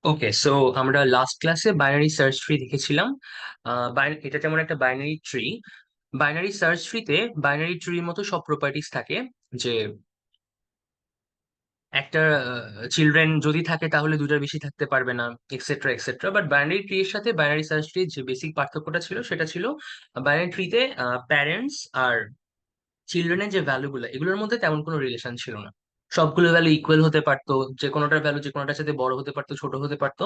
ওকে, so আমরা লাস্ট ক্লাসে বাইনারি সার্চ ট্রি দেখেছিলাম। এটা যেমন একটা বাইনারি ট্রি। বাইনারি সার্চ ট্রিতে বাইনারি ট্রির মতো সব প্রপার্টিস থাকে, যে একটা চিলড্রেন যদি থাকে তাহলে দুটার বেশি থাকতে পারবে না, etcetera etcetera. But binary tree এর সাথে বাইনারি সার্চ ট্রির যে বেসিক পার্থক্যটা ছিল সেটা ছিল বাইনারি ট্রিতে প্যারেন্টস আর চিলড্রেনের যে ভ্যালু গুলো, এগুলোর মধ্যে তেমন কোনো রিলেশন ছিল না। সবগুলো ভ্যালু ইকুয়াল হতে পারতো, যে কোনোটার ভ্যালু যে কোনোটার সাথে বড় হতে পারতো, ছোট হতে পারতো।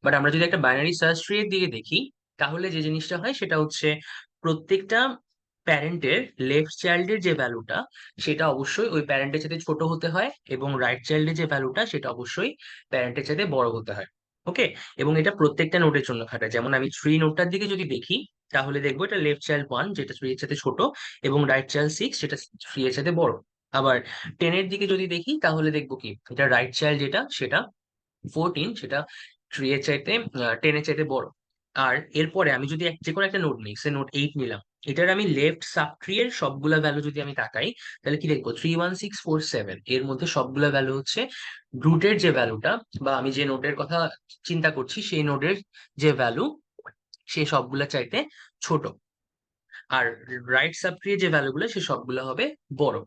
বাট আমরা যদি একটা বাইনারি সার্চ ট্রি এর দিকে দেখি, তাহলে যে জিনিসটা হয় সেটা হচ্ছে প্রত্যেকটা প্যারেন্টের লেফট চাইল্ডের যে ভ্যালুটা সেটা অবশ্যই ওই প্যারেন্টের সাথে ছোট হতে হয়, এবং রাইট চাইল্ডের যে ভ্যালুটা সেটা অবশ্যই প্যারেন্টের সাথে বড় হতে হয়। ওকে, এবং এটা প্রত্যেকটা নোটের জন্য খাটায়। যেমন আমি থ্রি নোটটার দিকে যদি দেখি, তাহলে দেখবো এটা লেফট চাইল্ড ওয়ান, যেটা থ্রি এর সাথে ছোট, এবং রাইট চাইল্ড সিক্স, যেটা থ্রি এর সাথে বড়। আবার টেনের দিকে যদি দেখি, তাহলে দেখবো কি এটা রাইট চাইল্ড যেটা সেটা ফোরটিন, সেটা থ্রি এর চাইতে টেনের চাইতে বড়। আর এরপরে আমি যদি যে কোনো একটা নোট নিই, সে নোট এইট নিলাম, এটার আমি লেফট সাব ট্রি এর সবগুলা ভ্যালু যদি আমি তাকাই, তাহলে কি দেখবো, 3 1 6 4 7 এর মধ্যে সবগুলা ভ্যালু হচ্ছে রুটের যে ভ্যালুটা, বা আমি যে নোটের কথা চিন্তা করছি সেই নোটের যে ভ্যালু, সে সবগুলা চাইতে ছোট। আর রাইট সাবট্রি যে ভ্যালুগুলো সে সবগুলো হবে বড়।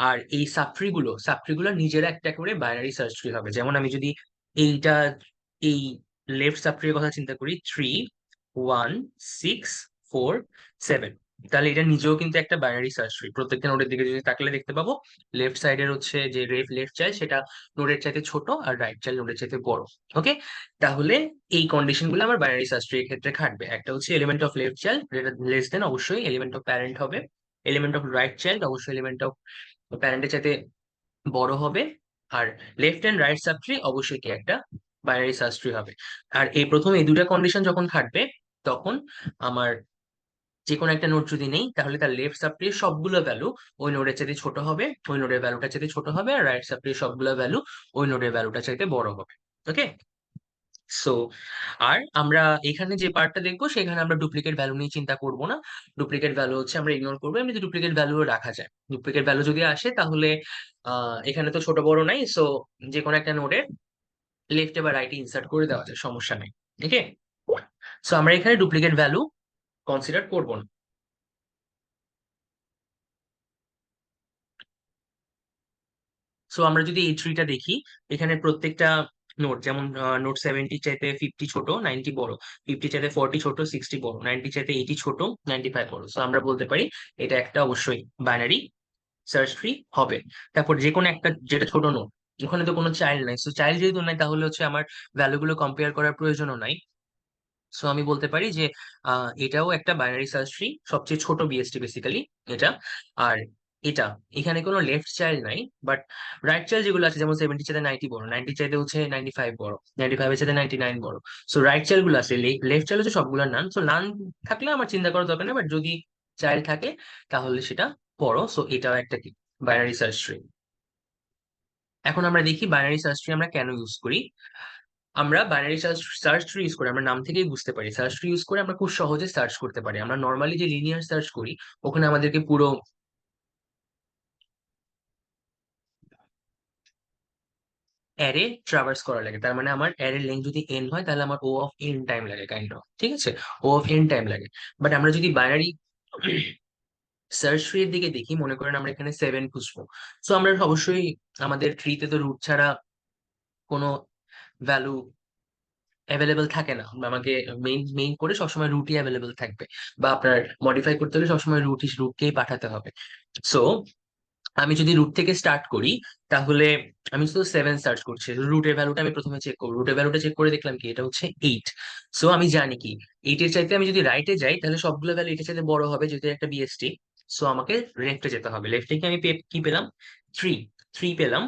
আর এই সাবট্রি গুলো নিজেরা একটা করে বাইনারি সার্চ ট্রি হবে। যেমন আমি যদি এইটা, এই লেফট সাবট্রির কথা চিন্তা করি, 3 1 6 4 7, তাহলে এটা নিজেও কিন্তু একটা বাইনারি সার্চ ট্রি। প্রত্যেকটা নোডের দিকে যদি তাকলে দেখতে পাবো লেফট সাইডের হচ্ছে যে লেফট চাইল্ড সেটা নোডের চাইতে ছোট, আর রাইট চাইল্ড নোডের চাইতে বড়। ওকে, তাহলে এই কন্ডিশন গুলো আমার বাইনারি সার্চ ট্রি এর ক্ষেত্রে খাটবে। একটা হচ্ছে element of left child less then অবশ্যই এলিমেন্ট অফ প্যারেন্ট হবে, এলিমেন্ট অফ রাইট চাইল্ড অবশ্যই এলিমেন্ট অফ প্যারেন্টের চাইতে বড় হবে, আর left and right subtree অবশ্যই কি একটা বাইনারি সার্চ ট্রি হবে। আর এই দুটা কন্ডিশন যখন খাটবে, তখন আমার যে কোনো একটা নোড যদি নেই, তাহলে তার লেফট সাব ট্রির সবগুলো ভ্যালু ওই নোডের চাইতে ছোট হবে, ওই নোডের ভ্যালুটা চাইতে ছোট হবে, আর রাইট সাব ট্রির সবগুলো ভ্যালু ওই নোডের ভ্যালুটা চাইতে বড় হবে। ওকে, সো আর আমরা এখানে যে পার্টটা দেখবো সেখানে আমরা ডুপ্লিকেট ভ্যালু নিয়ে চিন্তা করব না। ডুপ্লিকেট ভ্যালু হচ্ছে আমরা ইগনোর করবো, এমনি ডুপ্লিকেট ভ্যালু রাখা যায়। ডুপ্লিকেট ভ্যালু যদি আসে তাহলে এখানে তো ছোট বড় নাই, সো যে কোনো একটা নোডে লেফটে বা রাইটে ইনসার্ট করে দেওয়া যায়, সমস্যা নেই। ওকে, সো আমরা এখানে ডুপ্লিকেট ভ্যালু কনসিডার করবো না। সো আমরা যদি এই ট্রিটা দেখি, এখানে প্রত্যেকটা নোট, যেমন নোট 70 চাইতে 50 ছোট, 90 বড়, 50 চাইতে 40 ছোট, 60 বড়, 90 চাইতে 80 ছোট, 95 বড়। সো আমরা বলতে পারি এটা একটা অবশ্যই বাইনারি সার্চ ট্রি হবে। তারপর যে কোনো একটা যেটা ছোট নোট, ওখানে তো কোনো চাইল্ড নাই, সো চাইল্ড যেহেতু নাই তাহলে হচ্ছে আমার ভ্যালুগুলো কম্পেয়ার করার প্রয়োজনও নাই। সো আমি বলতে পারি যে এটাও একটা বাইনারি সার্চ ট্রি, সবচেয়ে ছোট বিএসটি বেসিক্যালি এটা। আর এটা, এখানে কোনো লেফট চাইল্ড নাই, বাট রাইট চাইল্ড যেগুলো আছে, যেমন 70 চাইতে 90 বড়, 90 চাইতে হচ্ছে 95 বড়, 95 এর চাইতে 99 বড়। সো রাইট চাইল্ড গুলো আছে, লেফট চাইল্ড হচ্ছে সবগুলো নান। সো নান থাকলে আমার চিন্তা করার দরকার নেই, বাট যদি চাইল্ড থাকে তাহলে সেটা বড়। সো এটাও একটা কি বাইনারি সার্চ ট্রি। এখন আমরা দেখি বাইনারি সার্চ ট্রি আমরা কেন ইউজ করি। আমরা binary search search tree use করি, আমরা নাম থেকেই বুঝতে পারি সার্চ ট্রি ইউজ করে আমরা খুব সহজে সার্চ করতে পারি। আমরা নর্মালি যে লিনিয়ার সার্চ করি, ওখানে আমাদেরকে পুরো অ্যারে ট্রাভার্স করা লাগে। তার মানে আমার অ্যারে লেন্থ যদি এন হয়, তাহলে আমার ও অফ এন টাইম লাগে, কাইন্ড অফ, ঠিক আছে, ও অফ এন টাইম লাগে। বাট আমরা যদি বাইনারি সার্চ ট্রি এর দিকে দেখি, মনে করেন আমরা এখানে 7 খুঁজবো। সো আমরা অবশ্যই, আমাদের ট্রিতে তো রুট ছাড়া কোনো ভ্যালু অ্যাভেলেবল থাকে না। আমাকে মেইন মেইন করে সবসময় রুটই অ্যাভেলেবল থাকবে, বা আপনার মডিফাই করতে হলে সবসময় রুটকেই পাঠাতে হবে। সো আমি যদি রুট থেকে স্টার্ট করি, তাহলে আমি শুধু 7 সার্চ করছি, রুটের ভ্যালুটা আমি প্রথমে চেক করবো। রুটের ভ্যালুটা চেক করে দেখলাম কি এটা হচ্ছে 8। সো আমি জানি কি 8 এর চাইতে আমি যদি রাইটে যাই, তাহলে সবগুলো ভ্যালু এটার চাইতে বড় হবে, যেহেতু একটা বিএসটি। সো আমাকে লেফটে যেতে হবে। লেফটে কি আমি কি পেলাম, 3, 3 পেলাম।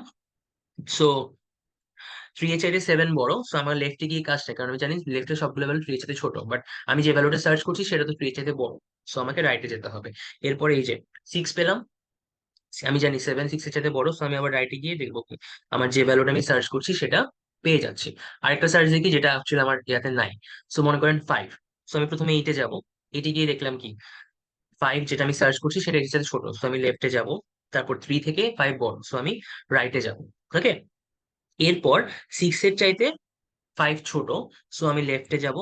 সো থ্রি এর চাইতে 7 বড়, সো আমার লেফটে গিয়ে কাজটা, কারণ আমি জানি লেফটের সবগুলো ভ্যালু থ্রি এর চাইতে ছোট, বাট আমি যে ভ্যালুটা সার্চ করছি সেটা তো থ্রি এর চাইতে বড়। সো আমাকে রাইটে যেতে হবে। এরপরে এই যে 6 পেলাম, আমি জানি 7 6 এর চাইতে বড়, সো আমি আবার রাইটে গিয়ে দেখবো কি আমার যে ভ্যালুটা আমি সার্চ করছি সেটা পেয়ে যাচ্ছি। আরেকটা সার্চ দেখি যেটা অ্যাকচুয়ালি আমার ইয়াতে নাই। সো মনে করেন 5, সো আমি প্রথমে এইটে যাব, এইটে গিয়ে দেখলাম কি 5 যেটা আমি সার্চ করছি সেটা এর চাইতে ছোট, সো আমি লেফটে যাব। তারপর 3 থেকে 5 বড়, সো আমি রাইটে যাব। ওকে, এরপর 6 এর চাইতে 5 ছোট, সো আমি লেফটে যাব।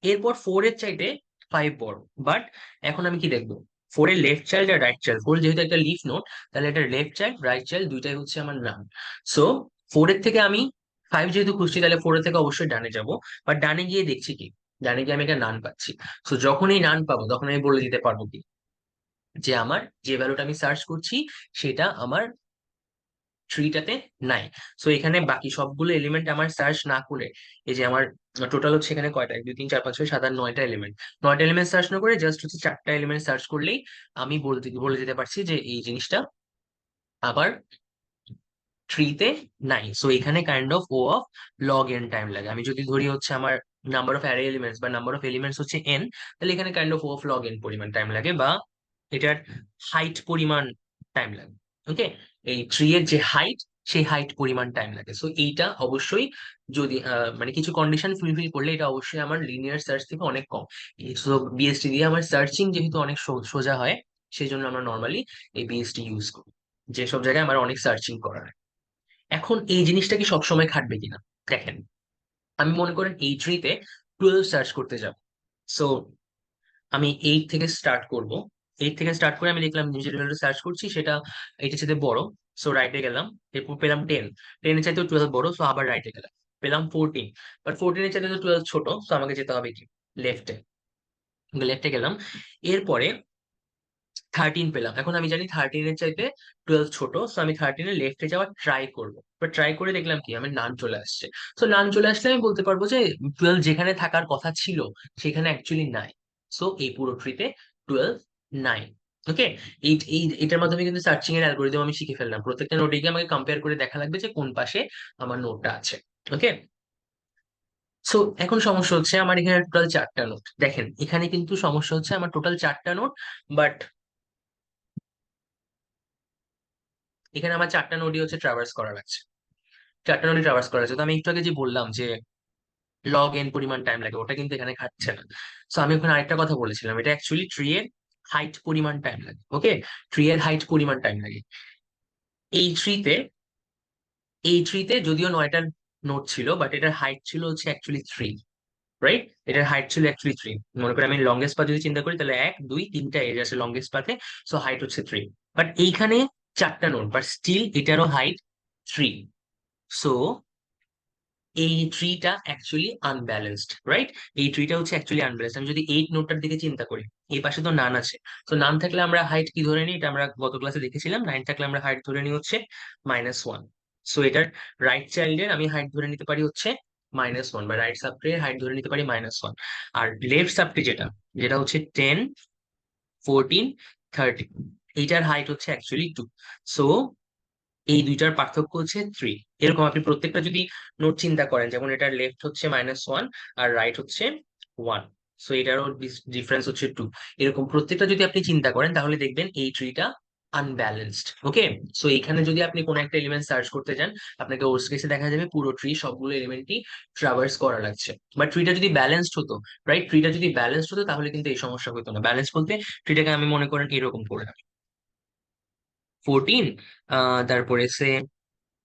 এরপর 4 এর চাইতে 5 বড়, বাট এখন আমি কি দেখবো? 4 এর লেফট চাইল্ড আর রাইট চাইল্ড, 4 যেহেতু একটা লিফ নোড, তাহলে এটা লেফট চাইল্ড রাইট চাইল্ড দুইটাই হচ্ছে আমার নাম। সো 4 এর থেকে আমি 5 যেহেতু খুঁজছি, তাহলে 4 এর থেকে অবশ্যই ডানে যাব। বাট ডানে গিয়ে দেখছি কি, ডানে গিয়ে আমি একটা নান পাচ্ছি। সো যখন এই নান পাবো, তখন আমি বলে দিতে পারবো কি, যে আমার যে ভ্যালুটা আমি সার্চ করছি সেটা আমার ট্রিটাতে নাই। সো এখানে বাকি সবগুলো এলিমেন্ট আমার সার্চ না করে, এই যে আমার টোটাল হচ্ছে এখানে কয়টা, 1 2 3 4 5 6 7 8 9টা এলিমেন্ট, 9টা এলিমেন্ট সার্চ না করে জাস্ট হচ্ছে 4টা এলিমেন্ট সার্চ করলেই আমি বলে দিতে পারছি যে এই জিনিসটা আবার ট্রিতে নাই। সো এখানে kind of O of log n time লাগে। আমি যদি ধরি হচ্ছে আমার নাম্বার অফ অ্যারে এলিমেন্টস বা নাম্বার অফ এলিমেন্টস হচ্ছে এন, তাহলে এখানে kind of O of log n পরিমাণ টাইম লাগে, বা এটার হাইট পরিমাণ টাইম লাগে। ওকে, এই ট্রি এর যে হাইট, সেই হাইট পরিমাণ টাইম লাগে। সো এইটা অবশ্যই যদি মানে কিছু কন্ডিশন ফুলফিল করলে এটা অবশ্যই আমার লিনিয়ার সার্চ থেকে অনেক কম। সো বিএসটি দিয়ে আমার সার্চিং যেহেতু অনেক সোজা হয়, সেই জন্য আমরা নর্মালি এই বিএসটি ইউজ করি, যেসব জায়গায় আমার অনেক সার্চিং করার। এখন এই জিনিসটা কি সবসময় খাটবে কিনা দেখেন, আমি মনে করেন এই ট্রিতে 12 সার্চ করতে যাব। সো আমি 8 থেকে স্টার্ট করব। 8 থেকে স্টার্ট করে আমি দেখলাম যে রেজাল্ট সার্চ করছি সেটা এইটার সাথে বড়, সো রাইটে গেলাম। এরপর পেলাম 10, 10 এর চাইতে 12 বড়, সো আবার রাইটে গেলাম। পেলাম 14, বাট 14 এর চাইতে তো 12 ছোট, সো আমাকে যেতে হবে কি, লেফটে। লেফটে গেলাম। এরপরে 13 পেলাম, এখন আমি জানি 13 এর চাইতে 12 ছোট, সো আমি 13 এর লেফটে যাওয়ার ট্রাই করবো। বাট ট্রাই করে দেখলাম কি, আমার নান চলে আসছে। তো নান চলে আসলে আমি বলতে পারবো যে 12 যেখানে থাকার কথা ছিল সেখানে অ্যাকচুয়ালি নাই। সো এই পুরো ট্রিতে 12 নাই। ওকে, এটার মাধ্যমে কিন্তু সার্চিং এর অ্যালগোরিদম আমি শিখে ফেললাম। প্রত্যেকটা নোটে গিয়ে আমাকে কম্পেয়ার করে দেখা লাগবে যে কোন পাশে আমার নোটটা আছে। ওকে, সো এখন সমস্যা হচ্ছে আমার এখানে টোটাল 4টা নোট। দেখেন এখানে কিন্তু সমস্যা হচ্ছে আমার টোটাল 4টা নোট, বাট এখানে আমার 4টা নোডই হচ্ছে ট্রাভার্স করা লাগছে। 4টা নোডই ট্রাভার্স করা আছে। তো আমি একটু আগে যে বললাম যে লগ এন পরিমাণ টাইম লাগে, ওটা কিন্তু এখানে খাচ্ছে না। তো আমি ওখানে আরেকটা কথা বলেছিলাম, এটা অ্যাকচুয়ালি ট্রি এর হাইট পরিমাণ টাইম লাগে। ওকে, ট্রি এর হাইট পরিমাণ টাইম লাগে। এই ট্রিতে এই ট্রিতে যদিও 9টা নোট ছিল, বাট এটার হাইট ছিল হচ্ছে অ্যাকচুয়ালি 3। রাইট, এটার হাইট ছিল অ্যাকচুয়ালি 3। মনে করি আমি লংগেস্ট পাথ যদি চিন্তা করি, তাহলে 1 2 3টা এজ আছে লংগেস্ট পাথে, সো হাইট হচ্ছে 3। বাট এইখানে 4টা নোট, বাট স্টিল এটারও হাইট 3। সো এই ট্রিটা অ্যাকচুয়ালি আনব্যালেন্সড, রাইট? এই ট্রিটা হচ্ছে অ্যাকচুয়ালি আনব্যালেন্সড। আমি যদি 8 নোটটার দিকে চিন্তা করি, এই পাশে তো নান আছে। তো নান থাকলে আমরা হাইট কি ধরে নিই, এটা আমরা গত ক্লাসে দেখেছিলাম। 9 থাকলে আমরা হাইট ধরে নিই হচ্ছে -1। সো এটার রাইট চাইল্ডের আমি হাইট ধরে নিতে পারি হচ্ছে -1, বা রাইট সাবট্রি হাইট ধরে নিতে পারি -1। আর লেফট সাবট্রি যেটা, যেটা হচ্ছে 10 14 13, এইটার হাইট হচ্ছে অ্যাকচুয়ালি 2। সো এই দুইটার পার্থক্য হচ্ছে 3। এরকম আপনি প্রত্যেকটা যদি নোট চিন্তা করেন, যেমন এটার লেফট হচ্ছে -1 আর রাইট হচ্ছে 1, সো এটারও ডিফারেন্স হচ্ছে 2। এরকম প্রত্যেকটা যদি আপনি চিন্তা করেন, তাহলে দেখবেন এই ট্রিটা আনব্যালেন্সড। ওকে, সো এখানে যদি আপনি কোনো একটা এলিমেন্ট সার্চ করতে যান, আপনাকে ওর কেসে দেখা যাবে পুরো ট্রি সবগুলো এলিমেন্টই ট্রাভার্স করা লাগছে। বাট ট্রিটা যদি ব্যালেন্সড হতো, রাইট, ট্রিটা যদি ব্যালেন্সড হতো তাহলে কিন্তু এই সমস্যা হতো না। ব্যালেন্স বলতে ট্রিটাকে আমি মনে করেন এরকম করে, 14, তারপরে সে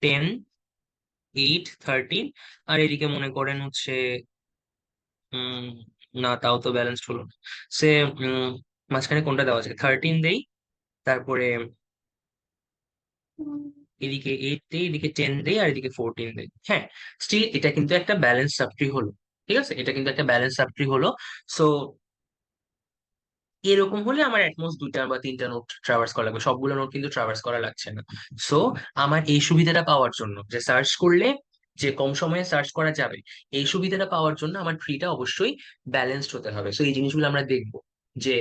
10 8 13, আর এদিকে মনে করেন হচ্ছে উম না, তাও তো ব্যালেন্সড হলো না। সে উম মাঝখানে কোনটা দেওয়া আছে, 13 দেই, তারপরে এদিকে 8 দেই, এদিকে 10 দেই, আর এদিকে 14 দেই। হ্যাঁ, স্টিল এটা কিন্তু একটা ব্যালেন্স সাবট্রি হলো। ঠিক আছে, এটা কিন্তু একটা ব্যালেন্স সাবট্রি হলো। সো এরকম হলে আমার অ্যাটমোস্ট 2টা বা 3টা নোট ট্রাভার্স করা লাগবে, সবগুলো নোট কিন্তু ট্রাভার্স করা লাগছে না। সো আমার এই সুবিধাটা পাওয়ার জন্য, যে সার্চ করলে যে কম সময়ে সার্চ করা যাবে, এই সুবিধাটা পাওয়ার জন্য আমার ট্রিটা অবশ্যই ব্যালেন্সড হতে হবে। সো এই জিনিসগুলো আমরা দেখবো, যে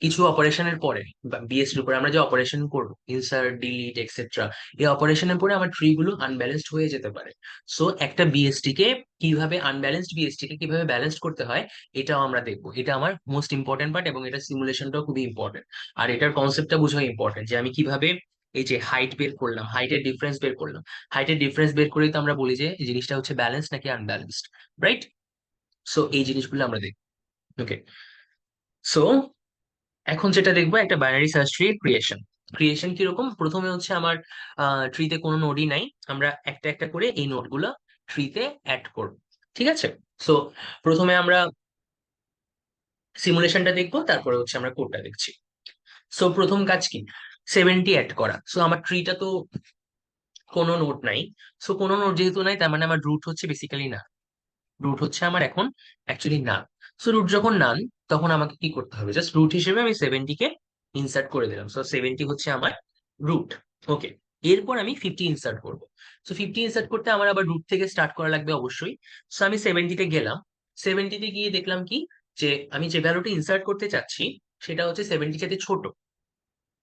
কিছু অপারেশনের পরে বা বিএসটির উপরে আমরা যে অপারেশন করবো, ইনসার্ট ডিলিট এক্সেট্রা, এই অপারেশনের পরে আমার ট্রি গুলো আনব্যালেন্সড হয়ে যেতে পারে। সো একটা বিএসটি কে কিভাবে, আনব্যালেন্সড বিএসটি কে কিভাবে ব্যালেন্সড করতে হয়, এটাও আমরা দেখবো। এটা আমার মোস্ট ইম্পর্টেন্ট পার্ট, এবং এটা সিমুলেশনটাও খুবই ইম্পর্টেন্ট। আর এটার কনসেপ্টটা বোঝা ইম্পর্টেন্ট, যে আমি কিভাবে এই যে হাইট বের করলাম, হাইটের ডিফারেন্স বের করলাম। হাইটের ডিফারেন্স বের করেই তো আমরা বলি যে এই জিনিসটা হচ্ছে ব্যালেন্স নাকি আনব্যালেন্সড, রাইট? সো এই জিনিসগুলো আমরা দেখবো। ওকে, সো এখন যেটা দেখবো, একটা binary search tree creation. Creation কিরকম, প্রথমে হচ্ছে আমার ট্রিতে কোনো নোডই নাই, আমরা একটা একটা করে এই নোডগুলো ট্রিতে অ্যাড করব। ঠিক আছে। সো প্রথমে আমরা সিমুলেশনটা দেখবো, তারপরে হচ্ছে আমরা কোডটা দেখছি। সো প্রথম কাজ কি, 70 অ্যাড করা। সো আমার ট্রিটা তো কোনো নোট নাই। সো কোনো নোট যেহেতু নাই, তার মানে আমার রুট হচ্ছে বেসিক্যালি না, রুট হচ্ছে আমার এখন অ্যাকচুয়ালি নান। সো রুট যখন নান, তখন আমাকে কি করতে হবে, জাস্ট রুট হিসেবে আমি 70 কে ইনসার্ট করে দিলাম। সো 70 হচ্ছে আমার রুট। ওকে, এরপর আমি 50 ইনসার্ট করব। সো 50 ইনসার্ট করতে আমার আবার রুট থেকে স্টার্ট করা লাগবে অবশ্যই। সো আমি 70 তে গেলাম। 70 তে গিয়ে দেখলাম কি, যে আমি যে ভ্যালুটা ইনসার্ট করতে চাচ্ছি সেটা হচ্ছে 70 চাইতে ছোট।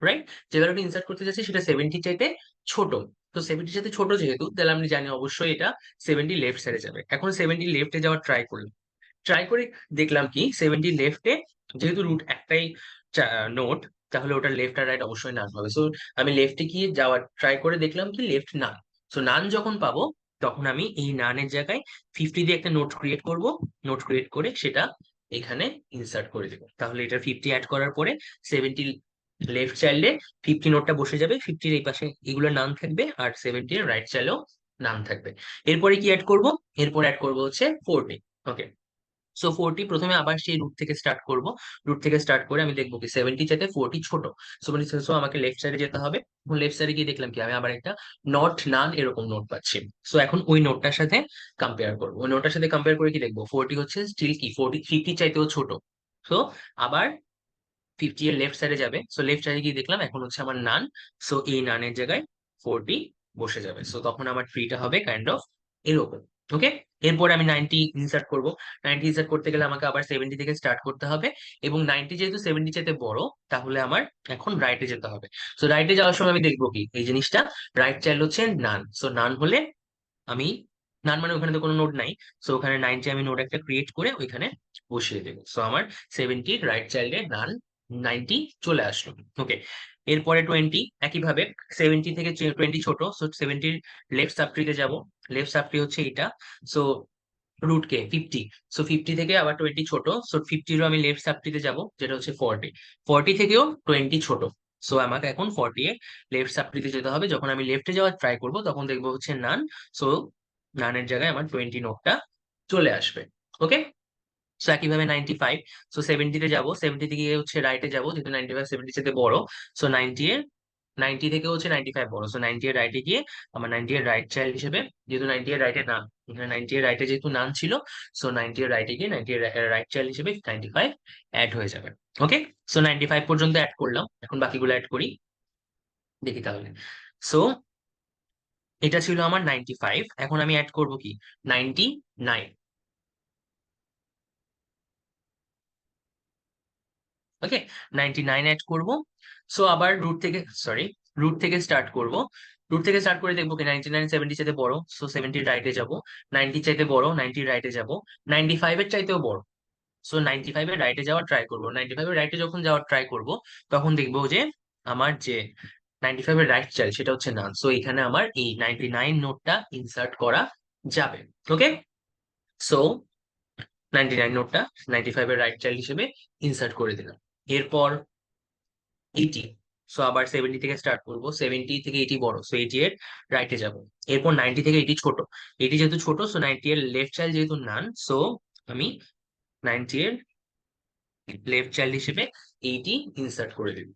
রাইট, যে ভ্যালুটা ইনসার্ট করতে চাচ্ছি সেটা 70 চাইতে ছোট। তো 70 চাইতে ছোট যেহেতু, তাহলে আমি জানি অবশ্যই এটা 70 লেফট সাইডে যাবে। এখন 70 লেফটে যাওয়ার ট্রাই করলাম। ট্রাই করে দেখলাম কি, 70 লেফটে, যেহেতু রুট একটাই নোট, তাহলে ওটা লেফট আর রাইট অবশ্যই নান হবে। সো আমি লেফটে গিয়ে যাওয়ার ট্রাই করে দেখলাম কি, লেফট নান। সো নান যখন পাবো, তখন আমি এই নানের জায়গায় 50 দিয়ে একটা নোট ক্রিয়েট করব। নোট ক্রিয়েট করে সেটা এখানে ইনসার্ট করে দেবো। তাহলে এটা 50 অ্যাড করার পরে 70 লেফট চাইল্ডে 50 নোটটা বসে যাবে। 50-র এই পাশে এগুলো নাম থাকবে, আর 70-র রাইট চাইলেও নাম থাকবে। এরপরে কি অ্যাড করব, এরপর অ্যাড করব হচ্ছে 40। ওকে, সো 40 প্রথমে আবার সেই রুট থেকে স্টার্ট করব। রুট থেকে স্টার্ট করে আমি দেখবো কি 70 চাইতে 40 ছোট। সো মানে সো আমাকে লেফট সাইডে যেতে হবে। লেফট সাইডে গিয়ে দেখলাম কি, আমি আবার একটা নট নান এরকম নোট পাচ্ছি। সো এখন ওই নোটটার সাথে কম্পেয়ার করবো। ওই নোটটার সাথে কম্পেয়ার করে কি দেখবো, 40 হচ্ছে স্টিল কি 40 50 চাইতেও ছোট। সো আবার 50 এর লেফট সাইডে যাবে। সো লেফট সাইডে গিয়ে দেখলাম এখন হচ্ছে আমার নান। সো এই নানের জায়গায় 40 বসে যাবে। সো তখন আমার ট্রিটা হবে কাইন্ড অফ এরকম। ওকে, এরপরে আমি 90 ইনসার্ট করব। 90 ইনসার্ট করতে গেলে আমাকে আবার 70 থেকে স্টার্ট করতে হবে। এবং 90 যেহেতু 70 চাইতে বড়, তাহলে আমার এখন রাইটে যেতে হবে। সো রাইটে যাওয়ার সময় আমি দেখবো কি, এই জিনিসটা রাইট চাইল্ড হচ্ছে নান। সো নান হলে আমি, নান মানে ওখানে তো কোনো নোড নাই। সো ওখানে 90 আমি নোড একটা ক্রিয়েট করে ওইখানে বসিয়ে দেবো। সো আমার 70 রাইট চাইল্ডে নান 90 চলে আসলো। ওকে, এরপরে 20 একইভাবে, 70 থেকে 20 ছোট। সো 70-র লেফট সাবট্রিতে যাব। লেফট সাবট্রি হচ্ছে এটা। সো রুট কে 50। সো 50 থেকে আবার 20 ছোট। সো 50-রও আমি লেফট সাবট্রিতে যাব, যেটা হচ্ছে 40। 40 থেকেও 20 ছোট। সো আমাকে এখন 40 এ লেফট সাবট্রিতে যেতে হবে। যখন আমি লেফটে যাওয়ার ট্রাই করব, তখন দেখবো হচ্ছে নান। সো নানের জায়গায় আমার 20 নোটটা চলে আসবে। ওকে, সো একইভাবে 95। সো 70 তে যাবো, 70 থেকে হচ্ছে রাইটে যাবো, যেহেতু 95 70 থেকে বড়। সো 90 এর, 90 থেকে হচ্ছে 95 বড়। সো 90 এর রাইটে গিয়ে আমার 90 এর রাইট চাইল্ড হিসেবে, যেহেতু 90 এর রাইটে নান, এখানে 90 এর রাইটে যেহেতু নান ছিল, সো 90 এর রাইটে গিয়ে 90 এর রাইট চাইল্ড হিসেবে 95 অ্যাড হয়ে যাবে। ওকে, সো 95 পর্যন্ত অ্যাড করলাম। এখন বাকিগুলো অ্যাড করি, দেখি তাহলে। সো এটা ছিল আমার 95। এখন আমি অ্যাড করব কি, 99। ওকে, 99 অ্যাড করব। সো আবার রুট থেকে, সরি, রুট থেকে স্টার্ট করব। রুট থেকে স্টার্ট করে দেখবো কি 99 70 চাইতে বড়। সো 70 রাইটে যাব। 90 চাইতে বড়, 90 রাইটে যাব। 95 এর চাইতেও বড়। সো 95 এর রাইটে যাওয়ার ট্রাই করবো। 95 এর রাইটে যখন যাওয়ার ট্রাই করব, তখন দেখবো যে আমার যে 95 এর রাইট চাইল্ড সেটা হচ্ছে নান। সো এখানে আমার এই 99 নোটটা ইনসার্ট করা যাবে। ওকে, সো 99 নোটটা 95 এর রাইট চাইল্ড হিসেবে ইনসার্ট করে দিলাম। এরপর 80। সো আবার 70 থেকে স্টার্ট করবো। 70 থেকে 80 বড়, সো 80 এর রাইটে যাব। এরপর 90 থেকে 80 ছোট। 80 যেহেতু ছোট, সো 90 এর লেফট চাইল্ড যেহেতু নান, সো আমি 90 এর লেফট চাইল্ড হিসেবে 80 ইনসার্ট করে দিব।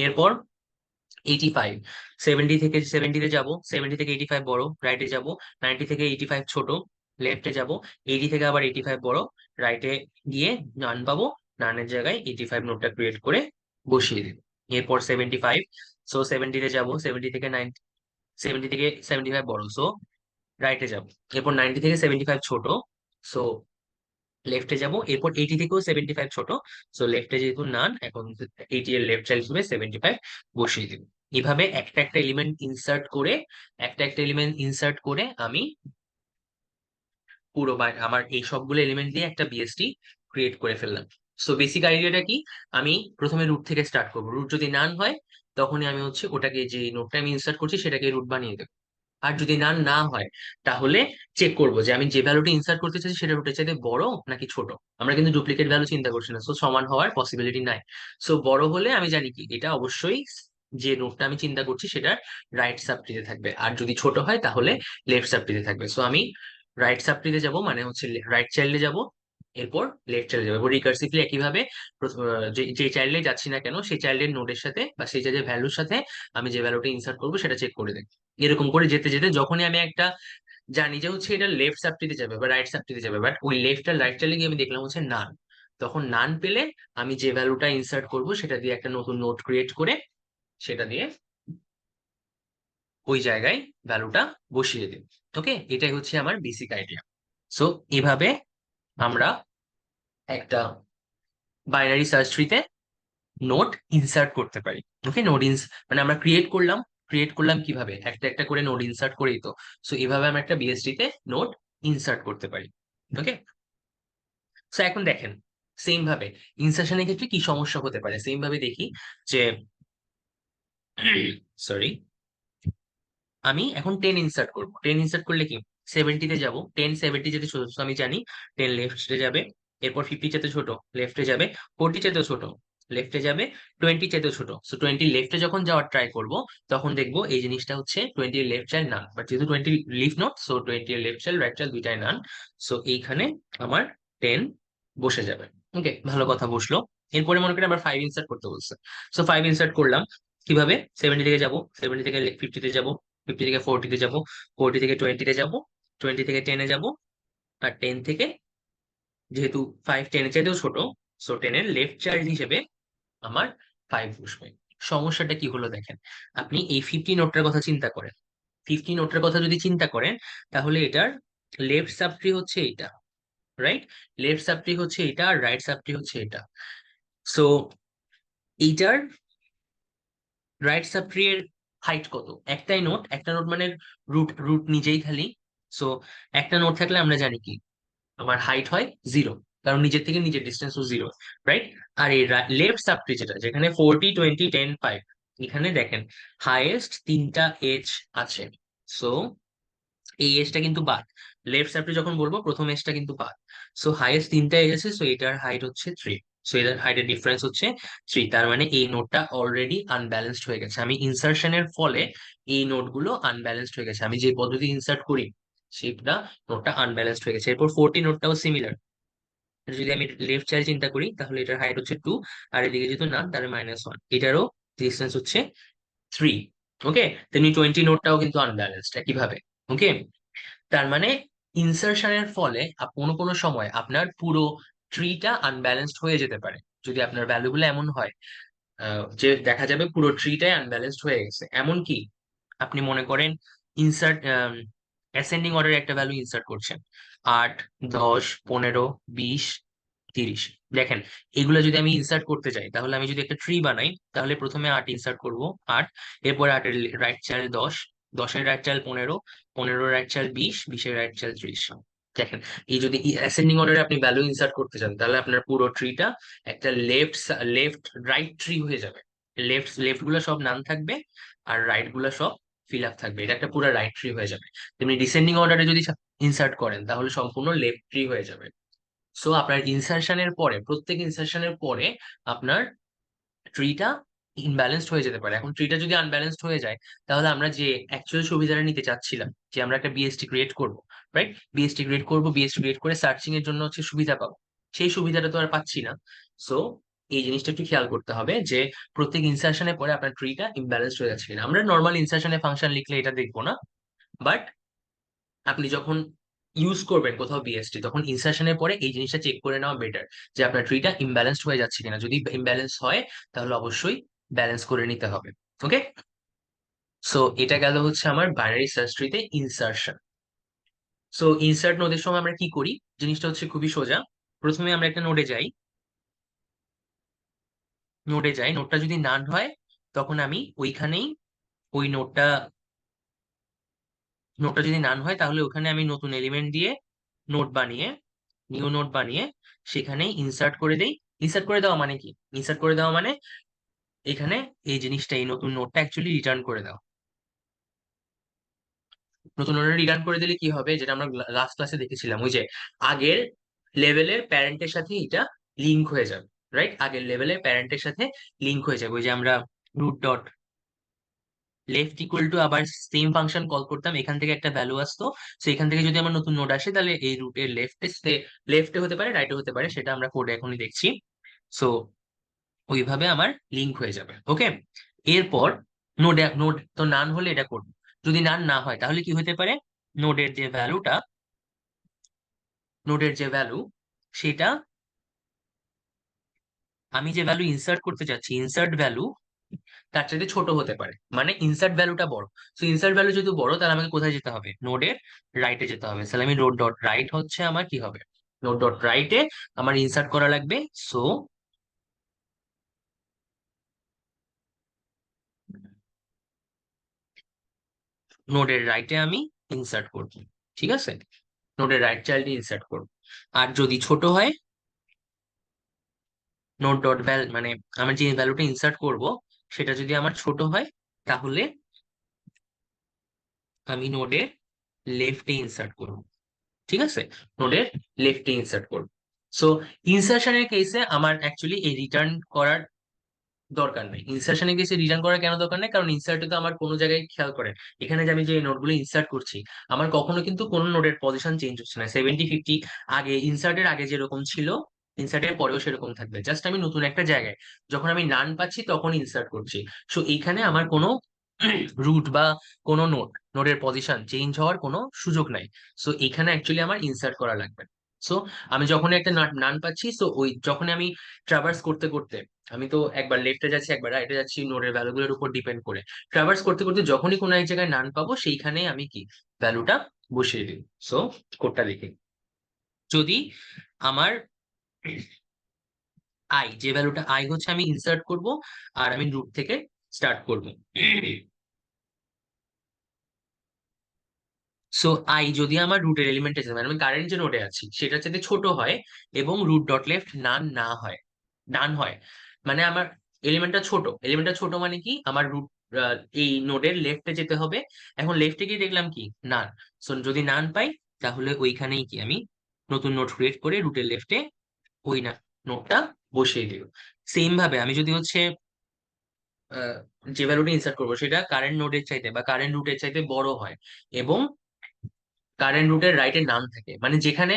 এরপর 85। 70 থেকে 70 তে যাব। 70 থেকে 85 বড়, রাইটে যাব। 90 থেকে 85 ছোট, লেফটে যাব। 80 থেকে আবার 85 বড়, রাইটে গিয়ে নান পাবো। নানের জায়গায় 85 নোটটা ক্রিয়েট করে বসিয়ে দিব। এরপর 75। সো 70 তে যাব। 70 থেকে 90, 70 থেকে 75 বড়, সো রাইটে যাব। এরপর 90 থেকে 75 ছোট, সো লেফটে যাব। এরপর 80 থেকেও 75 ছোট, সো লেফটে যেহেতু নান, এখন 80 এর লেফট চাইল্ড হিসেবে 75 বসিয়ে দিব। এভাবে একটা একটা এলিমেন্ট ইনসার্ট করে, একটা একটা এলিমেন্ট ইনসার্ট করে আমি পুরো আমার এই সবগুলো এলিমেন্ট দিয়ে একটা বিএসটি ক্রিয়েট করে ফেললাম। সো বেসিক আইডিয়াটা কি, আমি প্রথমে রুট থেকে স্টার্ট করবো। রুট যদি নান হয়, তখনই আমি হচ্ছে ওটাকে, যে নোটটা আমি ইনসার্ট করছি সেটাকে রুট বানিয়ে দেবো। আর যদি নান না হয়, তাহলে চেক করবো যে আমি যে ভ্যালুটা ইনসার্ট করতে চাইছি সেটা রুটের চাইতে বড় নাকি ছোট। আমরা কিন্তু ডুপ্লিকেট ভ্যালু চিন্তা করছি না, সো সমান হওয়ার পসিবিলিটি নাই। সো বড় হলে আমি জানি কি এটা অবশ্যই যে নোটটা আমি চিন্তা করছি সেটা রাইট সাবট্রিতে থাকবে, আর যদি ছোট হয় তাহলে লেফট সাবট্রিতে থাকবে। সো আমি রাইট সাবট্রিতে যাব, মানে হচ্ছে রাইট চাইল্ডে যাব, এরপর লেফট চাইল্ডে যাবো, রিকার্সিভলি একইভাবে যে যে চাইল্ডে যাচ্ছি না কেন সেই চাইল্ডের নোডের সাথে বা সেই চাইল্ডের ভ্যালুর সাথে আমি যে ভ্যালুটা ইনসার্ট করবো সেটা চেক করে দেয়। এরকম করে যেতে যেতে যখনই আমি একটা জানি যে হচ্ছে এটা লেফট সাবট্রিতে যাবে বা রাইট সাবট্রিতে যাবে, বাট ওই লেফট আর রাইট চাইল্ডে গিয়ে আমি দেখলাম হচ্ছে নান, তখন নান পেলে আমি যে ভ্যালুটা ইনসার্ট করব সেটা দিয়ে একটা নতুন নোট ক্রিয়েট করে সেটা দিয়ে ওই জায়গায় ভ্যালুটা বসিয়ে দিই। ওকে, এটাই হচ্ছে আমার বেসিক আইডিয়া। সো এভাবে আমরা একটা বাইনারি সার্চ ট্রিতে নোট ইনসার্ট করতে পারি। ওকে, নোট মানে আমরা ক্রিয়েট করলাম কিভাবে, একটা একটা করে নোট ইনসার্ট করেই তো। সো এভাবে আমরা একটা বিএসটি তে নোট ইনসার্ট করতে পারি। ওকে, সো এখন দেখেন সেম ভাবে ইনসার্শনের ক্ষেত্রে কি সমস্যা হতে পারে, সেম ভাবে দেখি যে সরি, আমি এখন 10 ইনসার্ট করবো। 10 ইনসার্ট করলে কি 70-তে যাবো, 10 70 যেতে ছোট, so আমি জানি 10 লেফটে যাবে, এরপর 50 চাইতে ছোট লেফটে যাবে, 40 চাইতে ছোট লেফটে যাবে, 20 চাইতে ছোট, সো 20 লেফটে যখন যাওয়ার ট্রাই করব তখন দেখবো এই জিনিসটা হচ্ছে 20 এর লেফট চাইল্ড নান, বাট যেহেতু 20 লিফ নট, সো 20 এর লেফট চাইল্ড রাইট চাইল্ড দুইটাই নান। সো এইখানে আমার 10 বসে যাবে। ওকে, ভালো কথা, বসলো। এরপরে মনে করি আবার 5 ইনসার্ট করতে বলছে। সো 5 ইনসার্ট করলাম কিভাবে, 70 থেকে যাব, 70 থেকে 50-তে যাব, 50 থেকে 40-তে যাব, 40 থেকে 20-তে যাব, 20 থেকে 10-এ যাব, আর 10 থেকে, যেহেতু 5 10 এর চাইতেও ছোট, সো 10 এর লেফট চাইল্ড হিসেবে আমার 5 বসবে। সমস্যাটা কি হলো দেখেন, আপনি এই 50 নোটটার কথা চিন্তা করেন, 50 নোটটার কথা যদি চিন্তা করেন, তাহলে এটার লেফট সাবট্রি হচ্ছে এইটা, রাইট? লেফট সাবট্রি হচ্ছে এটা আর রাইট সাবট্রি হচ্ছে এটা। সো এইটার রাইট সাবট্রি এর হাইট কত? একটাই নোট, একটা নোট মানে রুট রুট নিজেই খালি। সো একটা নোট থাকলে আমরা জানি কি আমার হাইট হয় 0, কারণ নিজের থেকে নিজের ডিস্টেন্স ও 0, রাইট? আর এই লেফট সাবট্রি যেটা, যেখানে 40 20 10 5, এখানে দেখেন হাইয়েস্ট তিনটা এজ আছে। সো এই এজটা কিন্তু বাদ, লেফট সাবট্রি যখন বলবো প্রথম এজটা কিন্তু বাদ। সো হাইয়েস্ট তিনটা এজ আছে, সো এটার হাইট হচ্ছে 3। সো এটার হাইটের ডিফারেন্স হচ্ছে 3, তার মানে এই নোটটা অলরেডি আনব্যালেন্সড হয়ে গেছে। আমি ইনসার্শনের ফলে এই নোটগুলো আনব্যালেন্সড হয়ে গেছে, আমি যে পদ্ধতি ইনসার্ট করি সেটা নোটটা আনব্যালেন্সড হয়ে গেছে। এরপর 40 নোটটাও সিমিলার, যদি আমি লেফট চাইল্ড চিন্তা করি তাহলে এটার হাইট হচ্ছে 2, আর এদিকে যেহেতু না তার -1, এটারও ডিস্টেন্স হচ্ছে 3। ওকে, তেমনি 20 নোটটাও কিন্তু আনব্যালেন্সড একইভাবে। ওকে, তার মানে ইনসার্শনের ফলে কোনো কোনো সময় আপনার পুরো ট্রিটা আনব্যালেন্সড হয়ে যেতে পারে, যদি আপনার ভ্যালুগুলো এমন হয় যে দেখা যাবে পুরো ট্রিটাই আনব্যালেন্সড হয়ে গেছে। এমনকি আপনি মনে করেন ইনসার্ট অ্যাসেন্ডিং অর্ডারে একটা ভ্যালু ইনসার্ট করছেন, 8 10 15 20 30, দেখেন এগুলো যদি আমি ইনসার্ট করতে চাই তাহলে আমি যদি একটা ট্রি বানাই তাহলে প্রথমে 8 ইনসার্ট করব, 8, এরপর 8 এর রাইট চাইল্ড 10, 10 এর রাইট চাইল্ড 15, 15 এর রাইট চাইল্ড 20, 20 এর রাইট চাইল্ড 30। দেখেন এই যদি অ্যাসেন্ডিং অর্ডারে আপনি ভ্যালু ইনসার্ট করতে চান তাহলে আপনার পুরো ট্রিটা একটা লেফট রাইট ট্রি হয়ে যাবে। লেফট লেফট গুলো সব নাম থাকবে আর রাইট গুলো সব ফিল আপ থাকবে, এটা একটা পুরো রাইট ট্রি হয়ে যাবে। তেমনি ডিসেন্ডিং অর্ডারে যদি ইনসার্ট করেন তাহলে সম্পূর্ণ লেফট ট্রি হয়ে যাবে। সো আপনার ইনসার্শনের পরে, প্রত্যেক ইনসার্শনের পরে আপনার ট্রিটা ইনব্যালেন্সড হয়ে যেতে পারে। এখন ট্রিটা যদি আনব্যালেন্সড হয়ে যায় তাহলে আমরা যে অ্যাকচুয়াল সুবিধাটা নিতে চাচ্ছিলাম, যে আমরা একটা বিএসটি ক্রিয়েট করব, রাইট? বিএসটি ক্রিয়েট করে সার্চিং এর জন্য হচ্ছে সুবিধা পাবো, সেই সুবিধাটা তো আর পাচ্ছি না। সো এই জিনিসটা একটু খেয়াল করতে হবে যে প্রত্যেক ইনসার্শনের পরে আপনার ট্রিটা ইমব্যালেন্সড হয়ে যাচ্ছে কিনা। আমরা নর্মাল ইনসার্শনে ফাংশন লিখলে এটা দেখবো না, বাট আপনি যখন ইউজ করবেন কোথাও বিএসটি তখন ইনসার্শনের পরে এই জিনিসটা চেক করে নেওয়া বেটার, যে আপনার ট্রিটা ইমব্যালেন্সড হয়ে যাচ্ছে কিনা। যদি ইমব্যালেন্স হয় তাহলে অবশ্যই ব্যালেন্স করে নিতে হবে। ওকে, সো এটা গেল হচ্ছে আমার বাইনারি সার্চ ট্রিতে ইনসার্শন। সো ইনসার্ট নোডের সময় আমরা কি করি, জিনিসটা হচ্ছে খুবই সোজা। প্রথমে আমরা একটা নোডে যাই, নোডটা যদি নান হয় তখন আমি ওইখানেই ওই নোটটা যদি নান হয় তাহলে ওখানে আমি নতুন এলিমেন্ট দিয়ে নোট বানিয়ে, নিউ নোট বানিয়ে সেখানে ইনসার্ট করে দেই। ইনসার্ট করে দেওয়া মানে কি, ইনসার্ট করে দেওয়া মানে এখানে এই জিনিসটা, এই নতুন নোটটা অ্যাকচুয়ালি রিটার্ন করে দাও। নতুন নোটটা রিটার্ন করে দিলে কি হবে, যেটা আমরা লাস্ট ক্লাসে দেখেছিলাম, ওই যে আগের লেভেলের প্যারেন্টের সাথে এটা লিঙ্ক হয়ে যাবে, রাইট? আগের লেভেলের প্যারেন্টের সাথে লিঙ্ক হয়ে যাবে, ওই যে আমরা root dot left equal to আবার সেম ফাংশন কল করতাম, এখান থেকে একটা ভ্যালু আসতো। তো এখান থেকে যদি আমার নতুন নোড আসে তাহলে এই রুটের লেফটে হতে পারে, রাইটে হতে পারে, সেটা আমরা কোডে এখনই দেখছি। সো ওইভাবে আমার লিঙ্ক হয়ে যাবে। ওকে, এরপর নোড নোড তো নান হলে এটা করবো। যদি নান না হয় তাহলে কি হতে পারে, নোডের যে ভ্যালুটা নোডের যে ভ্যালু সেটা, আমি যে ভ্যালু ইনসার্ট করতে চাচ্ছি ইনসার্ট ভ্যালু তার চাইতে ছোট হতে পারে, মানে ইনসার্ট ভ্যালুটা বড়। তো ইনসার্ট ভ্যালু যেহেতু বড়, তাহলে আমাকে কোথায় যেতে হবে, নোডের রাইটে যেতে হবে। তাহলে আমি নোড ডট রাইট হচ্ছে আমার কি হবে, নোড ডট রাইটে আমার ইনসার্ট করা লাগবে। সো নোডের রাইটে আমি ইনসার্ট করব, ঠিক আছে, নোডের রাইট চাইল্ডে ইনসার্ট করব। আর যদি ছোট হয়, নোড ডট ভ্যাল মানে আমি যে ভ্যালুটা ইনসার্ট করব সেটা যদি আমার ছোট হয়, তাহলে আমি নোডের লেফটে ইনসার্ট করব, ঠিক আছে, নোডের লেফটে ইনসার্ট করব। সো ইনসার্শনের কেসে আমার অ্যাকচুয়ালি এই রিটার্ন করার দরকার নেই। ইনসার্শনের কেসে রিটার্ন করার কেন দরকার নেই, কারণ ইনসার্টে তো আমার কোনো জায়গায় খেয়াল করেন, এখানে যে আমি যে নোটগুলো ইনসার্ট করছি আমার কখনো কিন্তু কোনো নোডের পজিশন চেঞ্জ হচ্ছে না। 70-50 আগে ইনসার্টের আগে যেরকম ছিল ইনসার্টের পরেও সেরকম থাকবে, জাস্ট আমি নতুন একটা জায়গায় যখন আমি নান পাচ্ছি তখন ইনসার্ট করছি। সো এইখানে আমার কোনো রুট বা কোনো নোডের পজিশন চেঞ্জ হওয়ার কোনো সুযোগ নাই। সো এখানে অ্যাকচুয়ালি আমার ইনসার্ট করা লাগবে। সো আমি যখন একটা নান পাচ্ছি, সো ওই যখন আমি ট্রাভার্স করতে করতে, আমি তো একবার লেফটে যাচ্ছি একবার রাইটে যাচ্ছি নোডের ভ্যালুগুলোর উপর ডিপেন্ড করে, ট্রাভার্স করতে করতে যখনই কোনো এক জায়গায় নান পাবো সেইখানে আমি কি ভ্যালুটা বসিয়ে দিই। সো কোডটা দেখি, যদি আমার আই যে ভ্যালুটা আই হচ্ছে আমি ইনসার্ট করব, আর আমি রুট থেকে স্টার্ট করব। সো আই যদি আমার রুটের এলিমেন্ট আছে, মানে আমি কারেন্ট যে নোডে আছি সেটার চাইতে ছোট হয়, এবং রুট ডট লেফট নান না হয়, নান হয়, মানে আমার এলিমেন্টটা ছোট মানে কি আমার রুট এই নোডের লেফটে যেতে হবে। এখন লেফটে গিয়ে দেখলাম কি নান। সো যদি নান পাই তাহলে ওইখানেই কি আমি নতুন নোড ক্রিয়েট করে রুটের লেফটে ওই না নোডটা বসিয়ে দিব। সেম ভাবে আমি যদি হচ্ছে আহ, যে ভ্যালুটা ইনসার্ট করবো সেটা কারেন্ট নোডের চাইতে বা কারেন্ট রুটের চাইতে বড় হয়, এবং কারেন্ট রুটের রাইটে নান থাকে, মানে যেখানে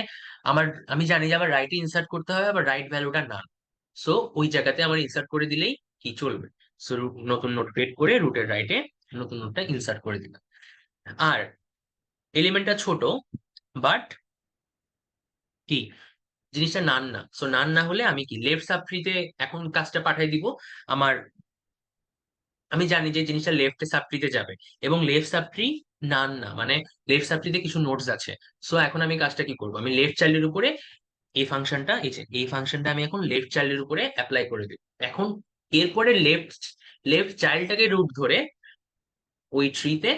আমার, আমি জানি যে আমার রাইটে ইনসার্ট করতে হবে আবার রাইট ভ্যালুটা নান। সো ওই জায়গাতে আমার ইনসার্ট করে দিলেই কি চলবে। সো নতুন নোট ক্রিয়েট করে রুটের রাইটে নতুন নোটটা ইনসার্ট করে দিলাম। আর এলিমেন্টটা ছোট, বাট কি জিনিসটা নান না। সো নান না হলে আমি কি লেফট সাবট্রিতে এখন কাজটা পাঠিয়ে দিব আমার, আমি জানি যে জিনিসটা লেফট সাবট্রিতে যাবে, এবং লেফট সাবট্রি নান না, মানে লেফট সাবট্রিতে কিছু নোটস আছে। সো এখন আমি কাজটা কি করবো, আমি লেফট চাইল্ডের উপরে এই ফাংশনটা, এই ফাংশনটা আমি এখন লেফট চাইল্ডের উপরে অ্যাপ্লাই করে দিই। এখন এরপরে লেফট লেফট চাইল্ডটাকে রুট ধরে ওই ট্রিতে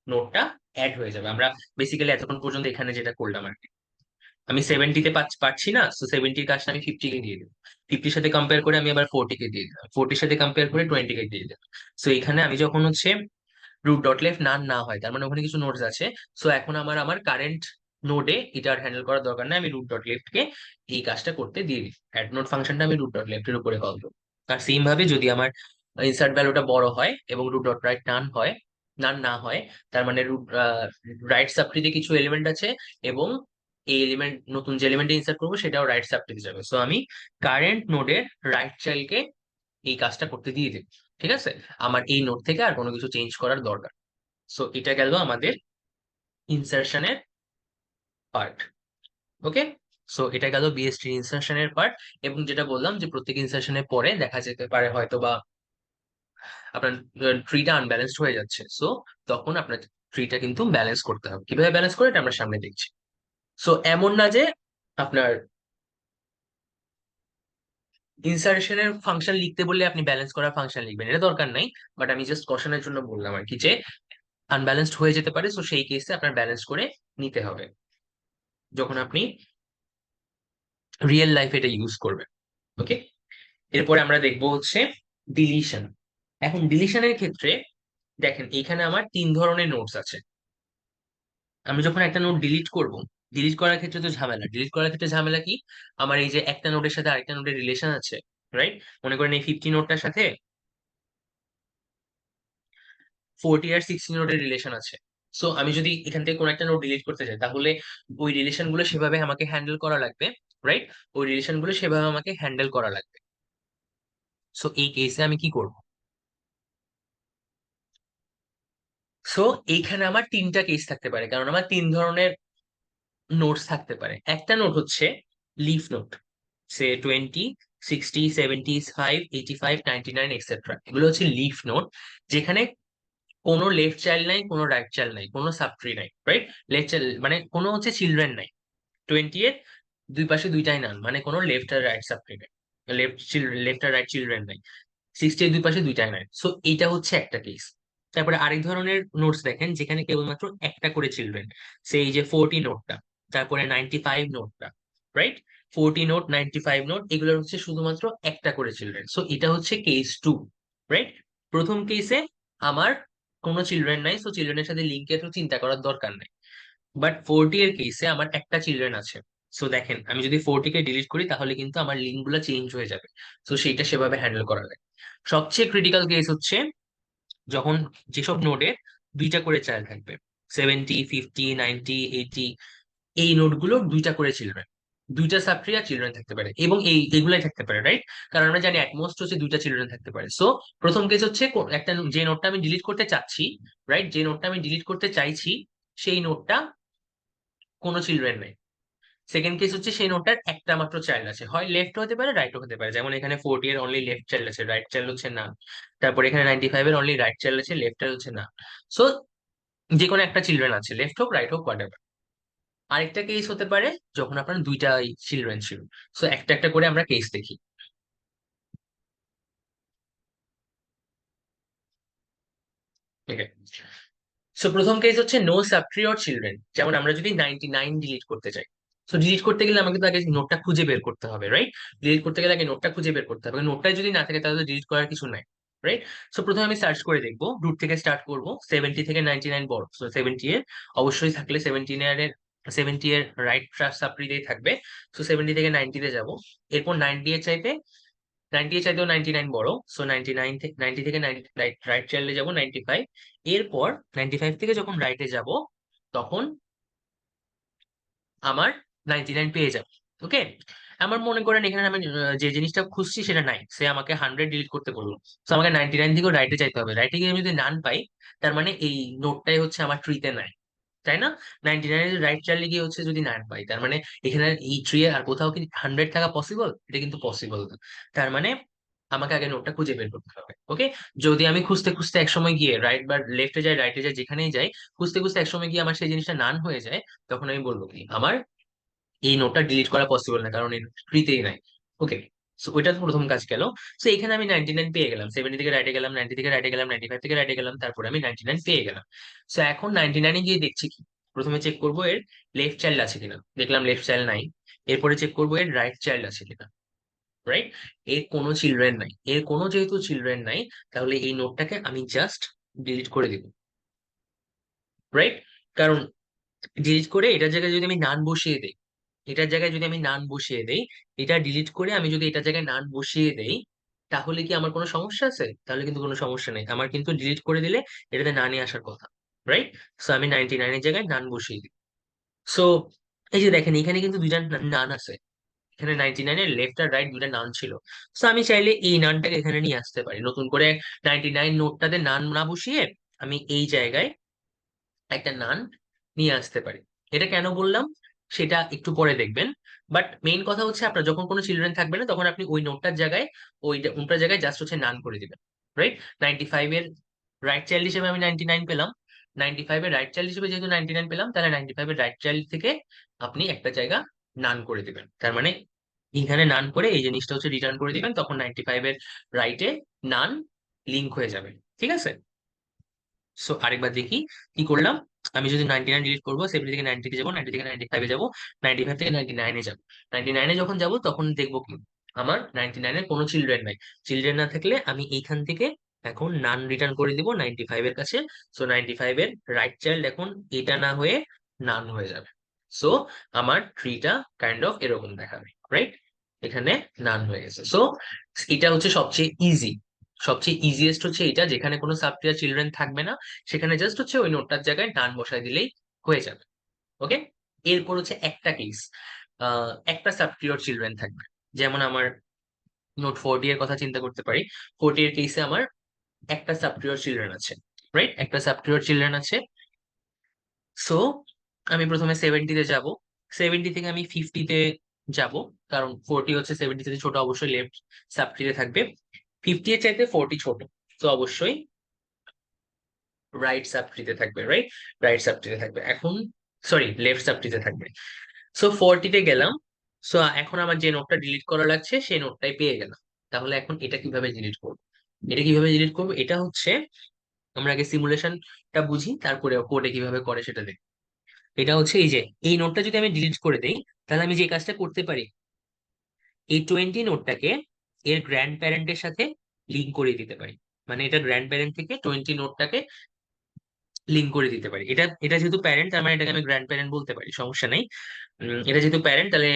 নোটটা অ্যাড হয়ে যাবে। আমরা বেসিক্যালি এতক্ষণ পর্যন্ত এখানে যেটা করলাম আর কি, আমি 70-তে পাচ্ছি না, তো 70-র কাজটা আমি 50-কে দিয়ে দিলাম, 50-র সাথে কম্পেয়ার করে আমি আবার 40-কে দিয়ে দিলাম, 40-র সাথে কম্পেয়ার করে 20-কে দিয়ে দিলাম। সো এখানে আমি যখন হচ্ছে রুট ডট লেফট নান না হয়, তার মানে ওখানে কিছু নোডস আছে। সো এখন আমার কারেন্ট নোডে এটা আর হ্যান্ডেল করার দরকার নেই, আমি রুট ডট লেফট কে এই কাজটা করতে দিয়ে দিই, অ্যাড নোড ফাংশনটা আমি রুট ডট লেফট এর উপরে কল দেবো। আর সেম ভাবে যদি আমার ইনসার্ট ভ্যালুটা বড় হয় এবং রুট ডট রাইট নান না হয়, তার মানে রুট রাইট সাবট্রিতে কিছু এলিমেন্ট আছে, এবং এই এলিমেন্ট নতুন যে এলিমেন্টে ইনসার্ট করবো সেটাও রাইট সাবট্রিতে যাবে। সো আমি কারেন্ট নোডের রাইট চাইল্ডকে এই কাজটা করতে দিয়ে দিই, ঠিক আছে, আমার এই নোড থেকে আর কোনো কিছু চেঞ্জ করার দরকার। সো এটা গেল আমাদের ইনসারশনের পার্ট। ওকে, সো এটা গেল বিএসটি ইনসারশনের পার্ট। এবং যেটা বললাম যে প্রত্যেক ইনসারশনের পরে দেখা যেতে পারে হয়তো বা আপনার ট্রিটা আনব্যালেন্সড হয়ে যাচ্ছে, সো তখন আপনার ট্রিটা কিন্তু ব্যালেন্স করতে হবে। কিভাবে ব্যালেন্স করে এটা আমরা সামনে দেখছি। সো এমন না যে আপনার ইনসারশনের ফাংশন লিখতে বললে আপনি ব্যালেন্স করার ফাংশন লিখবেন, এটা দরকার নাই। বাট আমি জাস্ট কশনের জন্য বললাম আর কি, যে আনব্যালেন্সড হয়ে যেতে পারে, সো সেই কেসে আপনার ব্যালেন্স করে নিতে হবে যখন আপনি রিয়েল লাইফে এটা ইউজ করবেন। ওকে, এরপরে আমরা দেখবো হচ্ছে ডিলিশন। এখন ডিলিশনের ক্ষেত্রে দেখেন এইখানে আমার 3 ধরনের নোটস আছে। আমি যখন একটা নোট ডিলিট করব, ডিলিট করার ক্ষেত্রে তো ঝামেলা, ডিলিট করার ক্ষেত্রে ঝামেলা কি, আমার এই যে একটা নোটের সাথে আরেকটা নোটের রিলেশন আছে, রাইট, মনে করেন এই 50 নোটটার সাথে 40 আর 60 নোটের রিলেশন আছে। সো আমি যদি এখান থেকে কোনো একটা নোট ডিলিট করতে চাই, তাহলে ওই রিলেশন গুলো সেভাবে আমাকে হ্যান্ডেল করা লাগবে, রাইট? ওই রিলেশন গুলো সেভাবে আমাকে হ্যান্ডেল করা লাগবে। সো এই কেসে আমি কি করব? সো এইখানে আমার তিনটা কেস থাকতে পারে, কারণ আমার তিন ধরনের নোটস থাকতে পারে। একটা নোট হচ্ছে লিফ নোট, সে 20, 60, 75, 85, 99 এক্সেট্রা, এগুলো হচ্ছে লিফ নোট, যেখানে কোনো লেফট চাইল্ড নাই, কোনো রাইট চাইল্ড নাই, কোনো সাবট্রি নাই, রাইট? লেফট চাইল্ড মানে কোনো হচ্ছে চিলড্রেন নাই। 20 এর দুই পাশে দুইটাই নান, মানে কোনো লেফট আর রাইট সাবট্রি নাই, লেফট আর রাইট চিলড্রেন নাই। 60 এর দুই পাশে দুইটাই নাই। সো এইটা হচ্ছে একটা কেস। তারপরে আরেক ধরনের নোটস দেখেন, যেখানে কেবলমাত্র একটা করে চিলড্রেন, সেই যে 40 নোটটা, তারপরে 95 নোটটা, রাইট? 40 নোট, 95 নোট, এগুলোর হচ্ছে শুধুমাত্র একটা করে চিলড্রেন। সো এটা হচ্ছে কেস টু, রাইট? প্রথম কেসে আমার কোনো চিলড্রেন নাই, সো চিলড্রেনের সাথে লিঙ্কে তো চিন্তা করার দরকার নাই। বাট 40 এর কেসে আমার একটা চিলড্রেন আছে। সো দেখেন, আমি যদি 40 কে ডিলিট করি, তাহলে কিন্তু আমার লিঙ্ক গুলো চেঞ্জ হয়ে যাবে। সো সেইটা সেভাবে হ্যান্ডেল করা লাগে। সবচেয়ে ক্রিটিক্যাল কেস হচ্ছে যখন যেসব নোডে দুইটা করে চাইল্ড থাকবে, 70, 50, 90, 80, এই নোটগুলো দুইটা করে চিলড্রেন, দুইটা সাবট্রি আর চিলড্রেন থাকতে পারে, এবং এইগুলাই থাকতে পারে, রাইট? কারণ আমরা জানি অ্যাটমোস্ট হচ্ছে দুইটা চিলড্রেন থাকতে পারে। সো প্রথম কেস হচ্ছে একটা যে নোটটা আমি ডিলিট করতে চাচ্ছি, রাইট, যে নোটটা আমি ডিলিট করতে চাইছি, সেই নোটটা কোনো চিলড্রেন নেই। সেকেন্ড কেস হচ্ছে সেই নোটটার একটা মাত্র চাইল্ড আছে, হয় লেফট হতে পারে, রাইট হতে পারে। যেমন এখানে 40 এর অনলি লেফট চাইল্ড আছে, রাইট চাইল্ড হচ্ছে না। তারপর এখানে 95 এর অনলি রাইট চাইল্ড আছে, লেফট চাইল্ড হচ্ছে না। সো যে কোনো একটা চিলড্রেন আছে, লেফট হোক রাইট হোক হোয়াট এভার। আরেকটা কেস হতে পারে যখন আপনার দুইটা চিলড্রেন ছিল। সো একটা একটা করে আমরা কেস দেখি। ঠিক আছে। সো প্রথম কেস হচ্ছে নো সাবট্রি অর চিলড্রেন। যেমন আমরা যদি 99 ডিলিট করতে চাই, সো ডিলিট করতে গেলে আমাকে তো আগে নোটটা খুঁজে বের করতে হবে, রাইট? ডিলিট করতে গেলে আগে নোটটা খুঁজে বের করতে হবে, নোটটাই যদি না থাকে তাহলে ডিলিট করার কিছু নাই, রাইট? সো প্রথমে আমি সার্চ করে দেখবো, রুট থেকে স্টার্ট করব, 70 থেকে 99 বড়, সো 70 এর অবশ্যই থাকলে 70 এর রাইট সাবট্রিতেই থাকবে। সো 70 থেকে 90 তে যাবো। এরপর 90 এর চাইতেও 99 বড়, সো 90 থেকে 90 রাইট রাইট চাইল্ডে যাবো 95। এরপর 95 থেকে যখন রাইটে যাব, তখন আমার 99 পেয়ে যাবে। ওকে। আমার মনে করেন এখানে আমি যে জিনিসটা খুঁজছি সেটা নাই, সে আমাকে 100 ডিলিট করতে বললো। তো আমাকে 99 থেকে রাইটে চাইতে হবে, রাইটে গিয়ে আমি যদি নান পাই, তার মানে এই নোটটাই হচ্ছে আমার ট্রিতে নাই, তাই না? 99 রাইট চাইল্ডে গিয়ে হচ্ছে যদি নান পাই, তার মানে এখানে এই ট্রি আর কোথাও কি 100 থাকা পসিবল? এটা কিন্তু পসিবল না। তার মানে আমাকে আগে নোটটা খুঁজে বের করতে হবে। ওকে। যদি আমি খুঁজতে খুঁজতে একসময় গিয়ে রাইট বা লেফটে যাই, রাইটে যাই, যেখানেই যাই, খুঁজতে খুঁজতে একসময় গিয়ে আমার সেই জিনিসটা নান হয়ে যায়, তখন আমি বলবো কি আমার এই নোটটা ডিলিট করা পসিবল না, কারণ এই ফ্রিতেই নাই। ওকে। সো ওইটা তো প্রথম কাজ গেল। সো এখানে আমি 99 পেয়ে গেলাম, 70 থেকে রাইটে গেলাম, 90 থেকে রাইটে গেলাম, 95 থেকে রাইটে গেলাম, তারপরে আমি 99 পেয়ে গেলাম। সো এখন 99 গিয়ে দেখছি কি, প্রথমে চেক করবো এর লেফট চাইল্ড আছে কিনা, দেখলাম লেফট চাইল্ড নাই। এরপরে চেক করবো এর রাইট চাইল্ড আছে কিনা, রাইট? এর কোনো চিলড্রেন নাই, এর কোনো যেহেতু চিলড্রেন নাই, তাহলে এই নোটটাকে আমি জাস্ট ডিলিট করে দিব, রাইট? কারণ ডিলিট করে এটার জায়গায় যদি আমি নান বসিয়ে দেই, এটার জায়গায় যদি আমি নান বসিয়ে দেই, এটা ডিলিট করে আমি যদি এটার জায়গায় নান বসিয়ে দেই, তাহলে কি আমার কোনো সমস্যা আছে? তাহলে কিন্তু কোনো সমস্যা নেই, আমার কিন্তু ডিলিট করে দিলে এটাতে নানই আসার কথা, রাইট? সো আমি 99 এর জায়গায় নান বসিয়ে দিই। সো এই যে দেখেন, এখানে কিন্তু দুইটা নান আছে, এখানে 99 এর লেফট আর রাইট দুইটা নান ছিল। সো আমি চাইলে এই নানটাকে এখানে নিয়ে আসতে পারি, নতুন করে 99 নোটটাতে নান না বসিয়ে আমি এই জায়গায় একটা নান নিয়ে আসতে পারি। এটা কেন বললাম সেটা একটু পরে দেখবেন। বাট মেইন কথা হচ্ছে, আপনার যখন কোনো চিলড্রেন থাকবে না, তখন আপনি ওই নোটটার জায়গায়, ওইটার জায়গায় জাস্ট হচ্ছে নান করে দিবেন, রাইট? 95 এর রাইট চাইল্ড হিসেবে আমি 99 পেলাম, 95 এর রাইট চাইল্ড হিসেবে যেহেতু 99 পেলাম, তাহলে 95 এর রাইট চাইল্ড থেকে আপনি একটা জায়গা নান করে দিবেন। তার মানে এখানে নান করে এই জিনিসটা হচ্ছে রিটার্ন করে দিবেন, তখন 95 এর রাইটে নান লিঙ্ক হয়ে যাবে। ঠিক আছে। সো আরেকবার দেখি কি করলাম। আমি যদি 99 ডিলিট করবো, 70 থেকে 90 তে যাবো, 90 থেকে 95 এ যাবো, 95 থেকে 99 এ যাবো। 99 এ যখন যাবো, তখন দেখবো কি আমার 99 এর কোনো চিলড্রেন নাই। চিলড্রেন না থাকলে আমি এইখান থেকে এখন নান রিটার্ন করে দিব 95 এর কাছে। সো 95 এর রাইট চাইল্ড এখন এটা না হয়ে নান হয়ে যাবে। সো আমার ট্রিটা কাইন্ড অফ এরকম দেখাবে, রাইট? এখানে নান হয়ে গেছে। সো এটা হচ্ছে সবচেয়ে ইজি, সবচেয়ে ইজিয়েস্ট হচ্ছে এটা, যেখানে কোনো সাবটিয়ার চিলড্রেন থাকবে না, সেখানে জাস্ট হচ্ছে ওই নোটটার জায়গায় ডান বসায় দিলেই হয়ে যাবে। ওকে। এরপর হচ্ছে একটা কেস, একটা সাবটিয়ার চিলড্রেন থাকবে। যেমন আমার নোট 40 এর কথা চিন্তা করতে পারি। 40 এর কেসে আমার একটা সাবটিয়ার চিলড্রেন আছে, রাইট? একটা সাবটিয়ার চিলড্রেন আছে। সো আমি প্রথমে 70-তে যাব, 70 থেকে আমি 50-তে যাব, কারণ 40 হচ্ছে 70 থেকে ছোট, অবশ্যই লেফট সাবট্রিতে থাকবে। 50 এর চাইতে 40 ছোট, তো অবশ্যই রাইট সাবট্রিতে থাকবে, রাইট? রাইট সাবট্রিতে থাকবে এখন, সরি লেফট সাবট্রিতে থাকবে। সো 40-তে গেলাম। সো এখন আমার যে নোটটা ডিলিট করা লাগছে সেই নোটটাই পেয়ে গেলাম। তাহলে এখন এটা কিভাবে ডিলিট করব? এটা কিভাবে ডিলিট করবো, এটা হচ্ছে আমরা আগে সিমুলেশনটা বুঝি, তারপরে কোডে কিভাবে করে সেটা দেখি। এটা হচ্ছে এই যে এই নোটটা যদি আমি ডিলিট করে দেই, তাহলে আমি যে কাজটা করতে পারি, এই 20 নোটটাকে এর গ্র্যান্ড প্যারেন্টের সাথে লিঙ্ক করে দিতে পারি। মানে এটা গ্র্যান্ড প্যারেন্ট থেকে 20 নোটটাকে লিঙ্ক করে দিতে পারি। এটা এটা যেহেতু প্যারেন্ট, তার মানে এটাকে আমি গ্র্যান্ড প্যারেন্ট বলতে পারি, সমস্যা নেই। এটা যেহেতু প্যারেন্ট, তাহলে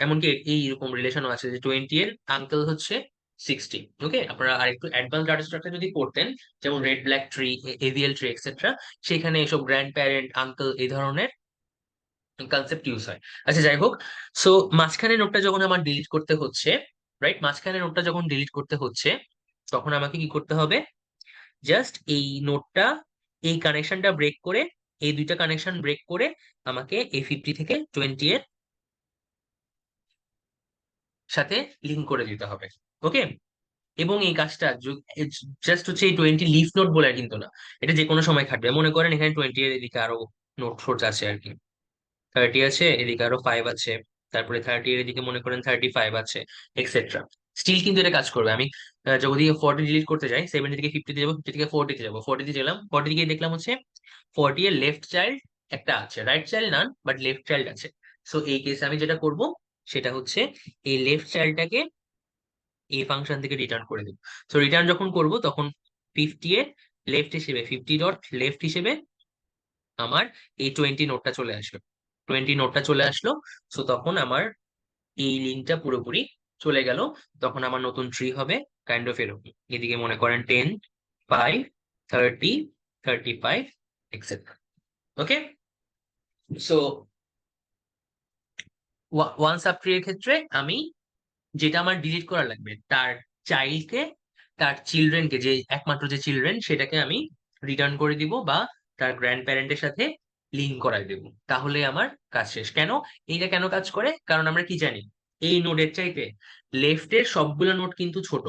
এমনকি এইরকম রিলেশনও আছে যে 20 এর আঙ্কেল হচ্ছে 60। ওকে, আপনারা আরেকটু অ্যাডভান্স ডাটা স্ট্রাকচার যদি পড়তেন, যেমন red black tree, AVL tree etcetera, সেখানে এসব গ্র্যান্ড প্যারেন্ট, আঙ্কেল, এই ধরনের কনসেপ্ট ইউজ হয়। আচ্ছা, যাই হোক। সো মাঝখানে নোটটা যখন আমার ডিলিট করতে হচ্ছে, রাইট, মাঝখানে নোটটা যখন ডিলিট করতে হচ্ছে, তখন আমাকে কি করতে হবে? জাস্ট এই নোটটা, এই কানেকশনটা ব্রেক করে, এই দুইটা কানেকশন ব্রেক করে আমাকে এই 50 থেকে 20 এর সাথে লিঙ্ক করে দিতে হবে। ওকে। এবং এই কাজটা জাস্ট হচ্ছে এই 20 লিফ নোট বলে কিন্তু না, এটা যে কোনো সময় খাটবে। মনে করেন এখানে 20 এর এদিকে আরো নোট সোর্স আছে আর কি, 30 আছে, এদিকে আরো 5 আছে, তারপরে 30 এর এদিকে মনে করেন 35 আছে, এক্সেট্রা। স্টিল কিন্তু এটা কাজ করবে। আমি যদি 40 ডিলিট করতে যাই, 70 থেকে 50 তে যাবো, 50 থেকে 40 তে যাবো, 40 তে গেলাম, 40 দিকে দেখলাম হচ্ছে 40 এর লেফট চাইল্ড একটা আছে, রাইট চাইল্ড না, বাট লেফট চাইল্ড আছে। সো এই কেসে আমি যেটা করব সেটা হচ্ছে এই লেফট চাইল্ডটাকে এই ফাংশন থেকে রিটার্ন করে দেবো। সো রিটার্ন যখন করব তখন 50 এর লেফট হিসেবে, 50 ডট লেফট হিসেবে আমার এই 20 নোটটা চলে আসলো, 20 নোটটা চলে আসলো। সো তখন আমার এই লিঙ্কটা পুরোপুরি চলে গেল। তখন আমার নতুন ট্রি হবে কাইন্ড অফ এরকম, এদিকে মনে করেন 10, 5, 30, 35, এক্সেট্রা। ওকে। সো ওয়ান সাব ট্রি এর ক্ষেত্রে আমি যেটা আমার ডিলিট করা লাগবে, তার চাইল্ডকে, তার চিলড্রেনকে, যে একমাত্র যে চিলড্রেন, সেটাকে আমি রিটার্ন করে দিব, বা তার গ্র্যান্ড প্যারেন্টের সাথে লিঙ্ক করাই দেব। তাহলে আমার কাজ শেষ। কেন? এইটা কেন কাজ করে? কারণ আমরা কি জানি, এই নোডের চাইতে লেফটের সবগুলো নোট কিন্তু ছোট,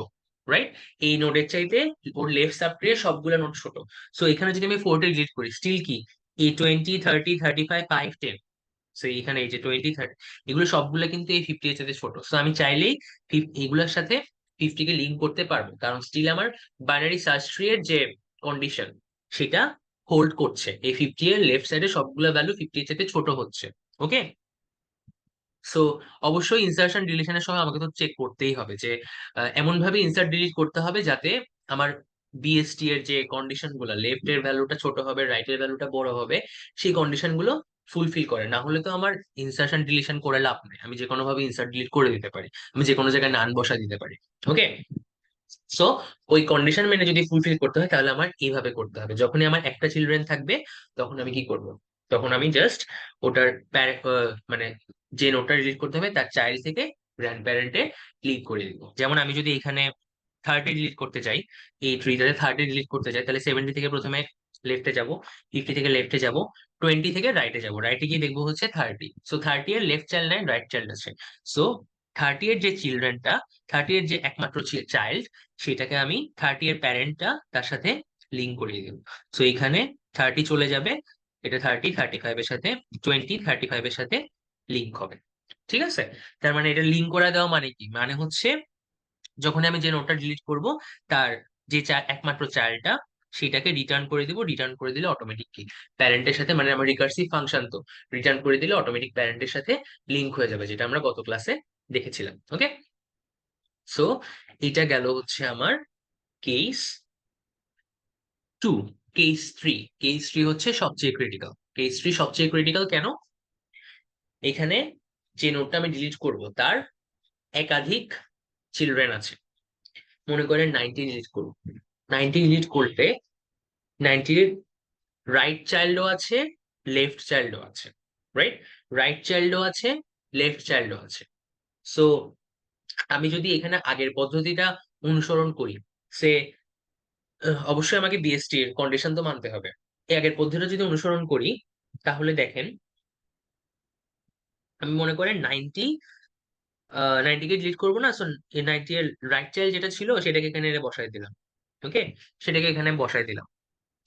রাইট? এই নোডের চাইতে ওর লেফট সাবট্রি এর সবগুলো নোট ছোট। সো এখানে যদি আমি 4 ডিলিট করি, স্টিল কি এই 20, 30, 35, 5, 10, সো এখানে এই যে 20, 30, এগুলো সবগুলো কিন্তু এই 50 এর সাথে ছোট। সো আমি চাইলেই এগুলোর সাথে 50 কে লিঙ্ক করতে পারবো, কারণ স্টিল আমার বাইনারি সার্চ ট্রি এর যে কন্ডিশন, সেটা হোল্ড করছে। এই 50 এর লেফট সাইডে সবগুলো ভ্যালু 50 এর সাথে ছোট হচ্ছে। ওকে। সো অবশ্যই ইনসার্শন ডিলিশনের সময় আমাকে তো চেক করতেই হবে যে এমন ভাবে ইনসার্ট ডিলিট করতে হবে যাতে আমার বিএসটি এর যে কন্ডিশন গুলো, লেফট এর ভ্যালুটা ছোট হবে, রাইট এর ভ্যালুটা বড় হবে, সেই কন্ডিশন গুলো ফুলফিল করে। না হলে তো আমার ইনসার্শন ডিলিশন করে লাভ নেই। আমি যে কোনো ভাবে ইনসার্ট ডিলিট করে দিতে পারি, আমি যে কোনো জায়গায় নান বসা দিতে পারি। ওকে। সো ওই কন্ডিশন মেনে যদি ফুলফিল করতে হয়, তাহলে আমার এইভাবে করতে হবে। যখনই আমার একটা চিলড্রেন থাকবে, তখন আমি কি করব? তখন আমি জাস্ট ওটার মানে যে নোটটা ডিলিট করতে হবে তার চাইল্ড থেকে গ্র্যান্ড প্যারেন্টে লিঙ্ক করে দিব। যেমন আমি যদি এখানে 30 ডিলিট করতে চাই, এই ট্রিটাতে 30 ডিলিট করতে চাই, তাহলে 70 থেকে প্রথমে লেফটে যাব, 50 থেকে লেফটে যাব, 20 থেকে রাইটে যাব, রাইটে গিয়ে দেখবো হচ্ছে 30। সো 30 এর লেফট চাইল্ড নাই, রাইট চাইল্ড আছে। সো 30 এর যে চিলড্রেনটা, 30 এর যে একমাত্র চাইল্ড, সেটাকে আমি 30 এর প্যারেন্টটা তার সাথে লিঙ্ক করিয়ে দেবো। সো এখানে 30 চলে যাবে, এটা 30, 35 এর সাথে, 20, 35 এর সাথে লিঙ্ক হবে। ঠিক আছে। তার মানে এটা লিঙ্ক করে দেওয়া মানে কি? মানে হচ্ছে যখন আমি যে নোটটা ডিলিট করব, তার যে একমাত্র চাইল্ডটা, সেটাকে রিটার্ন করে দিব। রিটার্ন করে দিলে অটোমেটিক কি প্যারেন্টের সাথে, মানে আমার রিকার্সিভ ফাংশন তো, রিটার্ন করে দিলে অটোমেটিক প্যারেন্টের সাথে লিঙ্ক হয়ে যাবে, যেটা আমরা গত ক্লাসে দেখেছিলাম। ওকে। সো এটা গেল হচ্ছে আমার কেস 2। কেস 3, কেস 3 হচ্ছে সবচেয়ে ক্রিটিক্যাল। কেস 3 সবচেয়ে ক্রিটিক্যাল কেন? এখানে যে নোটটা আমি ডিলিট করব, তার একাধিক চিলড্রেন আছে। মনে করেন 90 ডিলিট করুন। 90 ডিলিট করলে 90 রাইট চাইল্ডও আছে, লেফট চাইল্ডও আছে। রাইট, রাইট চাইল্ডও আছে, লেফট চাইল্ডও আছে। সো আমি যদি এখানে আগের পদ্ধতিটা অনুসরণ করি, সে অবশ্যই আমাকে বিএসটি এর কন্ডিশন তো মানতে হবে। এই আগের পদ্ধতিটা যদি অনুসরণ করি, তাহলে দেখেন আমি মনে করেন 90 কে ডিলিট করবো না। সো 90 এর রাইট চাইল্ড যেটা ছিল সেটাকে এখানে এনে বসাই দিলাম। ওকে, সেটাকে এখানে বসাই দিলাম।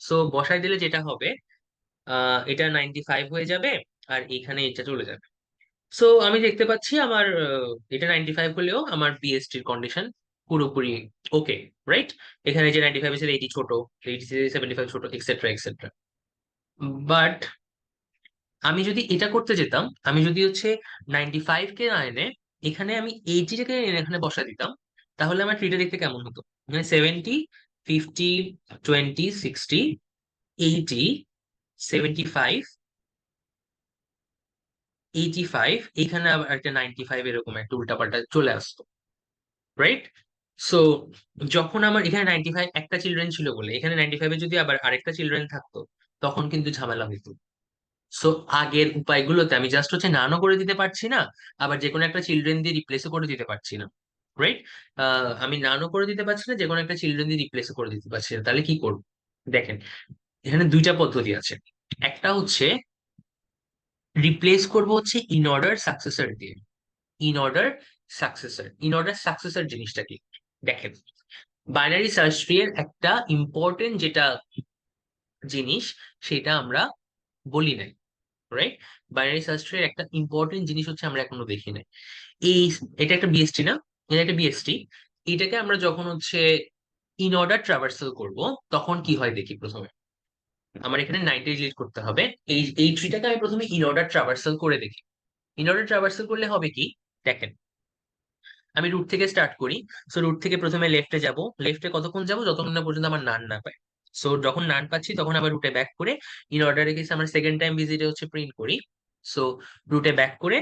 সো বসাই দিলে যেটা হবে, এটা 95 হয়ে যাবে, আর এখানে এটা চলে যাবে। সো আমি দেখতে পাচ্ছি আমার এটা 95 হলেও আমার বিএসটির কন্ডিশন পুরোপুরি ওকে। রাইট, এখানে যে 95 ছিল 80 ছোট, 75 ছোট, এক্সেট্রা এক্সেট্রা। বাট আমি যদি এটা করতে যেতাম, আমি যদি হচ্ছে 95 কে না এনে এখানে আমি 80টাকে এনে এখানে বসা দিতাম, তাহলে আমার ট্রিটা দেখতে কেমন হতো? মানে 70, 50, 20, 60, 80, 75, 85, এখানে আবার একটা 95 এরকম একটা উল্টাপাল্টা চলে আসতো। রাইট, সো যখন আমার এখানে 95 একটা চিলড্রেন ছিল বলে, এখানে 95 এ যদি আবার আরেকটা চিলড্রেন থাকতো, তখন কিন্তু ঝামেলা হইতো। সো আগের উপায়গুলোতে আমি জাস্ট হচ্ছে নানও করে দিতে পারছি না, আবার যে কোনো একটা চিলড্রেন দিয়ে রিপ্লেসও করে দিতে পারছি না। রাইট, আমি নানও করে দিতে পারছি না, যে কোনো একটা চিলড্রেন দিয়ে রিপ্লেসও করে দিতে পারছি না। তাহলে কি করব? দেখেন, এখানে দুইটা পদ্ধতি আছে। একটা হচ্ছে রিপ্লেস করব হচ্ছে ইন অর্ডার সাকসেসর দিয়ে। In order successor, in order successor জিনিসটা কি? দেখেন, বাইনারি সার্চ ট্রি এর একটা ইম্পর্টেন্ট যেটা জিনিস, সেটা আমরা বলি নাই। রাইট, বাইনারি সার্চ ট্রি এর একটা ইম্পর্টেন্ট জিনিস হচ্ছে আমরা এখনো দেখি নাই। এই, এটা একটা বিএসটি না, এটা একটা বিএসটি। এটাকে আমরা যখন হচ্ছে ইন অর্ডার ট্রাভার্সাল করব, তখন কি হয় দেখি প্রথমে। আমার এখানে 90 ডিলিট করতে হবে। এই ট্রিটাকে আমি প্রথমে ইন অর্ডার ট্রাভার্সাল করে দেখি। ইন অর্ডার ট্রাভার্সাল করলে হবে কি, দেখেন আমি রুট থেকে স্টার্ট করি। সো রুট থেকে প্রথমে লেফটে যাব, লেফটে কতক্ষণ যাব? যতক্ষণ না পর্যন্ত আমার নান না পাই। সো যখন নান পাচ্ছি তখন আবার রুটে ব্যাক করে ইন অর্ডারে গেছে আমার সেকেন্ড টাইম ভিজিটে হচ্ছে প্রিন্ট করি। সো রুটে ব্যাক করে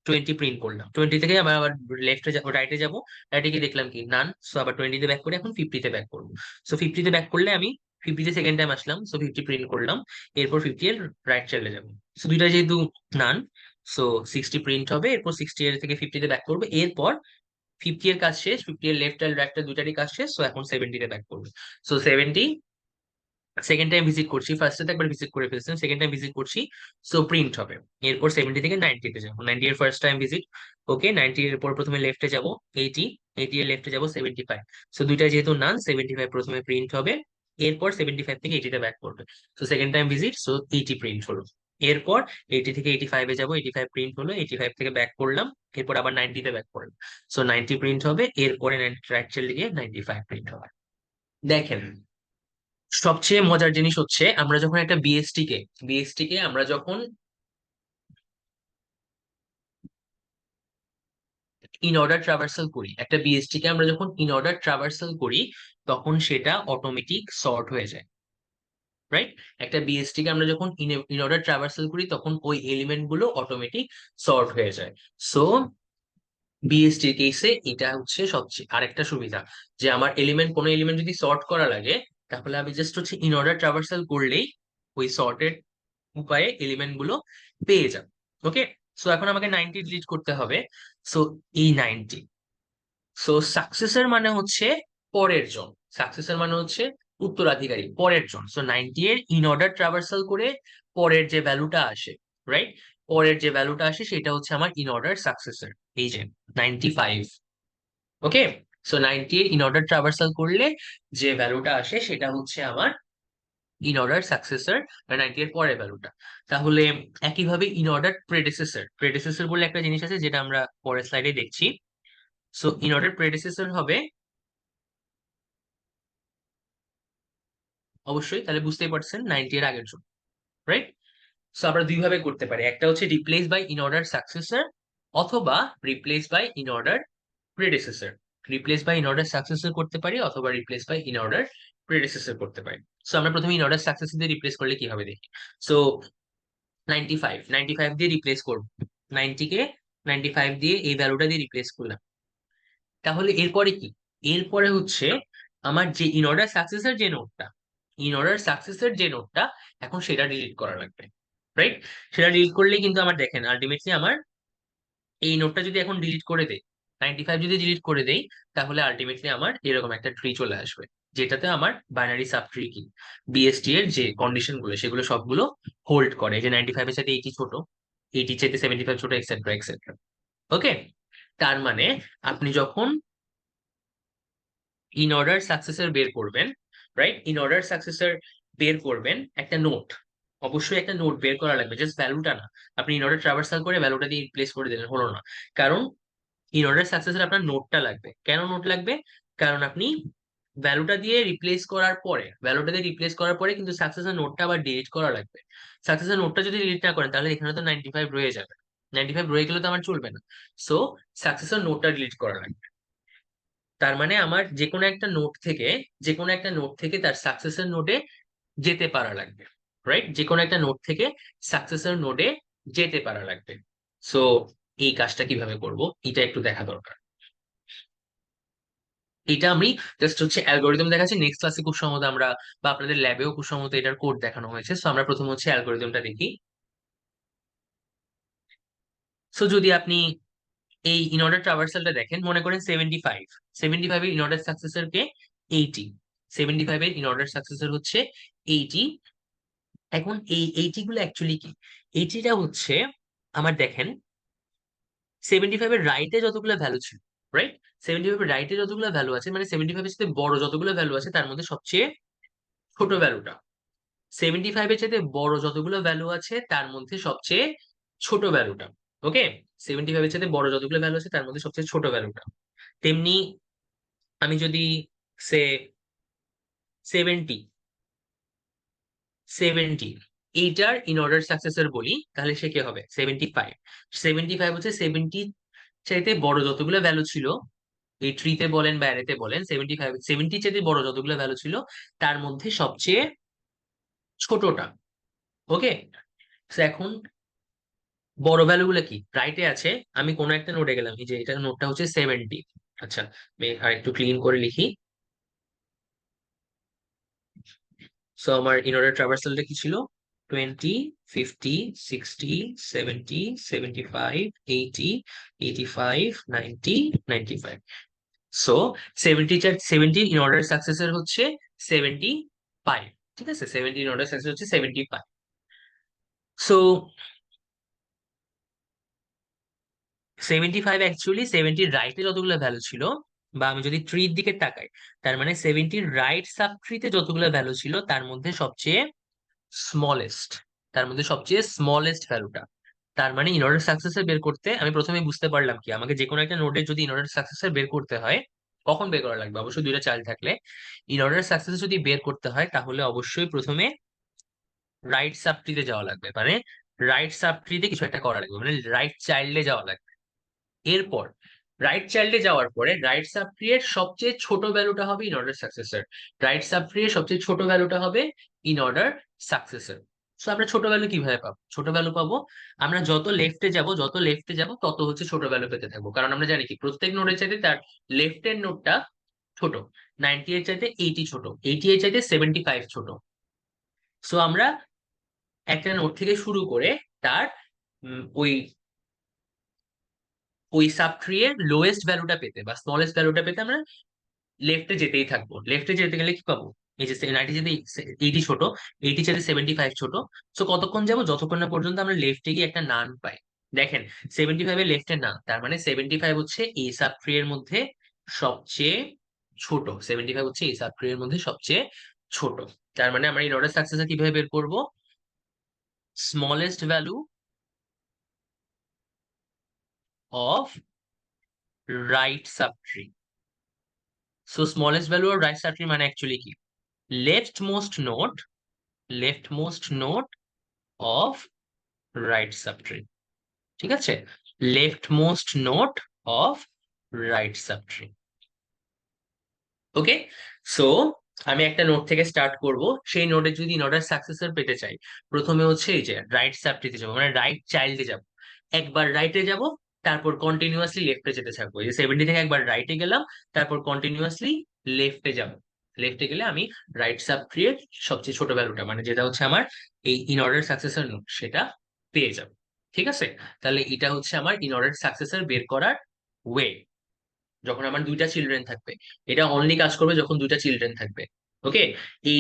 20 প্রিন্ট করলাম, 20 থেকে আবার আবার লেফটে যাবো, রাইটে যাবো, রাইটে গিয়ে দেখলাম কি নান। সো আবার 20 তে ব্যাক করে এখন 50 তে ব্যাক করবো। সো 50 তে ব্যাক করলে আমি 50 তে সেকেন্ড টাইম আসলাম, সো 50 প্রিন্ট করলাম। এরপর 50 এর রাইট চলে যাবো। সো দুইটা যেহেতু নান, সো 60 প্রিন্ট হবে। এরপর 60 এর থেকে 50 তে ব্যাক করবো। এরপর 50 এর কাজ শেষ, 50 এর লেফট আর রাইট দুইটারই কাজ শেষ। সো এখন 70 তে ব্যাক করবে। সো 70 সেকেন্ড টাইম ভিজিট করছি, ফার্স্টে তো একবার ভিজিট করে ফেলছিলাম, সেকেন্ড টাইম ভিজিট করছি। সো প্রিন্ট হবে। এরপর 70 থেকে 90 তে যাবো, 90 এর ফার্স্ট টাইম ভিজিট। ওকে, 90 এর পর প্রথমে লেফটে যাব 80, 80 এর লেফটে যাব 75। সো দুইটা যেহেতু নান, 75 প্রথমে প্রিন্ট হবে। এরপর 75 থেকে 80 তে ব্যাক করবে। So second time visit, so 80 print হলো। এরপর 80 থেকে 85 এ যাবো, 85 প্রিন্ট হলো, 85 থেকে ব্যাক করলাম। এরপর আবার 90 তে ব্যাক করলাম। সো 90 প্রিন্ট হবে। এরপরে 90 রাইট চলে গিয়ে 95 প্রিন্ট হবে। দেখেন, সবচেয়ে মজার জিনিস হচ্ছে আমরা যখন একটা বিএসটি কে আমরা যখন ইন অর্ডার ট্রাভার্সাল করি, একটা বিএসটি কে আমরা যখন ইন অর্ডার ট্রাভার্সাল করি, তখন সেটা অটোমেটিক সর্ট হয়ে যায়। রাইট, একটা বিএসটি কে আমরা যখন ইন অর্ডার ট্রাভার্সাল করি, তখন ওই এলিমেন্ট গুলো অটোমেটিক সর্ট হয়ে যায়। সো বিএসটি কেসে এটা হচ্ছে সবচেয়ে আরেকটা সুবিধা, যে আমার কোনো এলিমেন্ট যদি সর্ট করা লাগে, তাহলে আমি জাস্ট হচ্ছে ইন অর্ডার ট্রাভার্সাল করলেই ওই সর্টেড উপায়ে এলিমেন্ট গুলো পেয়ে যাব। ওকে, সো এখন আমাকে 90 ডিলিট করতে হবে। সো এই 90, সো সাকসেসর মানে হচ্ছে পরের জন, সাকসেসর মানে হচ্ছে উত্তরাধিকারী, পরের জন। সো 90 এর ইন অর্ডার ট্রাভার্সাল করে পরের যে ভ্যালুটা আসে, রাইট, পরের যে ভ্যালুটা আসে সেটা হচ্ছে আমার ইন অর্ডার সাকসেসর, এই যে 95। ওকে, সো 90 এর ইন অর্ডার ট্রাভার্সাল করলে যে ভ্যালুটা আসে সেটা হচ্ছে আমার ইন অর্ডার সাকসেসর, 90 এর পরের ভ্যালুটা। তাহলে একইভাবে ইন অর্ডার প্রেডেসেসর, প্রেডেসেসর বলে একটা জিনিস আছে যেটা আমরা পরের স্লাইডে দেখছি। সো ইন অর্ডার প্রেডেসেসর হবে, অবশ্যই তাহলে বুঝতেই পারছেন 90 এর আগের জন্য। রাইট, সো আমরা দুই ভাবে করতে পারি, একটা হচ্ছে replace by in order successor, অথবা replace by in order predecessor. Replace by in order successor করতে পারি, অথবা replace by in order predecessor করতে পারি। সো আমরা প্রথমে ইন অর্ডার সাকসেসর দিয়ে রিপ্লেস করলে কি হবে দেখি। সো 95 দিয়ে রিপ্লেস করবো, 90 কে 95 দিয়ে এই ভ্যালুটা দিয়ে রিপ্লেস করলাম। তাহলে এরপরে কি? এরপরে হচ্ছে আমার যে ইন অর্ডার সাকসেসর যে নোটটা, ইন অর্ডার সাকসেসর যে নোটটা, এখন সেটা ডিলিট করা লাগবে, রাইট? সেটা ডিলিট করলেই কিন্তু আমার দেখেন আলটিমেটলি আমার এই নোটটা যদি এখন ডিলিট করে দেই, 95 যদি ডিলিট করে দেই, তাহলে আলটিমেটলি আমার এরকম একটা ট্রি চলে আসবে, যেটাতে আমার বাইনারি সাব ট্রি কি, বিএসটি এর যে কন্ডিশন গুলো সেগুলো সবগুলো হোল্ড করে, যে 95 এর সাথে 80 ছোট, 80 চাইতে 75 ছোট, এক্সেট্রা এক্সেট্রা। ওকে, তার মানে আপনি যখন ইন অর্ডার সাকসেসর বের করবেন, রাইট, ইন অর্ডার সাকসেসর বের করবেন, একটা নোট, অবশ্যই একটা নোট বের করা লাগবে, জাস্ট ভ্যালুটা না। আপনি ইন অর্ডার ট্রাভার্সাল করে ভ্যালুটা দিয়ে রিপ্লেস করে দিলেন, হলো না। কারণ ইন অর্ডার সাকসেসর আপনার নোটটা লাগবে। কেন নোট লাগবে? কারণ আপনি ভ্যালুটা দিয়ে রিপ্লেস করার পরে কিন্তু সাকসেসর নোটটা আবার ডিলিট করা লাগবে। সাকসেসর নোটটা যদি ডিলিট না করেন, তাহলে এখানে তো 95 রয়ে যাবে। 95 রয়ে গেলে তো আমার চলবে না। সো সাকসেসর নোটটা ডিলিট করা লাগবে। তার মানে আমার যে কোনো একটা নোট থেকে তার সাকসেসর নোডে যেতে পারা লাগবে, রাইট? যে কোনো একটা নোট থেকে সাকসেসর নোডে যেতে পারা লাগবে। সো এই কাজটা কিভাবে করব, এটা একটু দেখা দরকার। এটা আমি জাস্ট হচ্ছে অ্যালগোরিদম দেখাচ্ছি, নেক্সট ক্লাসে খুব সম্ভবত আমরা, বা আপনাদের ল্যাবেও খুব সম্ভবত এটার কোড দেখানো হয়েছে। সো আমরা প্রথমে হচ্ছে অ্যালগোরিদমটা দেখি। সো যদি আপনি এই ইন অর্ডার ট্রাভার্সালটা দেখেন, মনে করেন 75, 75 এর ইন অর্ডার সাকসেসর কে 80, 75 এর ইন অর্ডার সাকসেসর হচ্ছে 80। এখন এই 80 গুলো অ্যাকচুয়ালি কি? 80টা হচ্ছে আমার দেখেন 75 এর রাইটে যতগুলো ভ্যালু ছিল, রাইট, 75 এর রাইটে যতগুলো ভ্যালু আছে, মানে 75 এর সাথে বড় যতগুলো ভ্যালু আছে তার মধ্যে সবচেয়ে ছোট ভ্যালুটা, 75 এর চাইতে বড় যতগুলো ভ্যালু আছে তার মধ্যে সবচেয়ে ছোট ভ্যালুটা। ওকে, 75 এর চাইতে বড় যতগুলো ভ্যালু আছে তার মধ্যে সবচেয়ে ছোট ভ্যালুটা। তেমনি আমি যদি সে 70, 70 এইটার ইন অর্ডার সাকসেসর বলি, তাহলে সে কি হবে? 75। 75 হচ্ছে 70 চাইতে বড় যতগুলো ভ্যালু ছিল এই ট্রিতে বলেন বা অ্যারেতে বলেন, 75, 70 চাইতে বড় যতগুলো ভ্যালু ছিল তার মধ্যে সবচেয়ে ছোটটা। ওকে, এখন বড় ভ্যালু গুলো কি রাইটে আছে, আমি কোনো একটা নোটে গেলাম, এই যে এটা নোটটা হচ্ছে 70। আচ্ছা, আমি আর একটু ক্লিন করে লিখি। সো আমার ইন অর্ডার ট্রাভার্সালটা কি ছিল? 20, 50, 60, 70, 75, 80, 85, 90, 95। সো 70 ইন অর্ডার সাকসেসর হচ্ছে 75। ঠিক আছে, 70 ইন অর্ডার সাকসেস হচ্ছে 75। সো 75 অ্যাকচুয়ালি 70 রাইটে যতগুলো ভ্যালু ছিল, বা আমি যদি ট্রির দিকে তাকাই, তার মানে 70 রাইট সাব ট্রিতে যতগুলো ভ্যালু ছিল তার মধ্যে সবচেয়ে স্মলেস্ট, তার মধ্যে সবচেয়ে স্মলেস্ট ভ্যালুটা। তার মানে ইন অর্ডার সাকসেসর বের করতে আমি প্রথমে বুঝতে পারলাম কি, আমাকে যে কোনো একটা নোডের যদি ইন অর্ডার সাকসেসর বের করতে হয়, কখন বের করা লাগবে? অবশ্যই দুইটা চাইল্ড থাকলে ইন অর্ডার সাকসেসর যদি বের করতে হয়, তাহলে অবশ্যই প্রথমে রাইট সাব ট্রিতে যাওয়া লাগবে, মানে রাইট সাব ট্রিতে কিছু একটা করা লাগবে, মানে রাইট চাইল্ডে যাওয়া লাগবে। এরপর রাইট চাইল্ডে যাওয়ার পরে রাইট সাব ট্রি এর সবচেয়ে ছোট ভ্যালুটা হবে in order successor, right sub tree এর সবচেয়ে ছোট ভ্যালুটা হবে ইন অর্ডার সাকসেসর। সো আমরা ছোট ভ্যালু কিভাবে পাবো? ছোট ভ্যালু পাবো আমরা যত লেফটে যাব তত হচ্ছে ছোট ভ্যালু পেতে থাকবো, কারণ আমরা জানি কি প্রত্যেক নোডের চাইতে তার লেফটের নোডটা ছোট। 90 এর চাইতে 80 ছোট, 80 এর চাইতে 75 ছোট। সো আমরা একটা নোড থেকে শুরু করে তার ওই ওই সাব ট্রি এর লোয়েস্ট ভ্যালুটা পেতে বা স্মলেস্ট ভ্যালুটা পেতে আমরা লেফটে যেতেই থাকবো। লেফটে যেতে গেলে কি পাবো? এই যে 90 যেতে 80 ছোট, 80 চাইতে 75 ছোট। সো কতক্ষণ যাবো? যতক্ষণ না পর্যন্ত আমরা লেফটে গিয়ে একটা নান পাই। দেখেন 75 এর লেফটে নান, তার মানে 75 হচ্ছে এই সাব ট্রি এর মধ্যে সবচেয়ে ছোট, 75 হচ্ছে এই সাব ট্রি এর মধ্যে সবচেয়ে ছোট। তার মানে আমরা ইন অর্ডার সাকসেসর কিভাবে বের করব? Smallest value of right sub tree. So smallest value of right sub tree মানে অ্যাকচুয়ালি কি? Left most node, left most node of right subtree. ঠিক আছে, left most node of right subtree. Okay, so আমি একটা node থেকে start করব। সেই নোডে যদি নোডের সাকসেসর পেতে চাই, প্রথমে হচ্ছে এই যে রাইট সাবট্রিতে যাবো, মানে রাইট চাইল্ডে যাব। একবার রাইটে যাব, তারপর কন্টিনিউয়াসলি লেফটে যেতে থাকবো। এই যে 70 থেকে একবার রাইটে গেলাম, তারপর কন্টিনিউয়াসলি লেফটে যাব। লেফটে গেলে আমি রাইট সাব ট্রি এর সবচেয়ে ছোট ভ্যালুটা, মানে যেটা হচ্ছে আমার এই ইন অর্ডার সাকসেসর নোড, সেটা পেয়ে যাব। ঠিক আছে, তাহলে এটা হচ্ছে আমার ইন অর্ডার সাকসেসর বের করার ওয়ে, যখন আমার দুইটা চিলড্রেন থাকবে। এটা অনলি কাজ করবে যখন দুইটা চিলড্রেন থাকবে। ওকে, এই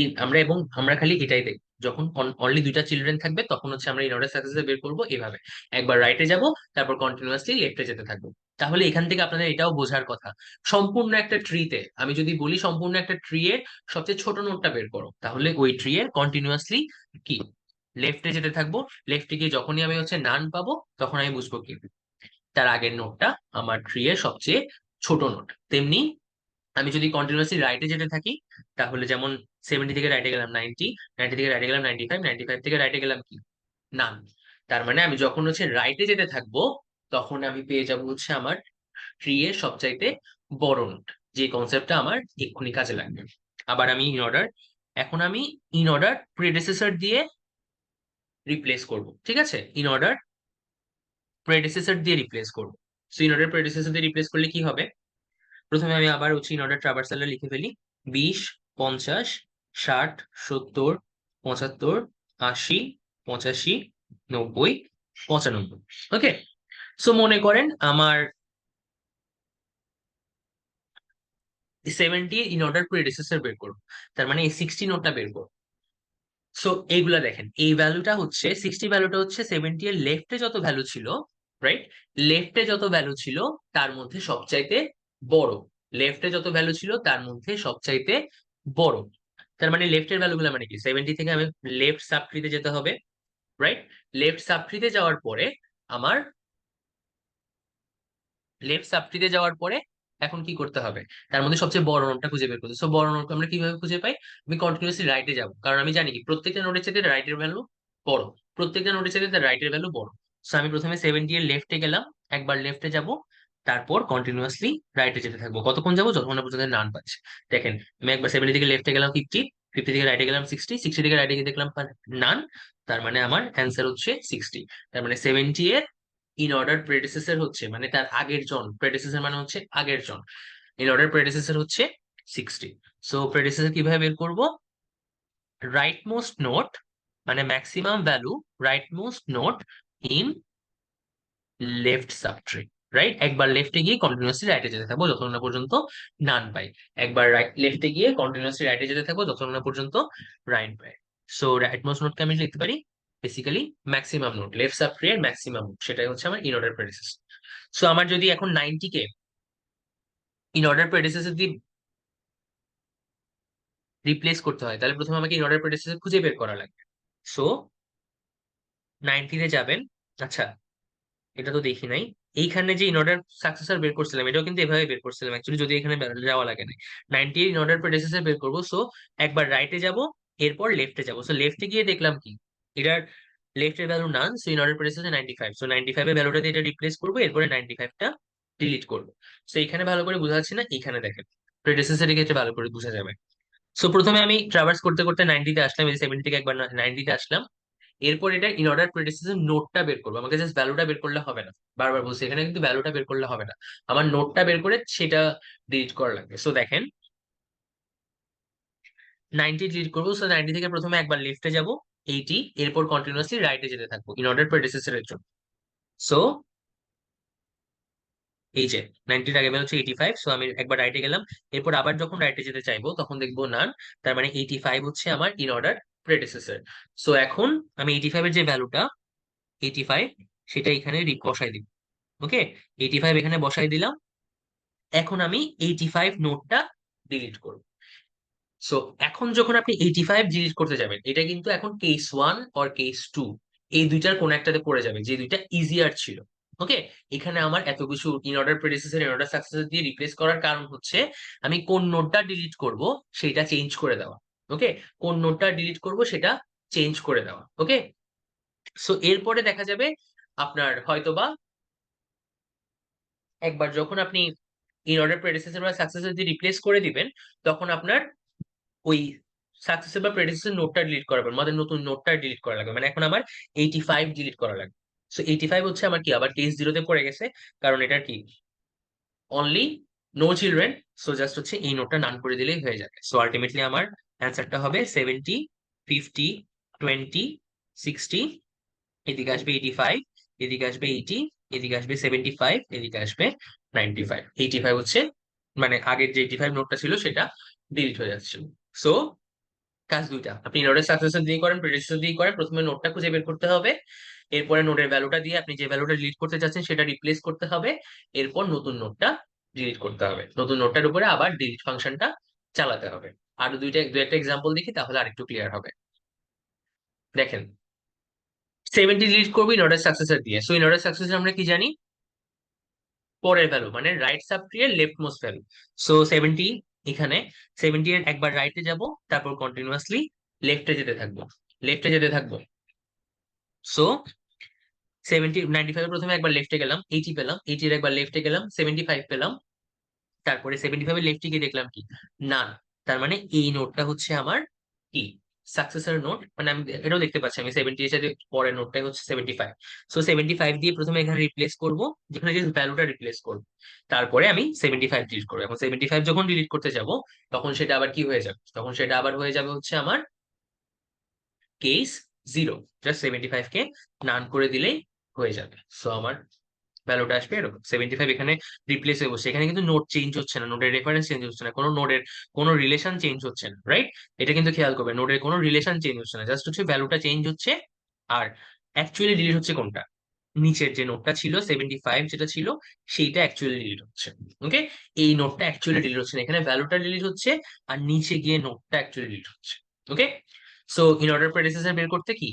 আমরা খালি এটাই দেখব, যখন অনলি দুইটা চিলড্রেন থাকবে তখন হচ্ছে আমরা ইন অর্ডার সাকসেসর বের করবো এভাবে। একবার রাইটে যাব, তারপর কন্টিনিউয়াসলি লেফটে যেতে থাকবো। তাহলে এখান থেকে আপনাদের এটাও বোঝার কথা, সম্পূর্ণ একটা ট্রিতে আমি যদি বলি সম্পূর্ণ একটা ট্রি এর সবচেয়ে ছোট নোডটা বের করো, তাহলে ওই ট্রি এর কন্টিনিউয়াসলি কি লেফটে যেতে থাকবো। লেফটে গিয়ে যখনই আমি হচ্ছে নান পাবো, তখন আমি বুঝবো কি তার আগের নোটটা আমার ট্রি এর সবচেয়ে ছোট নোট। তেমনি আমি যদি কন্টিনিউয়াসলি রাইটে যেতে থাকি, তাহলে যেমন 70 থেকে রাইটে গেলাম 90, 90 থেকে রাইটে গেলাম 95, 95 থেকে রাইটে গেলাম কি নান। তার মানে আমি যখন হচ্ছে রাইটে যেতে থাকবো, তখন আমি পেয়ে যাব হচ্ছে আমার ট্রি এর সবচাইতে বড় নোট, যে কনসেপ্টটা আমার এক্ষুনি কাজে লাগবে। আবার আমি ইন অর্ডার, এখন আমি ইন অর্ডার প্রেডেসেসর দিয়ে রিপ্লেস করব। ঠিক আছে, ইন অর্ডার প্রেডেসেসর দিয়ে রিপ্লেস করবো। সো ইন অর্ডার প্রেডেসেসর দিয়ে রিপ্লেস করলে কি হবে, প্রথমে আমি আবার হচ্ছে ইন অর্ডার ট্রাভার্সালটা লিখে ফেলি। 20, 50, 60, 70, 75, 80, 85, 90, 95। ওকে, সো মনে করেন আমার 70 ইন অর্ডার প্রেডিসেসর বের করবো, তার মানে এই 60 নোটটা বের করবো। সো এইগুলা দেখেন, এই ভ্যালুটা হচ্ছে 60 ভ্যালুটা হচ্ছে 70 এর লেফটে যত ভ্যালু ছিল, রাইট, লেফটে যত ভ্যালু ছিল তার মধ্যে সবচাইতে বড়। লেফটে যত ভ্যালু ছিল তার মধ্যে সবচাইতে বড়। তার মানে লেফটের ভ্যালুগুলো মানে কি, 70 থেকে আমি লেফট সাবট্রিতে যেতে হবে, রাইট। লেফট সাবট্রিতে যাওয়ার পরে আমার লেফট সাবট্রিতে যাওয়ার পরে এখন কি করতে হবে, তার মধ্যে সবচেয়ে বড় নোটটা খুঁজে বের করতে। সো বড় নোটটা আমরা কিভাবে খুঁজে পাই, আমি কন্টিনিউসলি রাইটে যাব, কারণ আমি জানি কি প্রত্যেকটা নোটের চাইতে রাইটের ভ্যালু বড়, প্রত্যেকটা নোটের চাইতে তার রাইটের ভ্যালু বড়। সো আমি প্রথমে 70 এর লেফটে গেলাম, একবার লেফটে যাব, তারপর কন্টিনিউয়াসলি রাইটে যেতে থাকবো। কতক্ষণ যাবো, যতক্ষণ না পর্যন্ত নান পাচ্ছি। দেখেন, আমি একবার 70 থেকে লেফটে গেলাম 50, 50 থেকে রাইটে গেলাম 60, 60 থেকে রাইটে গিয়ে দেখলাম নান। তার মানে আমার অ্যান্সার হচ্ছে 60। তার মানে 70 এর ইন অর্ডার প্রেডিসেসর হচ্ছে, মানে তার আগের জন, প্রেডিসেসর মানে হচ্ছে আগের জন, ইন অর্ডার প্রেডিসেসর হচ্ছে 60। সো প্রেডিসেসর কিভাবে বের করব, রাইট মোস্ট নোট মানে maximum value, right most note in left subtree, right. একবার লেফটে গিয়ে কন্টিনিউয়াসলি রাইটে যেতে থাকবো যতক্ষণ না পর্যন্ত নান পাই। একবার রাইট লেফটে গিয়ে কন্টিনিউয়াসলি রাইটে যেতে থাকবো যতক্ষণ না পর্যন্ত রাইট পাই। সো রাইট মোস্ট নোটকে আমি লিখতে পারি basically maximum note, left subtree এর ম্যাক্সিমাম নোট, সেটাই হচ্ছে আমার ইন অর্ডার প্রেডিসেসর। সো আমার যদি এখন 90 কে ইন অর্ডার প্রেডিসেসর দিয়ে রিপ্লেস করতে হয়, তাহলে প্রথমে আমাকে ইন অর্ডার প্রেডিসেসর খুঁজে বের করা লাগবে। সো 90 তে যাবেন। আচ্ছা, এটা তো দেখি নাই, এইখানে যে ইন অর্ডার সাকসেসর বের করছিলাম এটাও কিন্তু এভাবে বের করছিলাম অ্যাকচুয়ালি, যদি এখানে যাওয়া লাগে না। 90 ইন অর্ডার প্রেডিসেসর বের করবো, সো একবার রাইটে যাব, এরপর লেফটে যাব। সো লেফটে গিয়ে দেখলাম কি এটার লেফটের value none, so in order predecessor 95, so 95 এর ভ্যালুটা দিয়ে এটা রিপ্লেস করবো, এরপরে 95টা ডিলিট করবো। সো এখানে ভালো করে বোঝা যাচ্ছে না, এখানে দেখেন প্রেডিসেসরের ক্ষেত্রে ভালো করে বোঝা যাবে। সো প্রথমে আমি ট্রাভার্স করতে করতে 90 তে আসলাম, এই 70 থেকে একবার 90 তে আসলাম। এরপর এটা ইন অর্ডার প্রেডিসেসর নোটটা বের করবো, আমাকে জাস্ট ভ্যালুটা বের করলে হবে না। বারবার বলছি, এখানে কিন্তু ভ্যালুটা বের করলে হবে না, আমার নোটটা বের করে সেটা ডিলিট করা লাগবে। সো দেখেন, 90 ডিলিট করবো। সো 90 থেকে প্রথমে একবার লেফটে যাব 80, এরপর কন্টিনিউয়াসলি রাইটে যেতে থাকবো ইন অর্ডার প্রেডিসেসরের জন্য। সো এই যে 90 আগে হচ্ছে 85, সো আমি একবার রাইটে গেলাম, এরপর আবার যখন রাইটে যেতে চাইবো তখন দেখবো নান। তার মানে 85 হচ্ছে আমার ইন অর্ডার প্রেডিসেসর। সো এখন আমি 85 এর যে ভ্যালুটা 85, সেটা এখানে বসাই দিব। ওকে, 85 এখানে বসাই দিলাম। এখন আমি 85 নোটটা ডিলিট করব। সো এখন যখন আপনি 85 ডিলিট করতে যাবেন, এটা কিন্তু এখন কেস 1 অর কেস 2 এই দুইটার কোন একটাতে পড়ে যাবে, যে দুইটা ইজিয়ার ছিল। ওকে, এখানে আমার এত কিছু in order predecessor in order successor দিয়ে রিপ্লেস করার কারণ হচ্ছে আমি কোন নোটটা ডিলিট করব সেটা চেঞ্জ করে দেওয়া। ওকে, কোন নোটটা ডিলিট করব সেটা চেঞ্জ করে দেওয়া। ওকে, সো এরপরে দেখা যাবে আপনার হয়তোবা একবার যখন আপনি ইন অর্ডার প্রেডিসেসর বা সাকসেসর দিয়ে রিপ্লেস করে দিবেন, তখন আপনার ওই সাকসেসর বা প্রেডিসেসর নোটটা ডিলিট করাবেন, আমাদের নতুন নোটটা ডিলিট করা লাগবে। মানে এখন আমার 85 ডিলিট করা লাগবে। সো 85 হচ্ছে আমার কি আবার কেস জিরোতে পড়ে গেছে, কারণ এটা কি only no children. So just হচ্ছে এই নোটটা নান করে দিলেই হয়ে যাবে। সো আলটিমেটলি আমার অ্যান্সারটা হবে 70, 50, 20, 60, এদিকে আসবে 85, এদিকে আসবে 80, এদিকে আসবে 75, এদিকে আসবে 95। 85 হচ্ছে মানে আগের যে 85 নোটটা ছিল সেটা ডিলিট হয়ে যাচ্ছে। সো কাজ দুইটা, আপনি নোটের সাকসেসর দিয়ে করেন, প্রেডিসেসর দিয়ে করেন। প্রথমে নোটটা খুঁজে বের করতে হবে, এরপরে নোটের ভ্যালুটা দিয়ে আপনি যে ভ্যালুটা ডিলিট করতে চাচ্ছেন সেটা রিপ্লেস করতে হবে, এরপর নতুন নোটটা ডিলিট করতে হবে, নতুন নোটটার উপরে আবার ডিলিট ফাংশনটা চালাতে হবে। আর দু একটা এক্সাম্পল দেখি তাহলে আরেকটু ক্লিয়ার হবে। দেখেন, 70 ডিলিট করবি নোটের সাকসেসর দিয়ে। সো এই নোটের সাকসেসর আমরা কি জানি, পরের ভ্যালু মানে রাইট সাব ট্রি এর লেফট মোস্ট ভ্যালু। সো 70, এখানে 70 এর একবার রাইটে যাব, তারপর কন্টিনিউয়াসলি লেফটে যেতে থাকবো, লেফটে যেতে থাকবো। সো 95 এর প্রথমে একবার লেফটে গেলাম, 80 পেলাম, 80 এর একবার লেফটে গেলাম, 75 পেলাম, তারপরে 75 এর লেফটে গিয়ে দেখলাম কি না, তার মানে এই নোটটা হচ্ছে আমার কি সাকসেসর নোট। মানে আমি এটাও দেখতে পাচ্ছি আমি 70 এর সাথে পরের নোটটাই হচ্ছে 75। সো 75 দিয়ে প্রথমে এখানে রিপ্লেস করব, যেখানে যে ভ্যালুটা রিপ্লেস করব, তারপরে আমি 75 ডিলিট করবো। এখন 75 যখন ডিলিট করতে যাব তখন সেটা আবার কি হয়ে যাবে, তখন সেটা আবার হয়ে যাবে হচ্ছে আমার কেস জিরো। জাস্ট 75 কে নান করে দিলেই হয়ে যাবে। সো আমার ভ্যালুটা আসবে এরকম 75 এখানে রিপ্লেস হয়ে বসে, এখানে কিন্তু নোট চেঞ্জ হচ্ছে না, নোটের রেফারেন্স চেঞ্জ হচ্ছে না, কোনো নোডের কোনো রিলেশন চেঞ্জ হচ্ছে না, রাইট? এটা কিন্তু খেয়াল করবে, নোডের কোনো রিলেশন চেঞ্জ হচ্ছে না, জাস্ট হচ্ছে ভ্যালুটা চেঞ্জ হচ্ছে। আর অ্যাকচুয়ালি ডিলিট হচ্ছে কোনটা, নিচের যে নোটটা ছিল 75 যেটা ছিল সেইটা অ্যাকচুয়ালি ডিলিট হচ্ছে। ওকে, এই নোটটা অ্যাকচুয়ালি ডিলিট হচ্ছে না, এখানে ভ্যালুটা ডিলিট হচ্ছে আর নিচে গিয়ে নোটটা অ্যাকচুয়ালি ডিলিট হচ্ছে। ওকে, সো ইন অর্ডার প্রেডিসেসর বের করতে কি,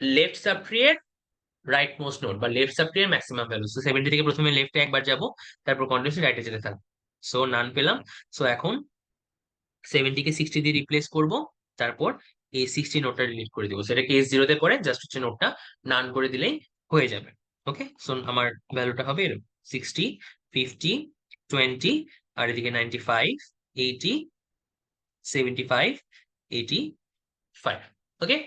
left subtree right most node বা লেফট সাব ট্রি এর ম্যাক্সিমাম ভ্যালু। সো 70 থেকে প্রথমে লেফটে একবার যাব, তারপর কন্টিনিউসলি রাইটে যেতে থাকবো। সো নান পেলাম। সো এখন 70 কে 60 দিয়ে রিপ্লেস করব, তারপর এই 60 নোটটা ডিলিট করে দিব, সেটা কেস জিরোতে পড়ে, জাস্ট হচ্ছে নোটটা নান করে দিলেই হয়ে যাবে। ওকে, সো আমার ভ্যালুটা হবে এরকম 60, 50, 20, আর এদিকে 95, 80, 75, 85। ওকে,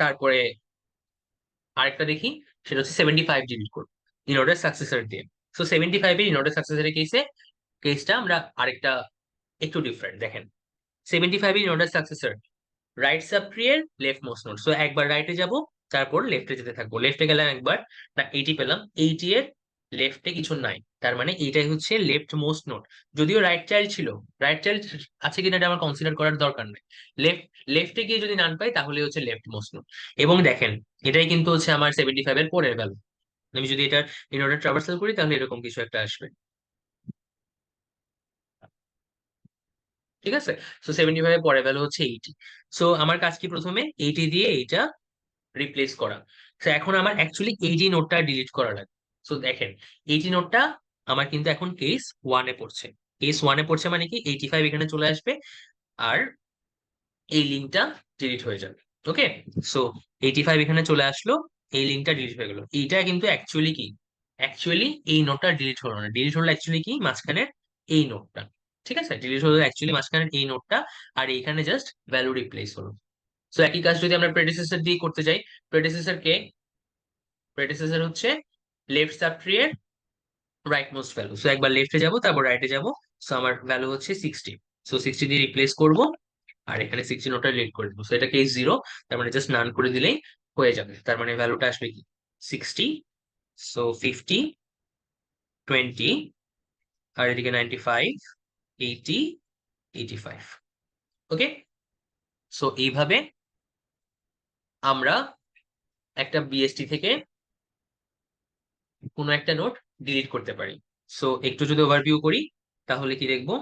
তারপরে আরেকটা দেখি, সেটা হচ্ছে 75 ডিলিট করবো ইনঅর্ডার সাকসেসর দিয়ে। সো 75 এর ইনঅর্ডার সাকসেসরের কেসটা আমরা আরেকটা একটু ডিফারেন্ট। দেখেন, 75 এর ইনঅর্ডার সাকসেসর রাইট সাব ট্রি এর লেফট মোস্ট নোড। সো একবার রাইটে যাব, তারপর লেফটে যেতে থাকবো, লেফটে গেলাম একবার, না 80 পেলাম, 80 এর লেফটে কিছু নাই, তার মানে এইটাই হচ্ছে লেফট মোস্ট নোড। যদিও রাইট চাইল্ড ছিল, রাইট চাইল্ড আছে কিনা এটা আমার কনসিডার করার দরকার নেই, লেফট লেফটে গিয়ে যদি নান পাই তাহলে হচ্ছে লেফট মোস্ট নোড। এবং দেখেন, এটাই কিন্তু হচ্ছে আমার 75 এর পরের ভ্যালু। আমি যদি এটার ইন অর্ডার ট্রাভার্সাল করি তাহলে এরকম কিছু একটা আসবে। ঠিক আছে, সো 75 এর পরের ভ্যালু হচ্ছে 80। সো আমার কাজ কি, প্রথমে 80 দিয়ে এইটা রিপ্লেস করা। তো এখন আমার অ্যাকচুয়ালি 80 নোটটা ডিলিট করা লাগবে। সো দেখেন, 80 নোটটা আমার কিন্তু এখন কেস ওয়ানে পড়ছে, কেস ওয়ানে পড়ছে মানে কি 85 এখানে চলে আসবে, আর এই লিঙ্কটা ডিলিট হয়ে যাবে। ওকে, সো 85 এখানে চলে আসলো, এই লিঙ্কটা ডিলিট হয়ে গেল। এইটা কিন্তু অ্যাকচুয়ালি কি, অ্যাকচুয়ালি এই নোটটা ডিলিট হলো না, ডিলিট হলো অ্যাকচুয়ালি কি মাঝখানের এই নোটটা। ঠিক আছে, ডিলিট হলো অ্যাকচুয়ালি মাঝখানের এই নোটটা, আর এইখানে জাস্ট ভ্যালু রিপ্লেস হলো। সো একই কাজ যদি আমরা প্রেডিসেসর দিয়ে করতে যাই, প্রেডিসেসর কে, প্রেডিসেসর হচ্ছে লেফট সাব ট্রি এর রাইট মোস্ট ভ্যালু। সো একবার লেফটে যাব, তারপর রাইটে যাব। সো আমার ভ্যালু হচ্ছে 60। সো 60 দিয়ে রিপ্লেস করব, আর এখানে 60 নোটটা ডিলিট করে দেবো। সো এটা কেস জিরো, তার মানে জাস্ট নান করে দিলেই হয়ে যাবে। তার মানে ভ্যালুটা আসবে কি 60, সো 50, 20, আর এদিকে 95, 80, 85। ওকে, সো এইভাবে আমরা একটা বিএসটি থেকে কোনো একটা নোট ডিলিট করতে পারি। সো একটু যদি ওভারভিউ করি তাহলে কি দেখবো,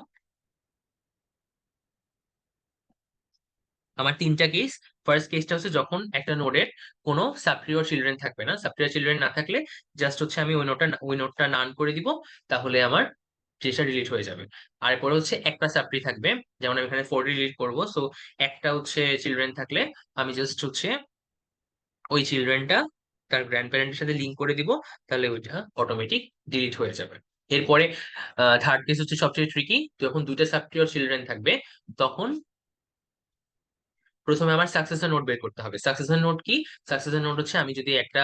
আমার তিনটা কেস। ফার্স্ট কেসটা হচ্ছে যখন একটা নোডের কোনো সাবপ্রিয়র চিলড্রেন থাকবে না, সাবপ্রিয়র চিলড্রেন না থাকলে জাস্ট হচ্ছে আমি ওই নোটটা নান করে দিব, তাহলে আমার জিনিসটা ডিলিট হয়ে যাবে। আর এরপরে হচ্ছে একটা সাবট্রি থাকবে, যেমন আমি এখানে 40 ডিলিট করবো। সো একটা হচ্ছে চিলড্রেন থাকলে আমি জাস্ট হচ্ছে ওই চিলড্রেনটা তার গ্র্যান্ড প্যারেন্টের সাথে লিঙ্ক করে দিব, তাহলে ওইটা অটোমেটিক ডিলিট হয়ে যাবে। এরপরে থার্ড কেস হচ্ছে সবচেয়ে ট্রিকি, যখন দুইটা সাবপ্রিয়র চিলড্রেন থাকবে তখন প্রথমে আমার সাকসেসর নোট বের করতে হবে। সাকসেসর নোট কি? সাকসেসর নোট হচ্ছে আমি যদি একটা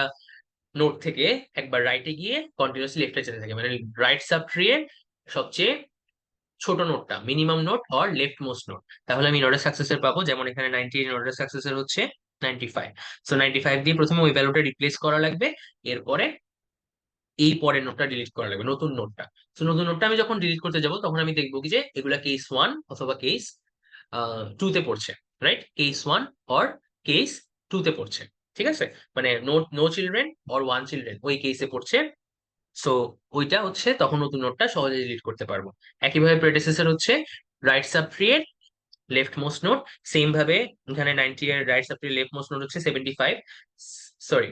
নোট থেকে একবার রাইটে গিয়ে কন্টিনিউসলি লেফটে যেতে থাকি, মানে রাইট সাব ট্রি এর সবচেয়ে ছোট নোটটা, minimum note or left most note, তাহলে আমি নোডের সাকসেসর পাবো। যেমন এখানে 98, নোডের সাকসেসর হচ্ছে 95। সো 95 দিয়ে প্রথমে ওই ভ্যালুটা রিপ্লেস করা লাগবে। এরপরে এই পরের নোটটা ডিলিট করা লাগবে, নতুন নোটটা। তো নতুন নোটটা আমি যখন ডিলিট করতে যাব তখন আমি দেখবো কি যে এগুলা কেস ওয়ান অথবা কেস টু তে পড়ছে। Right, case one or case two তে পড়ছে। ঠিক আছে, মানে no no children or one children ওই কেসে পড়ছে। সো ওইটা হচ্ছে তখন নতুন নোটটা সহজে ডিলিট করতে পারবো। একইভাবে প্রেডেসেসর হচ্ছে রাইট সাব ট্রি এর লেফট মোস্ট নোট। সেম ভাবে এখানে 90 এর right sub tree left most note হচ্ছে 75। সরি,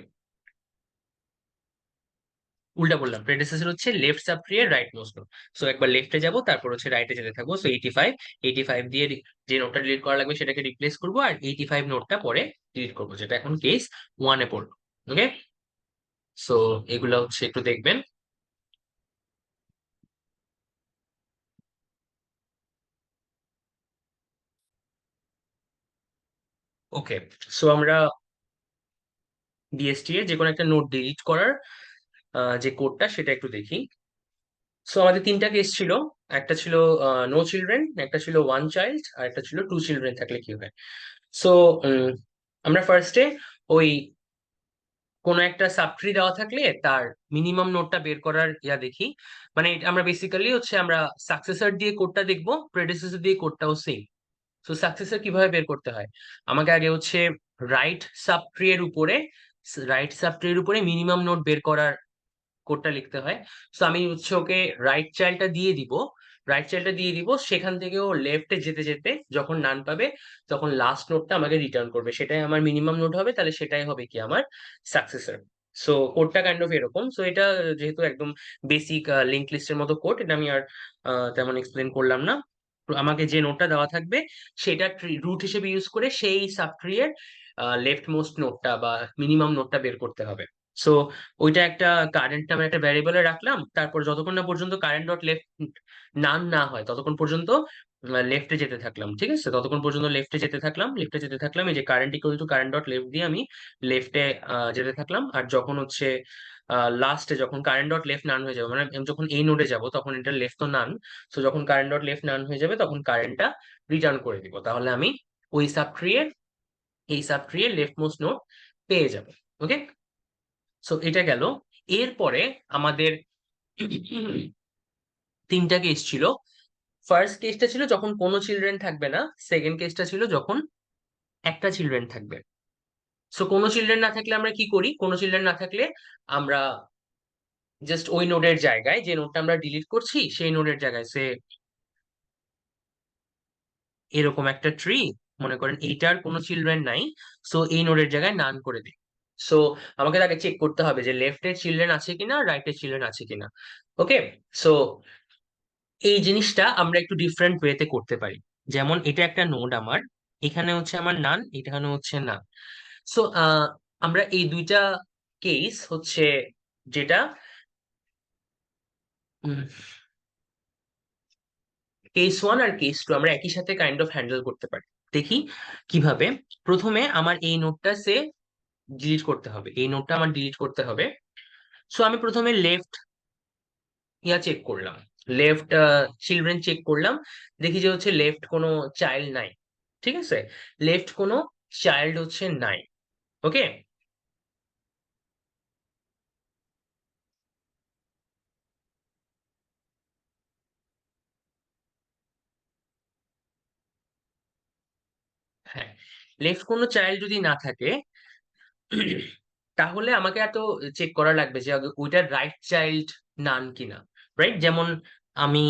উল্টা বললাম, প্রেডেসেসর হচ্ছে লেফট সাব ট্রি এর রাইট মোস্ট নোট। সো একবার লেফটে যাব, তারপর হচ্ছে রাইটে যেতে থাকবো। সো 85, 85 দিয়ে যে নোটটা ডিলিট করা লাগবে সেটাকে রিপ্লেস করবো, আর 85 নোটটা পরে ডিলিট করবো, যেটা এখন কেস ওয়ানে পড়লো। ওকে, সো এগুলা হচ্ছে একটু দেখবেন। ওকে, সো আমরা বিএসটি এর যে কোনো একটা নোট ডিলিট করার যে কোডটা সেটা একটু দেখি। সো আমাদের তিনটা কেস ছিল। একটা ছিল নো চিলড্রেন, একটা ছিল ওয়ান চাইল্ড, আর একটা ছিল টু চিলড্রেন থাকলে কি হয়। সো আমরা ফার্স্টে ওই কোনো একটা সাবট্রি দেওয়া থাকলে তার মিনিমাম নোটটা বের করার দেখি। মানে আমরা বেসিক্যালি হচ্ছে আমরা সাকসেসর দিয়ে কোডটা দেখবো, প্রেডেসেসর দিয়ে কোডটাও সেম। তো সাকসেসর কিভাবে বের করতে হয়? আমাকে আগে হচ্ছে রাইট সাবট্রি এর উপরে মিনিমাম নোট বের করার কোডটা লিখতে হয়। তো আমি হচ্ছে ওকে রাইট চাইল্ডটা দিয়ে দিব, সেখান থেকে ও লেফটে যেতে যেতে যখন নান পাবে তখন লাস্ট নোটটা আমাকে রিটার্ন করবে, সেটাই আমার মিনিমাম নোট হবে, তাহলে সেটাই হবে কি আমার সাকসেসর। সো কোডটা কাইন্ড অফ এরকম। সো এটা যেহেতু একদম বেসিক লিঙ্ক লিস্টের মতো কোড, এটা আমি আর তেমন এক্সপ্লেন করলাম না। তো আমাকে যে নোটটা দেওয়া থাকবে সেটা রুট হিসেবে ইউজ করে সেই সাবট্রি এর লেফট মোস্ট নোটটা বা মিনিমাম নোটটা বের করতে হবে। সো ওইটা একটা কারেন্ট নামে একটা ভ্যারিয়েবলে রাখলাম, তারপর যতক্ষণ না পর্যন্ত কারেন্ট ডট লেফট নান না হয় ততক্ষণ পর্যন্ত লেফটে যেতে থাকলাম। ঠিক আছে, ততক্ষণ পর্যন্ত লেফটে যেতে থাকলাম, এই যে current equal to current dot left দিয়ে আমি লেফটে যেতে থাকলাম। আর যখন হচ্ছে লাস্টে যখন কারেন্ট ডট লেফট নান হয়ে যাবে, মানে আমি যখন এই নোডে যাব তখন এটা লেফট তো নান। তো যখন কারেন্ট ডট লেফট নান হয়ে যাবে তখন কারেন্টটা রিটার্ন করে দিব, তাহলে আমি ওই সাবট্রি এর লেফট মোস্ট নোড পেয়ে যাব। ওকে, সো এটা গেল। এরপরে আমাদের তিনটা কেস ছিল। ফার্স্ট কেসটা ছিল যখন কোনো চিলড্রেন থাকবে না, সেকেন্ড কেসটা ছিল যখন একটা চিলড্রেন থাকবে। সো কোনো চিলড্রেন না থাকলে আমরা কি করি? কোনো চিলড্রেন না থাকলে আমরা জাস্ট ওই নোডের জায়গায়, যে নোডটা আমরা ডিলিট করছি সেই নোডের জায়গায় সে এরকম একটা ট্রি, মনে করেন এইটার কোনো চিলড্রেন নাই, সো এই নোডের জায়গায় নান করে দিই। সো আমাকে তাকে চেক করতে হবে যে লেফটের চিলড্রেন আছে কিনা, রাইটের চিলড্রেন আছে কিনা। ওকে, সো এই জিনিসটা আমরা একটু ডিফারেন্ট ওয়েতে করতে পারি। যেমন এটা একটা নোড আমার, এখানে হচ্ছে আমার নান, এখানে হচ্ছে না। সো আমরা এই দুইটা কেস হচ্ছে, যেটা কেস ওয়ান আর কেস টু, আমরা একই সাথে কাইন্ড অফ হ্যান্ডেল করতে পারি। দেখি কিভাবে। প্রথমে আমার এই নোটটা ডিলিট করতে হবে, এই নোটটা আমার ডিলিট করতে হবে। সো আমি প্রথমে লেফট চেক করলাম, লেফট চিলড্রেন চেক করলাম, দেখি যে হচ্ছে লেফট কোনো চাইল্ড নাই। ঠিক আছে, লেফট কোনো চাইল্ড হচ্ছে নাই। ওকে, হ্যাঁ, লেফট কোনো চাইল্ড যদি না থাকে তাহলে আমাকে এত চেক করা লাগবে যে আগে ওইটার রাইট চাইল্ড নান কিনা। রাইট, যেমন আমি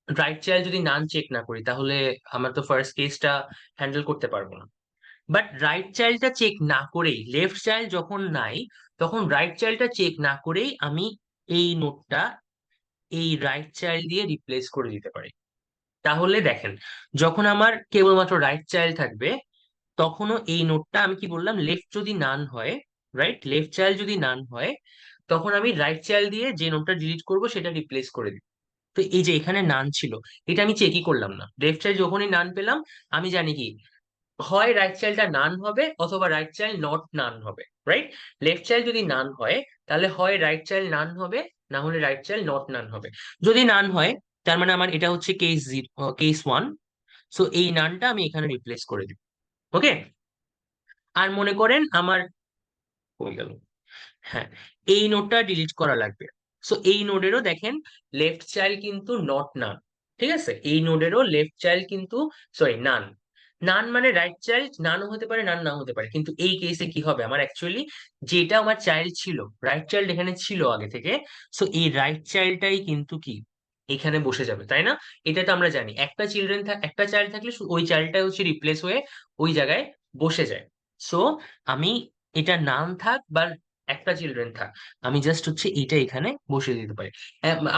রাইট চাইল্ড যদি নান চেক না করি তাহলে আমার তো ফার্স্ট কেসটা হ্যান্ডেল করতে পারবো না। বাট রাইট চাইল্ডটা চেক না করেই, লেফট চাইল্ড যখন নাই তখন রাইট চাইল্ডটা চেক না করেই আমি এই নোটটা এই রাইট চাইল্ড দিয়ে রিপ্লেস করে দিতে পারি। তাহলে দেখেন, যখন আমার কেবলমাত্র রাইট চাইল্ড থাকবে তখনও এই নোটটা, আমি কি বললাম, লেফট যদি নান হয়, রাইট, লেফট চাইল্ড যদি নান হয় তখন আমি রাইট চাইল্ড দিয়ে যে নোটটা ডিলিট করব সেটা রিপ্লেস করে দিই। তো এই যে এখানে নান ছিল, এটা আমি চেকই করলাম না, লেফট চাইল্ড যখনই নান পেলাম আমি জানি কি হয় রাইট চাইল্ডটা নান হবে অথবা রাইট চাইল্ড নট নান হবে, রাইট? লেফট চাইল্ড যদি নান হয় তাহলে হয় রাইট চাইল্ড নান হবে, না হলে রাইট চাইল্ড নট নান হবে। যদি নান হয় তার মানে আমার এটা হচ্ছে কেস 1। সো এই নানটা আমি এখানে রিপ্লেস করে দিব। ওকে। আর মনে করেন আমার হয়ে গেল, হ্যাঁ, এই নোডটা ডিলিট করা লাগবে। সো এই নোডেরও দেখেন লেফট চাইল্ড কিন্তু নট নান। ঠিক আছে, এই নোডেরও লেফট চাইল্ড কিন্তু, সরি, নান। নান মানে রাইট চাইল্ড নানও হতে পারে, নান নাও হতে পারে, কিন্তু এই কেসে কি হবে, আমার অ্যাকচুয়ালি যেটা আমার চাইল্ড ছিল, রাইট চাইল্ড এখানে ছিল আগে থেকে। সো এই রাইট চাইল্ডটাই কিন্তু কি এখানে বসে যাবে, তাই না? এটা তো আমরা জানি, একটা চাইল্ড থাকলে ওই চাইল্ডটা হচ্ছে রিপ্লেস হয়ে ওই জায়গায় বসে যায়। সো আমি, এটা নাম থাক বা একটা চিলড্রেন থাক, আমি জাস্ট হচ্ছে এটা এখানে বসিয়ে দিতে পারি।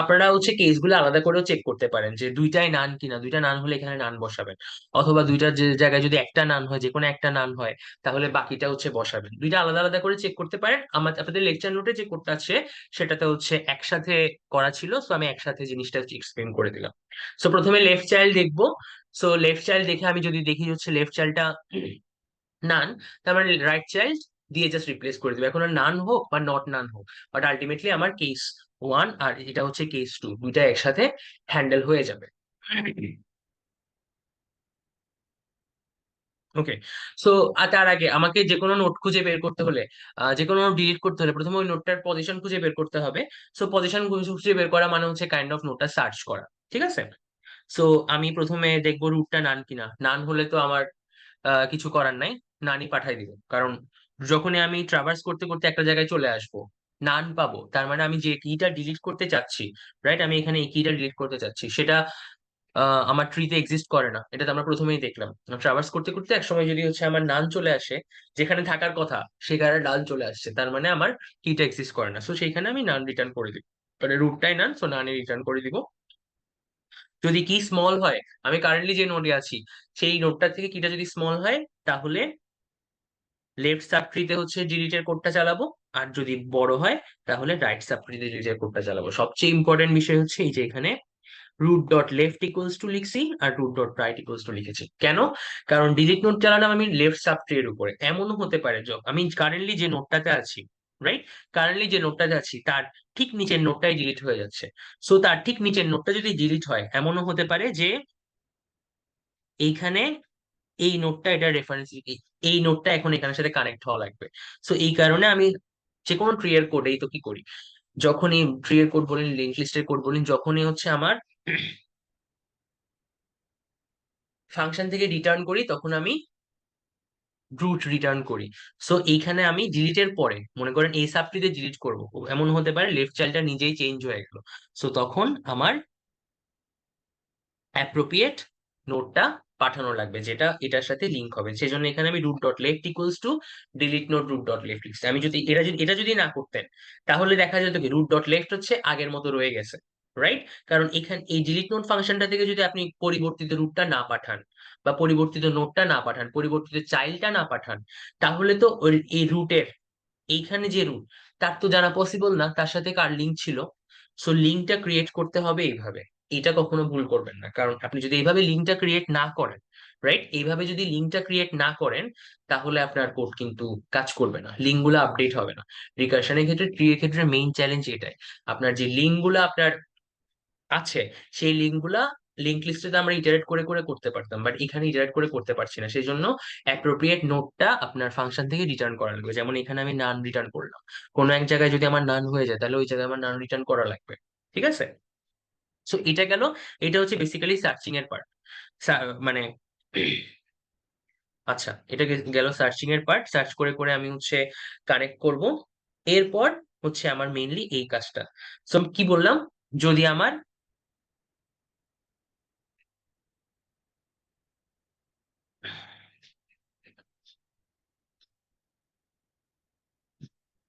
আপনারা হচ্ছে কেসগুলো আলাদা করেও চেক করতে পারেন যে দুইটাই নান কিনা, দুইটা নান হলে এখানে নান বসাবেন, অথবা দুইটা যে জায়গায় যদি একটা নান হয়, যে কোনো একটা নান হয়, তাহলে বাকিটা হচ্ছে বসাবেন। দুইটা আলাদা আলাদা করে চেক করতে পারেন। আমার আপনাদের লেকচার নোটে যে কোডটা আছে সেটাতে হচ্ছে একসাথে করা ছিল, সো আমি একসাথে জিনিসটা এক্সপ্লেন করে দিলাম। সো প্রথমে লেফট চাইল্ড দেখবো। সো লেফট চাইল্ড দেখে আমি যদি দেখি হচ্ছে লেফট চাইল্ডটা নান, তার মানে রাইট চাইল্ড দিয়ে জাস্ট রিপ্লেস করে দিবে, এখন আর নান হোক বা নট নান হোক, বাট আলটিমেটলি আমার কেস 1 আর এটা হচ্ছে কেস 2, দুইটা একসাথে হ্যান্ডেল হয়ে যাবে। ওকে। সো তার আগে আমাকে যে কোনো নোট খুঁজে বের করতে হলে, যে কোনো নোট ডিলিট করতে হলে প্রথমে ওই নোটটার পজিশন খুঁজে বের করতে হবে। সো পজিশন খুঁজে বের করা মানে হচ্ছে কাইন্ড অফ নোটটা সার্চ করা। ঠিক আছে। সো আমি প্রথমে দেখবো রুটটা নান কিনা, নান হলে তো আমার কিছু করার নাই, নানই পাঠাই দিব। কারণ যখনই আমি ট্রাভার্স করতে করতে একটা জায়গায় চলে আসবো, নান পাবো, তার মানে আমি যে কিটা ডিলিট করতে চাচ্ছি, রাইট, আমি এখানে এই কিটা ডিলিট করতে চাচ্ছি, সেটা আমার ট্রিতে এক্সিস্ট করে না। এটা তো আমরা প্রথমেই দেখলাম। ট্রাভার্স করতে করতে একসময় যদি হচ্ছে আমার নান চলে আসে, যেখানে থাকার কথা সেখানে ডাল চলে আসছে, তার মানে আমার কিটা এক্সিস্ট করে না। সো সেইখানে আমি নান রিটার্ন করে দিব, মানে রুটটাই নান, সো নানই রিটার্ন করে দিব। যদি কি স্মল হয়, আমি কারেন্টলি যে নোডে আছি সেই নোডটা থেকে কিটা যদি স্মল হয়, তাহলে লেফট সাবট্রিতে হচ্ছে ডিলিটের কোডটা চালাবো। আর যদি বড় হয় তাহলে রাইট সাবট্রিতে ডিলিটের কোডটা চালাবো। সবচেয়ে ইম্পর্টেন্ট বিষয় হচ্ছে এই যে এখানে root dot left equals to লিখছি আর root dot right equals to লিখেছি। কেন? কারণ ডিলিট নোড চালালাম আমি লেফট সাবট্রি এর উপরে। এমনও হতে পারে যে আমি কারেন্টলি যে নোডটাতে আছি, রাইট, কারেন্টলি যে নোডটাতে আছি তার ঠিক নিচের নোডটাই ডিলিট হয়ে যাচ্ছে। সো তার ঠিক নিচের নোডটা যদি ডিলিট হয়, এমনও হতে পারে যে এইখানে এই নোটটা, এটা রেফারেন্স, এই নোটটা এখন এখানের সাথে কানেক্ট হওয়া লাগবে। সো এই কারণে আমি যে কোনো ট্রি এর কোডেই তো কি করি, যখনই ট্রি এর কোড বলেন, লিঙ্ক লিস্টের কোড বলেন, যখনই হচ্ছে আমার ফাংশন থেকে রিটার্ন করি, তখন আমি রুট রিটার্ন করি। সো এইখানে আমি ডিলিটের পরে মনে করেন এই সাবট্রিতে ডিলিট করবো, এমন হতে পারে লেফট চাইল্ডটা নিজেই চেঞ্জ হয়ে গেল। সো তখন আমার অ্যাপ্রোপ্রিয়েট নোটটা পাঠানো লাগবে, যেটা এটার সাথে লিংক হবে। সেজন্য এখানে আমি root dot left equals to delete node root dot left লিখছি। আমি যদি এটা যদি না করতেন, তাহলে দেখা যেত কি রুট ডট লেফট হচ্ছে আগের মতো রয়ে গেছে, রাইট? কারণ এখানে এই ডিলিট নোট ফাংশনটা থেকে যদি আপনি পরিবর্তিত রুটটা না পাঠান, বা পরিবর্তিত নোটটা না পাঠান, পরিবর্তিত চাইল্ডটা না পাঠান, তাহলে তো এই রুটের এইখানে যে রুট, তার তো জানা পসিবল না তার সাথে কার লিঙ্ক ছিল। সো লিঙ্কটা ক্রিয়েট করতে হবে এইভাবে। এটা কখনো ভুল করবেন না, কারণ আপনি যদি এইভাবে লিঙ্কটা ক্রিয়েট না করেন, রাইট, এইভাবে যদি লিঙ্কটা ক্রিয়েট না করেন, তাহলে আপনার কোড কিন্তু কাজ করবে না, লিঙ্কগুলো আপডেট হবে না। রিকার্শনের ক্ষেত্রে, ট্রি এর ক্ষেত্রে মেইন চ্যালেঞ্জ এটাই। আপনার যে লিঙ্কগুলো আপনার আছে, সেই লিঙ্কগুলা লিঙ্ক লিস্টে তো আমরা ইটারেট করে করে করতে পারতাম, বাট এখানে ইটারেট করে করতে পারছি না। সেই জন্য অ্যাপ্রোপ্রিয়েট নোটটা আপনার ফাংশন থেকে রিটার্ন করা লাগবে। যেমন এখানে আমি নান রিটার্ন করলাম, কোনো এক জায়গায় যদি আমার নান হয়ে যায়, তাহলে ওই জায়গায় আমার নান রিটার্ন করা লাগবে। ঠিক আছে। সো এটা গেল, এটা হচ্ছে বেসিক্যালি সার্চিং এর পার্ট। মানে আচ্ছা, এটা গেল সার্চিং এর পার্ট, সার্চ করে করে আমি হচ্ছে কানেক্ট করব। এরপর হচ্ছে আমার মেইনলি এই কাজটা। সো কি বললাম, যদি আমার,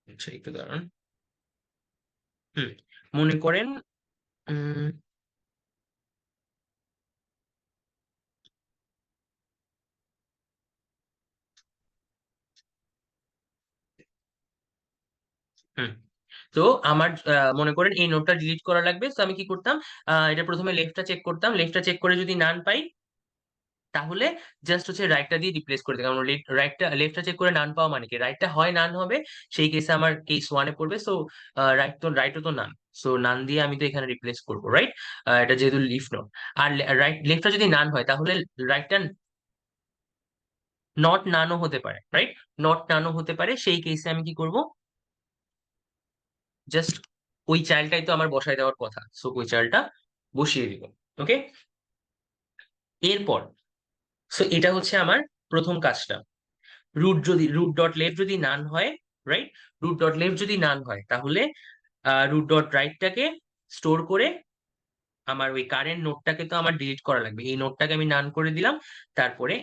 আচ্ছা একটু দাঁড়ান। হুম, মনে করেন, উম, হুম, তো আমার মনে করেন এই নোটটা ডিলিট করা লাগবে। তো আমি কি করতাম, এটা প্রথমে লেফটটা চেক করতাম, লেফটটা চেক করে যদি নান পাই, তাহলে জাস্ট হচ্ছে রাইটটা দিয়ে রিপ্লেস করে দিই, কারণ লেফটটা চেক করে নান পাওয়া মানে কি, রাইটটা হয় নান হবে, সেই কেসে আমার কেস ওয়ানে পড়বে। সো রাইটও তো নান, সো নান দিয়ে আমি তো এখানে রিপ্লেস করবো, রাইট? এটা যেহেতু লিফ নোট। আর লেফটটা যদি নান হয় তাহলে রাইটটা নট নানও হতে পারে, রাইট? নট নানও হতে পারে, সেই কেসে আমি কি করব, জাস্ট ওই চালটাই তো আমার বসায় দেওয়ার কথা, সো ওই চালটা বসিয়ে দিব। ওকে, এরপর এটা হচ্ছে আমার প্রথম কাজটা। রুট ডট লেফট যদি নান হয়, রাইট, রুট ডট লেফট যদি নান হয় তাহলে রুট ডট রাইটটাকে স্টোর করে আমার ওই কারেন্ট নোটটাকে তো আমার ডিলিট করা লাগবে, এই নোটটাকে আমি নান করে দিলাম। তারপরে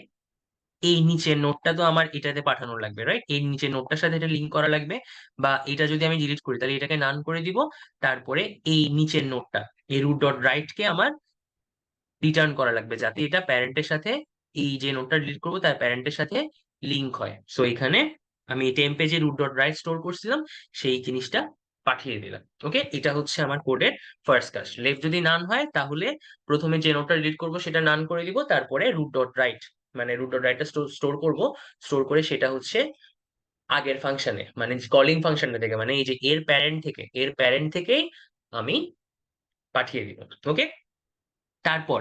এই নিচের নোটটা তো আমার এটাতে পাঠানো লাগবে, রাইট? এই নিচের নোটটার সাথে এটা লিঙ্ক করা লাগবে, বা এটা যদি আমি ডিলিট করি তাহলে এটাকে নান করে দিব। তারপরে এই নিচের নোটটা, এই রুট ডট রাইট কে আমার রিটার্ন করা লাগবে, যাতে এটা প্যারেন্টের সাথে, এই যে নোটটা ডিলিট করবো তার প্যারেন্টের সাথে লিঙ্ক হয়। সো এখানে আমি টেম্পে যে রুট ডট রাইট স্টোর করছিলাম সেই জিনিসটা পাঠিয়ে দিলাম। ওকে, এটা হচ্ছে আমার কোডের ফার্স্ট কাজ। লেফট যদি নান হয় তাহলে প্রথমে যে নোটটা ডিলিট করবো সেটা নান করে দিব, তারপরে রুট ডট রাইট, মানে রুট ডট রাইটটা স্টোর করবো, স্টোর করে সেটা হচ্ছে আগের ফাংশনে, মানে কলিং ফাংশনটা থেকে, মানে এই যে এর প্যারেন্ট থেকেই আমি পাঠিয়ে দিব। ওকে, তারপর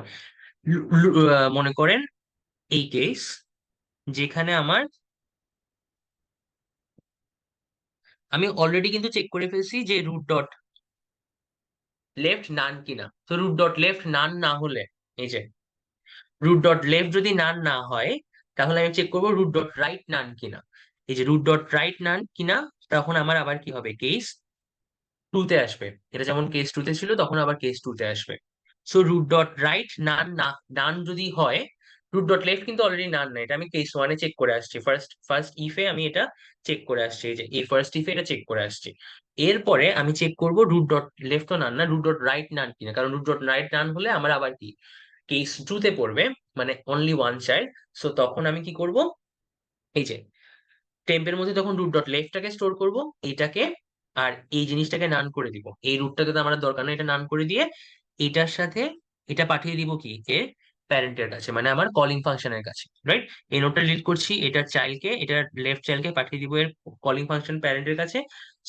মনে করেন এই কেস যেখানে আমি অলরেডি কিন্তু চেক করে ফেলছি যে রুট ডট লেফট নান কিনা। তো রুট ডট লেফট নান না হলে, এই যে রুট ডট লেফট যদি নান না হয় তাহলে আমি চেক করবো রুট ডট রাইট নান কিনা। এই যে রুট ডট রাইট নান কিনা, তখন আমার আবার কি হবে, কেস টুতে আসবে। এটা যেমন কেস টুতে ছিল তখন আবার কেস টুতে আসবে। সো রুট ডট রাইট নান না, নান যদি হয়, রুট ডট লেফট কিন্তু অলরেডি নান না, এটা আমি কেস ওয়ানে চেক করে আসছি, ফার্স্ট ফার্স্ট ইফে আমি এটা চেক করে আসছি, এই যে এই ফার্স্ট ইফে এটা চেক করে আসছি। এরপরে আমি চেক করব রুট ডট লেফট তো নান না, রুট ডট রাইট নান কিনা, কারণ রুট ডট রাইট নান হলে আমার আবার কি কেস টুতে পড়বে, মানে অনলি ওয়ান চাইল্ড। সো তখন আমি কি করব, এই যে টেম্পের মধ্যে তখন রুট ডট লেফটটাকে স্টোর করব, এটাকে আর এই জিনিসটাকে নান করে দিব, এই রুটটাকে তো আমার আর দরকার নেই, এটা নান করে দিয়ে এটার সাথে এটা পাঠিয়ে দিব কি এর প্যারেন্টের কাছে, মানে আমার কলিং ফাংশনের কাছে, রাইট? এই নোটটা ডিলিট করছি, এটার চাইল্ডকে, এটার লেফট চাইল্ডকে পাঠিয়ে দিব এর কলিং ফাংশন প্যারেন্টের কাছে।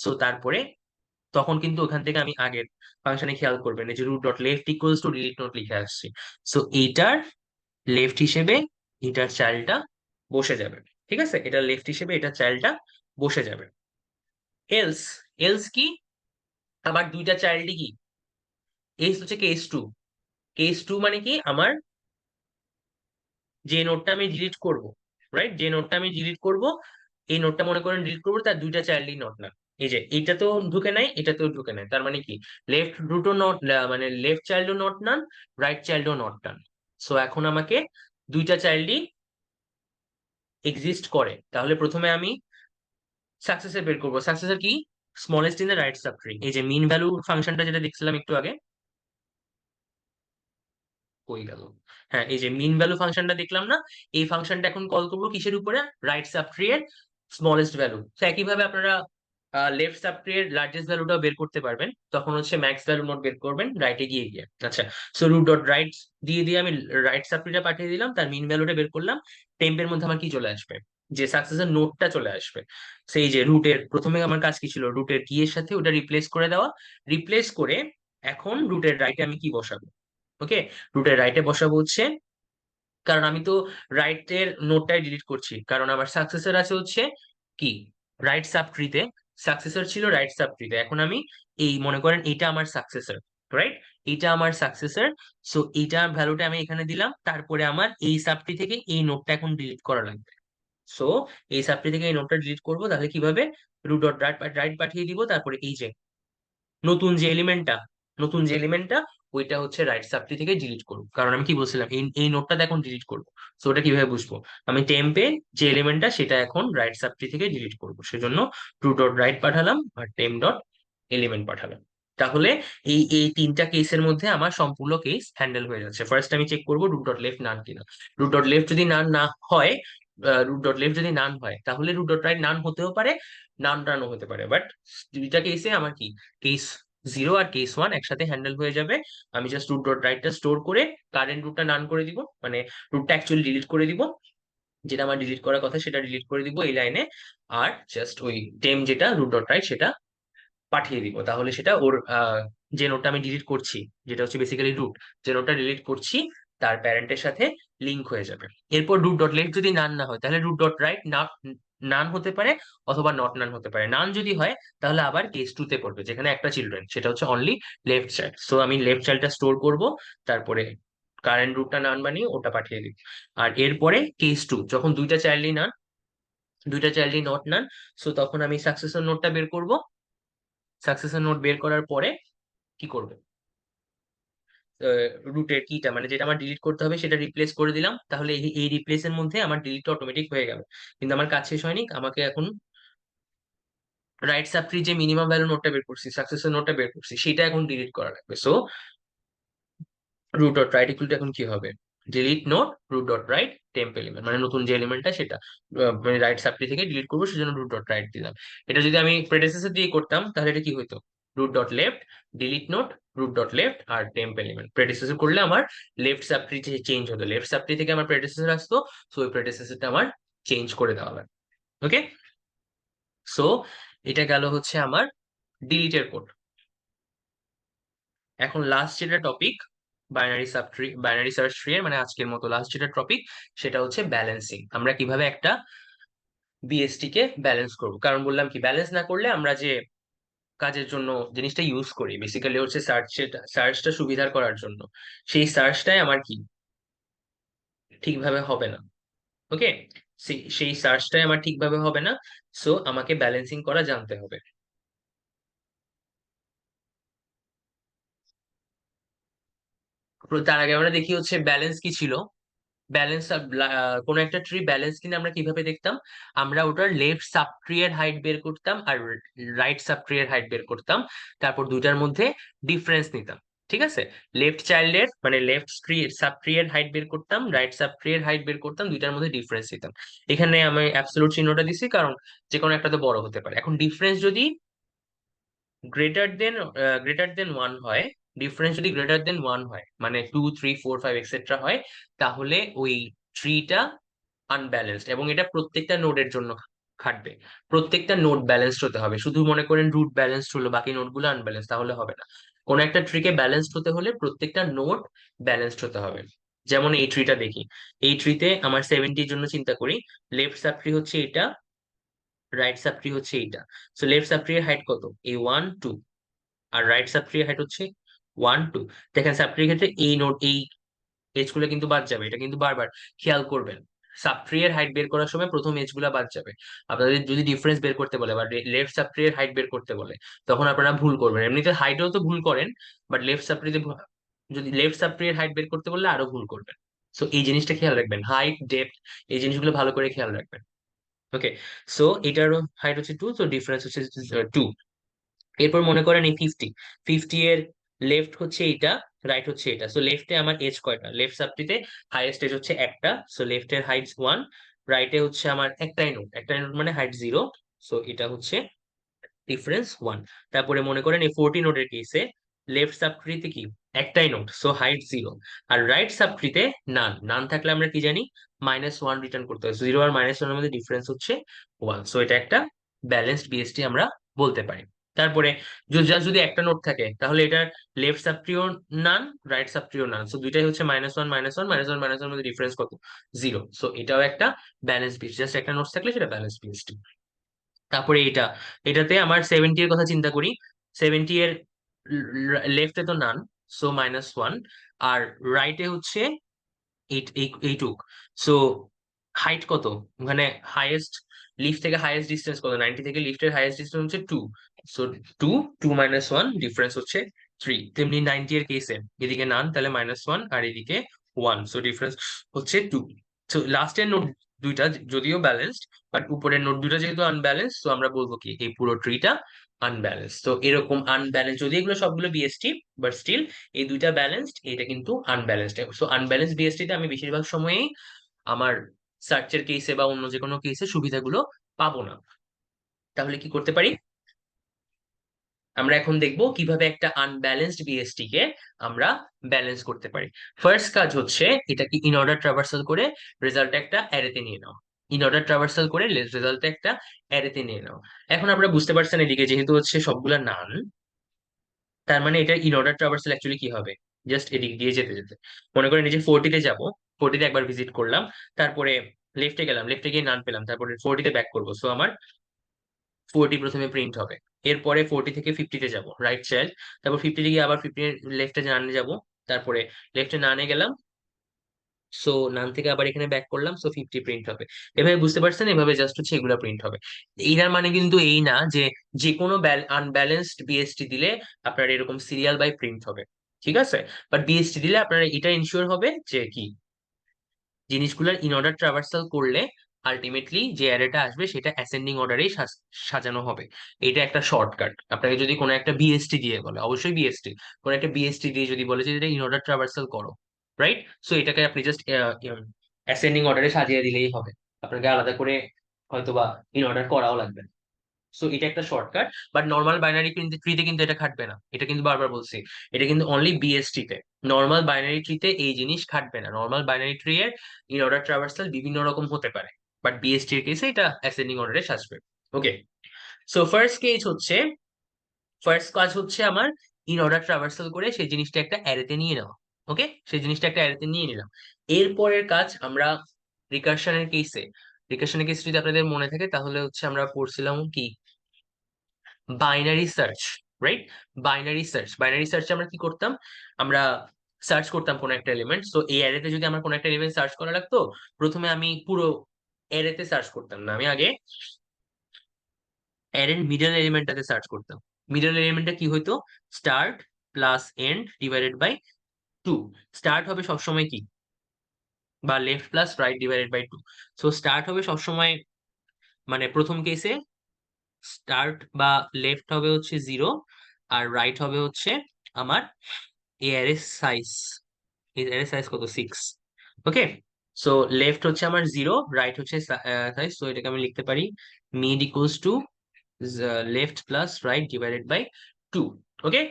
সো তারপরে তখন কিন্তু ওখান থেকে আমি আগের ফাংশনে খেয়াল করবেন এই যে root dot left equals to delete node লিখে আসছি। সো এইটার লেফট হিসেবে এটার চাইল্ডটা বসে যাবে, ঠিক আছে? এটা লেফট হিসেবে এটা চাইল্ডটা বসে যাবে। এলস, এলস কি, আবার দুইটা চাইল্ডই কি, এস হচ্ছে কেস টু। কেস টু মানে কি, আমার যে নোটটা আমি ডিলিট করব, রাইট, যে নোটটা আমি ডিলিট করব, এই নোটটা মনে করেন ডিলিট করবো, তার দুইটা চাইল্ডই নট না। এই যে এইটা তো ঢুকে নাই, এটাতেও ঢুকে নাই, তার মানে কি লেফট রুটও নট, মানে লেফট চাইল্ডও নট নান, রাইট চাইল্ডও নট নান। সো এখন আমাকে দুইটা চাইল্ডই এক্সিস্ট করে, তাহলে প্রথমে আমি সাকসেসর বের করবো। সাকসেসর কি, smallest in the right sub tree. এই যে মিন ভ্যালু ফাংশনটা যেটা দেখছিলাম একটু আগে, কই গেল, হ্যাঁ এই যে মিন ভ্যালু ফাংশনটা দেখলাম না, এই ফাংশনটা এখন কল করবো কিসের উপরে, রাইট সাব ট্রি এর স্মলেস্ট ভ্যালু। তো একইভাবে আপনারা লেফট সাব ট্রি এর লার্জেস্ট ভ্যালুটাও বের করতে পারবেন, তখন হচ্ছে ম্যাক্স ভ্যালু নোট বের করবেন রাইটে গিয়ে গিয়ে। আচ্ছা, সো রুট ডট রাইট দিয়ে দিয়ে আমি রাইট সাব ট্রিটা পাঠিয়ে দিলাম, তার মিন ভ্যালুটা বের করলাম। টেম্পের মধ্যে আমার কি চলে আসবে, যে সাকসেসের নোটটা চলে আসবে। সেই যে রুটের প্রথমে আমার কাজ কি ছিল, রুটের কি এর সাথে ওটা রিপ্লেস করে দেওয়া, রিপ্লেস করে এখন রুটের রাইটে আমি কি বসাবো, ওকে, রুটের রাইটে বসাবো হচ্ছে, কারণ আমি তো রাইটের নোটটাই ডিলিট করছি, কারণ আমার সাকসেসর আছে হচ্ছে কি রাইট সাব ট্রিতে, সাকসেসর ছিল রাইট সাব ট্রিতে, এখন আমি এই মনে করেন এটা আমার সাকসেসর, রাইট, এটা আমার সাকসেসর। সো এইটা ভ্যালুটা আমি এখানে দিলাম, তারপরে আমার এই সাবট্রি থেকে এই নোটটা এখন ডিলিট করা লাগবে। সো এই সাবট্রি থেকে এই নোটটা ডিলিট করবো, তাহলে কিভাবে, রুট ডট রাইট রাইট পাঠিয়ে দিব, তারপরে এই যে নতুন যে এলিমেন্টটা, নতুন যে এলিমেন্টটা ওইটা হচ্ছে রাইট সাবট্রি থেকে ডিলিট করবো, কারণ আমি কি বলছিলাম এই এই নোটটা এখন ডিলিট করবো। তো ওটা কিভাবে বুঝবো, আমি টেম্পে যে এলিমেন্টটা সেটা এখন রাইট সাবট্রি থেকে ডিলিট করবো, সেজন্য ট্রু ডট রাইট পাঠালাম আর টেম্প ডট এলিমেন্ট পাঠালাম। তাহলে এই এই তিনটা কেসের মধ্যে আমার সম্পূর্ণ কেস হ্যান্ডেল হয়ে যাচ্ছে। ফার্স্ট আমি চেক করবো রুট ডট লেফট নান কিনা। রুট ডট লেফট যদি নান না হয়, রুট ডট লেফট যদি নান হয় তাহলে রুট ডট রাইট নান হতেও পারে, নান রানও হতে পারে, বাট দুইটা কেসে আমার কি কেস জিরো আর কেস ওয়ান একসাথে হ্যান্ডেল হয়ে যাবে। আমি জাস্ট রুট ডট রাইটটা স্টোর করে কারেন্ট রুটটা নান করে দিব, মানে রুটটা অ্যাকচুয়ালি ডিলিট করে দিব, যেটা আমার ডিলিট করার কথা সেটা ডিলিট করে দিব এই লাইনে। আর জাস্ট ওই টেম যেটা রুট ডট রাইট সেটা পাঠিয়ে দিব, তাহলে সেটা ওর যে নোটটা আমি ডিলিট করছি, যেটা হচ্ছে বেসিক্যালি রুট, যে নোটটা ডিলিট করছি তার প্যারেন্টের সাথে লিঙ্ক হয়ে যাবে। এরপর রুট ডট লেফট যদি নান না হয়, তাহলে রুট ডট রাইট না নান হতে পারে অথবা নট নান হতে পারে। নান যদি হয় তাহলে আবার কেস টু তে পড়বে, যেখানে একটা চিলড্রেন, সেটা হচ্ছে অনলি লেফট চাইল্ড। সো আমি লেফট চাইল্ডটা স্টোর করব, তারপরে কারেন্ট রুটটা নান বানিয়ে ওটা পাঠিয়ে দিব। আর এরপরে কেস টু, যখন দুইটা চাইল্ডই নান, দুইটা চাইল্ডই নট নান, সো তখন আমি সাকসেসর নোটটা বের করব। সাকসেসর নোট বের করার পরে কি করব, রুটের কিটা মানে যেটা আমার ডিলিট করতে হবে সেটা রিপ্লেস করে দিলাম, তাহলে এই রিপ্লেসের মধ্যে আমার ডিলিটটা অটোমেটিক হয়ে গেল। কিন্তু আমার কাজ শেষ হয়নি, আমাকে এখন রাইট সাব ট্রি যে মিনিমাম ভ্যালু নোটটা বের করছি, সাকসেসর নোটটা বের করছি, সেটা এখন ডিলিট করা লাগবে। So root dot right equal to এখন কি হবে, delete node root dot right temp element, মানে নতুন যে এলিমেন্টটা সেটা মানে রাইট সাবট্রি থেকে ডিলিট করবো, সেজন্য রুট ডট রাইট দিলাম। এটা যদি আমি প্রেডেসেসর দিয়ে করতাম তাহলে এটা কি হতো, root dot left delete node root dot left আর টেম্প এলিমেন্ট। প্রেডেসেসর করলে আমার লেফট সাবট্রি চেঞ্জ হতো, লেফট সাবট্রি থেকে আমার প্রেডেসেসর আসতো, সো ওই প্রেডেসেসরটা আমার চেঞ্জ করে দেওয়া লাগে। ওকে, সো এটা গেল হচ্ছে আমার ডিলিটের কোড। এখন লাস্ট যেটা topic binary sub tree, binary search tree এর, মানে আজকের মতো লাস্ট যেটা টপিক সেটা হচ্ছে ব্যালেন্সিং। আমরা কিভাবে একটা বিএসটি কে ব্যালেন্স করব, কারণ বললাম কি ব্যালেন্স না করলে আমরা যে কাজের জন্য জিনিসটা ইউজ করি বেসিক্যালি হচ্ছে সার্চটা সুবিধার করার জন্য, সেই সার্চটাই আমার কি ঠিকভাবে হবে না। ওকে, সেই সার্চটাই আমার ঠিকভাবে হবে না, সো আমাকে ব্যালেন্সিং করা জানতে হবে। তার আগে আমরা দেখি হচ্ছে ব্যালেন্স কি ছিল। ব্যালেন্স, কোন একটা ট্রি ব্যালেন্স কিনা আমরা কিভাবে দেখতাম, আমরা ওটার লেফট সাব ট্রি এর হাইট বের করতাম আর রাইট সাব ট্রি এর হাইট বের করতাম, তারপর দুইটার মধ্যে ডিফারেন্স নিতাম। ঠিক আছে, লেফট চাইল্ডের মানে লেফট ট্রি সাব ট্রি এর হাইট বের করতাম, রাইট সাব ট্রি এর হাইট বের করতাম, দুইটার মধ্যে ডিফারেন্স নিতাম। এখানে আমি অ্যাবসলিউট চিহ্নটা দিছি কারণ যে কোনো একটা তো বড় হতে পারে। এখন ডিফারেন্স যদি গ্রেটার দেন ওয়ান হয়, ডিফারেন্স যদি গ্রেটার দেন ওয়ান হয়, মানে 2 3 4 5 এক্সেট্রা হয়, তাহলে ওই ট্রিটা আনব্যালেন্সড, এবং এটা প্রত্যেকটা নোডের জন্য খাটবে। প্রত্যেকটা নোড ব্যালেন্সড হতে হবে, শুধু মনে করেন রুট ব্যালেন্সড হলো বাকি নোডগুলো আনব্যালেন্স, তাহলে হবে না। কোন একটা ট্রিকে ব্যালেন্সড হতে হলে প্রত্যেকটা নোড ব্যালেন্সড হতে হবে। যেমন এই ট্রিটা দেখি, এই ট্রিতে আমার 70-র জন্য চিন্তা করি, লেফট সাব ট্রি হচ্ছে এটা, রাইট সাব ট্রি হচ্ছে এইটা। সো লেফট সাব ট্রি এর হাইট কত, এই 1 2, আর রাইট সাব ট্রি এর হাইট হচ্ছে 1 2। দেখেন সাব ট্রির ক্ষেত্রে এই নোড এই এজ গুলো কিন্তু বাদ যাবে, এটা কিন্তু বারবার খেয়াল করবেন। সাব ট্রি এর হাইট বের করার সময় প্রথম এজ গুলা বাদ যাবে। আপনাদের যদি ডিফারেন্স বের করতে বলে বা লেফট সাব ট্রি এর হাইট বের করতে বলে, তখন আপনারা ভুল করবেন। এমনিতে হাইটেও তো ভুল করেন, বাট লেফট সাব ট্রিতে যদি লেফট সাব ট্রি এর হাইট বের করতে বললে আরো ভুল করবেন। সো এই জিনিসটা খেয়াল রাখবেন, হাইট ডেপথ এই জিনিসগুলো ভালো করে খেয়াল রাখবেন। ওকে, সো এটারও হাইট হচ্ছে 2, সো ডিফারেন্স হচ্ছে 2। এরপর মনে করেন এই 50 এর লেফট হচ্ছে এইটা, রাইট হচ্ছে এটা। সো লেফটে আমার এজ কয়টা, লেফট সাবট্রিতে হাইয়েস্ট এজ হচ্ছে একটা, সো লেফটের হাইট 1, রাইটে হচ্ছে আমার একটাই নোট মানে হাইট 0, সো এটা হচ্ছে ডিফারেন্স 1। তারপরে মনে করেন এই 40 নোটের কেসে লেফট সাবট্রিতে কি একটাই নোট, সো হাইট 0, আর রাইট সাবট্রিতে নান, নান থাকলে আমরা কি জানি -1 রিটার্ন করতে হয়, 0 আর -1 এর মধ্যে ডিফারেন্স হচ্ছে 1, সো এটা একটা ব্যালেন্সড বিএসটি আমরা বলতে পারি। তারপরে জাস্ট যদি একটা নোট থাকে তাহলে এটার লেফট সাবট্রিও নান, রাইট সাবট্রিও নান, সো দুইটাই হচ্ছে -1 -1 -1 -1 মধ্যে ডিফারেন্স কত, 0, সো এটাও একটা ব্যালেন্স বিএসটি, জাস্ট একটা নোট থাকলে সেটা ব্যালেন্স বিএসটি। তারপরে এটাতে আমার 70 এর কথা চিন্তা করি, 70 এর লেফটে তো নান, সো -1, আর রাইটে হচ্ছে এইটুক, সো হাইট কত, মানে হাইয়েস্ট লিফট থেকে হাইয়েস্ট ডিস্টেন্স কত, 90 থেকে লিফটের হাইয়েস্ট ডিস্টেন্স হচ্ছে 2, সো 2 2 - 1 ডিফারেন্স হচ্ছে 3। তেমনি 90 এর কেসে এদিকে নান তাহলে -1 আর এদিকে 1, সো ডিফারেন্স হচ্ছে 2। সো লাস্টের নোট দুইটা যদিও ব্যালেন্সড, বাট উপরের নোট দুইটা যেহেতু আনব্যালেন্স, তো আমরা বলবো কি এই পুরো ট্রিটা আনব্যালেন্স। তো এরকম আনব্যালেন্স, যদি এগুলো সবগুলো বিএসটি, বাট স্টিল এই দুইটা ব্যালেন্সড, এটা কিন্তু আনব্যালেন্সড। সো আনব্যালেন্স বিএসটি তে আমি বেশিরভাগ সময়েই আমার সার্চের কেসে বা অন্য যে কোনো কেসে সুবিধাগুলো পাবো না। তাহলে কি করতে পারি, আমরা এখন দেখবো কিভাবে একটা আনব্যালেন্সড বিএসটি কে আমরা ব্যালেন্স করতে পারি। ফার্স্ট কাজ হচ্ছে এটাকে ইন অর্ডার ট্রাভার্সাল করে রেজাল্ট একটা অ্যারেতে নিয়ে নাও। ইন অর্ডার ট্রাভার্সাল করে রেজাল্ট একটা অ্যারেতে নিয়ে নাও। এখন আপনারা বুঝতে পারছেন এদিকে যেহেতু হচ্ছে সবগুলা নান, তার মানে এটা ইন অর্ডার ট্রাভার্সাল অ্যাকচুয়ালি কি হবে, জাস্ট এদিক দিয়ে যেতে যেতে মনে করেন এই যে 40-তে যাবো, 40-তে একবার ভিজিট করলাম, তারপরে লেফটে গেলাম, লেফটে গিয়ে নান পেলাম, তারপরে 40-তে ব্যাক করবো, সো আমার 40 প্রথমে প্রিন্ট হবে। এরপরে 40 থেকে 50-তে যাব, রাইট চাইল্ড, তারপর 50 গিয়ে আবার 50 লেফটে নানে যাব, তারপরে লেফটে নানে গেলাম, সো নান থেকে আবার এখানে ব্যাক করলাম, সো 50 প্রিন্ট হবে। এভাবে বুঝতে পারছেন, এভাবে জাস্ট হচ্ছে এগুলা প্রিন্ট হবে। এইটার মানে কিন্তু এই না যে যে কোনো আনব্যালেন্সড বিএসটি দিলে আপনার এরকম সিরিয়াল বাই প্রিন্ট হবে, ঠিক আছে? বাট বিএসটি দিলে আপনার এটা ইনশিওর হবে যে কি জিনিসগুলোর ইন অর্ডার ট্রাভার্সাল করলে আলটিমেটলি যে অ্যারেটা আসবে সেটা অ্যাসেন্ডিং অর্ডারেই সাজানো হবে। এটা একটা শর্টকাট। আপনাকে যদি কোনো একটা বিএসটি দিয়ে বলে, অবশ্যই বিএসটি, কোনো একটা বিএসটি দিয়ে যদি বলে যে এটা ইন অর্ডার ট্রাভার্সাল করো, রাইট, সো এটাকে আপনি জাস্ট অ্যাসেন্ডিং অর্ডারে সাজিয়ে দিলেই হবে। আপনাকে আলাদা করে হয়তোবা ইন অর্ডার করাও লাগবে না। সো এটা একটা শর্টকাট। বাট নর্মাল বাইনারি ট্রিতে কিন্তু এটা খাটবে না, এটা কিন্তু বারবার বলছি। এটা কিন্তু অনলি বিএসটি তে, নর্মাল বাইনারি ট্রিতে এই জিনিস খাটবে না। নর্মাল বাইনারি ট্রি এর ইন অর্ডার ট্রাভার্সাল বিভিন্ন রকম হতে পারে, বাট বিএসটি এর কেসে এটা অ্যাসেন্ডিং অর্ডারে সাজবে। ওকে, সো ফার্স্ট কাজ হচ্ছে আমার ইন অর্ডার ট্রাভার্সাল করে সেই জিনিসটা একটা অ্যারেতে নিয়ে নেওয়া। ওকে, সেই জিনিসটা একটা অ্যারেতে নিয়ে নিলাম। এরপরের কাজ আমরা রিকার্শনের কেসে, রিকার্শনের কেস যদি আপনাদের মনে থাকে তাহলে হচ্ছে আমরা পড়ছিলাম কি বাইনারি সার্চ, রাইট? বাইনারি সার্চে আমরা কি করতাম, আমরা সার্চ করতাম কোন একটা এলিমেন্ট। সো এই অ্যারেতে যদি আমার কোন একটা এলিমেন্ট সার্চ করা লাগতো, প্রথমে আমি পুরো অ্যারেতে সার্চ করতাম না, আমি আগে অ্যারের মিডল এলিমেন্টটাতে সার্চ করতাম। মিডল এলিমেন্টটা কি হইতো, start plus end divided by 2। Start হবে সবসময় কি, বা left plus right divided by 2। So start হবে সবসময়, মানে প্রথম কেসে স্টার্ট বা লেফট হবে হচ্ছে 0, আর রাইট হবে হচ্ছে আমার এর সাইজ, এর সাইজ কত, 6। ওকে, সো লেফট হচ্ছে আমার 0, রাইট হচ্ছে সাইজ, সো এটাকে আমি লিখতে পারি mid equals to left plus right divided by 2। Okay,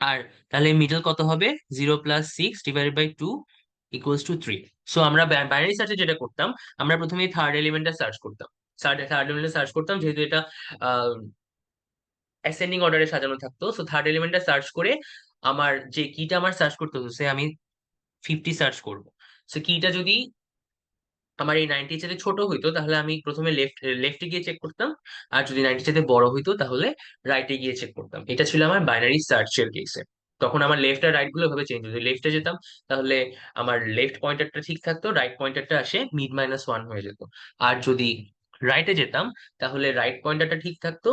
আর তাহলে মিডল কত হবে, 0 plus 6 divided by 2 equals to 3। So আমরা বাইনারি সার্চে যেটা করতাম, আমরা প্রথমে থার্ড এলিমেন্টটা সার্চ করতাম, থার্ড এলিমেন্টটা সার্চ করতাম, যেহেতু এটা অ্যাসেন্ডিং অর্ডারে সাজানো থাকতো। সো থার্ড এলিমেন্টটা সার্চ করে আমার যে কিটা আমার সার্চ করতে হতো, সে আমি 50 সার্চ করব। সো কিটা যদি আমার এই 90 এর চাইতে ছোট হইতো তাহলে আমি প্রথমে লেফটে গিয়ে চেক করতাম, আর যদি 90 চাইতে বড় হইতো তাহলে রাইটে গিয়ে চেক করতাম। এটা ছিল আমার বাইনারি সার্চের কেসে। তখন আমার লেফট আর রাইট গুলো ভাবে চেঞ্জ হতো। লেফটে যেতাম তাহলে আমার লেফট পয়েন্টারটা ঠিক থাকতো, রাইট পয়েন্টারটা আসে মিড মাইনাস ওয়ান হয়ে যেত। আর যদি রাইটে যেতাম তাহলে রাইট পয়েন্টারটা ঠিক থাকতো,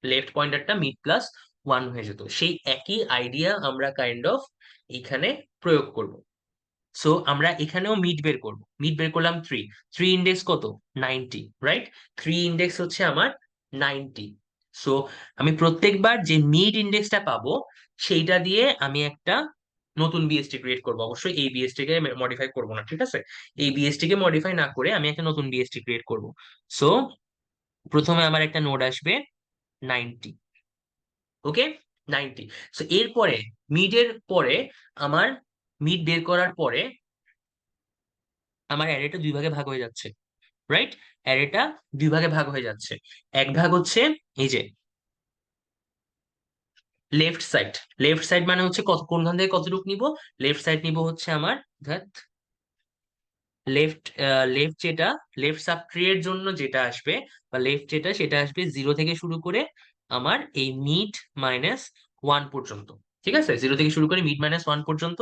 লেফট পয়েন্টারটা মিড প্লাস ওয়ান হয়ে যেত। সেই একই আইডিয়া আমরা কাইন্ড অফ এখানে প্রয়োগ করব। সো আমরা এখানেও মিড বের করব, মিড বের করলাম 3, 3 ইন্ডেক্স কত, 90, রাইট? 3 ইন্ডেক্স হচ্ছে আমার 90। সো আমি প্রত্যেকবার যে মিড ইন্ডেক্সটা পাবো সেইটা দিয়ে আমি একটা নতুন বিএসটি ক্রিয়েট করবো। অবশ্যই এই বিএসটি কে মডিফাই করবো না, ঠিক আছে? এই বিএসটি কে মডিফাই না করে আমি একটা নতুন বিএসটি ক্রিয়েট করব। সো প্রথমে আমার একটা নোড আসবে 90। ওকে, 90। সো এরপরে মিডের পরে আমার মিড বের করার পরে আমার অ্যারেটা দুই ভাগে ভাগ হয়ে যাচ্ছে, রাইট? অ্যারেটা দুই ভাগে ভাগ হয়ে যাচ্ছে। এক ভাগ হচ্ছে এই যে লেফট সাইড। লেফট সাইড মানে হচ্ছে কত, কোনখান থেকে কতটুকু নিব, লেফট সাইড নিব হচ্ছে আমার লেফট, লেফট যেটা লেফট সাব ট্রি এর জন্য যেটা আসবে, বা লেফট যেটা সেটা আসবে 0 থেকে শুরু করে আমার এই মিড মাইনাস ওয়ান পর্যন্ত, ঠিক আছে? 0 থেকে শুরু করে মিড মাইনাস ওয়ান পর্যন্ত।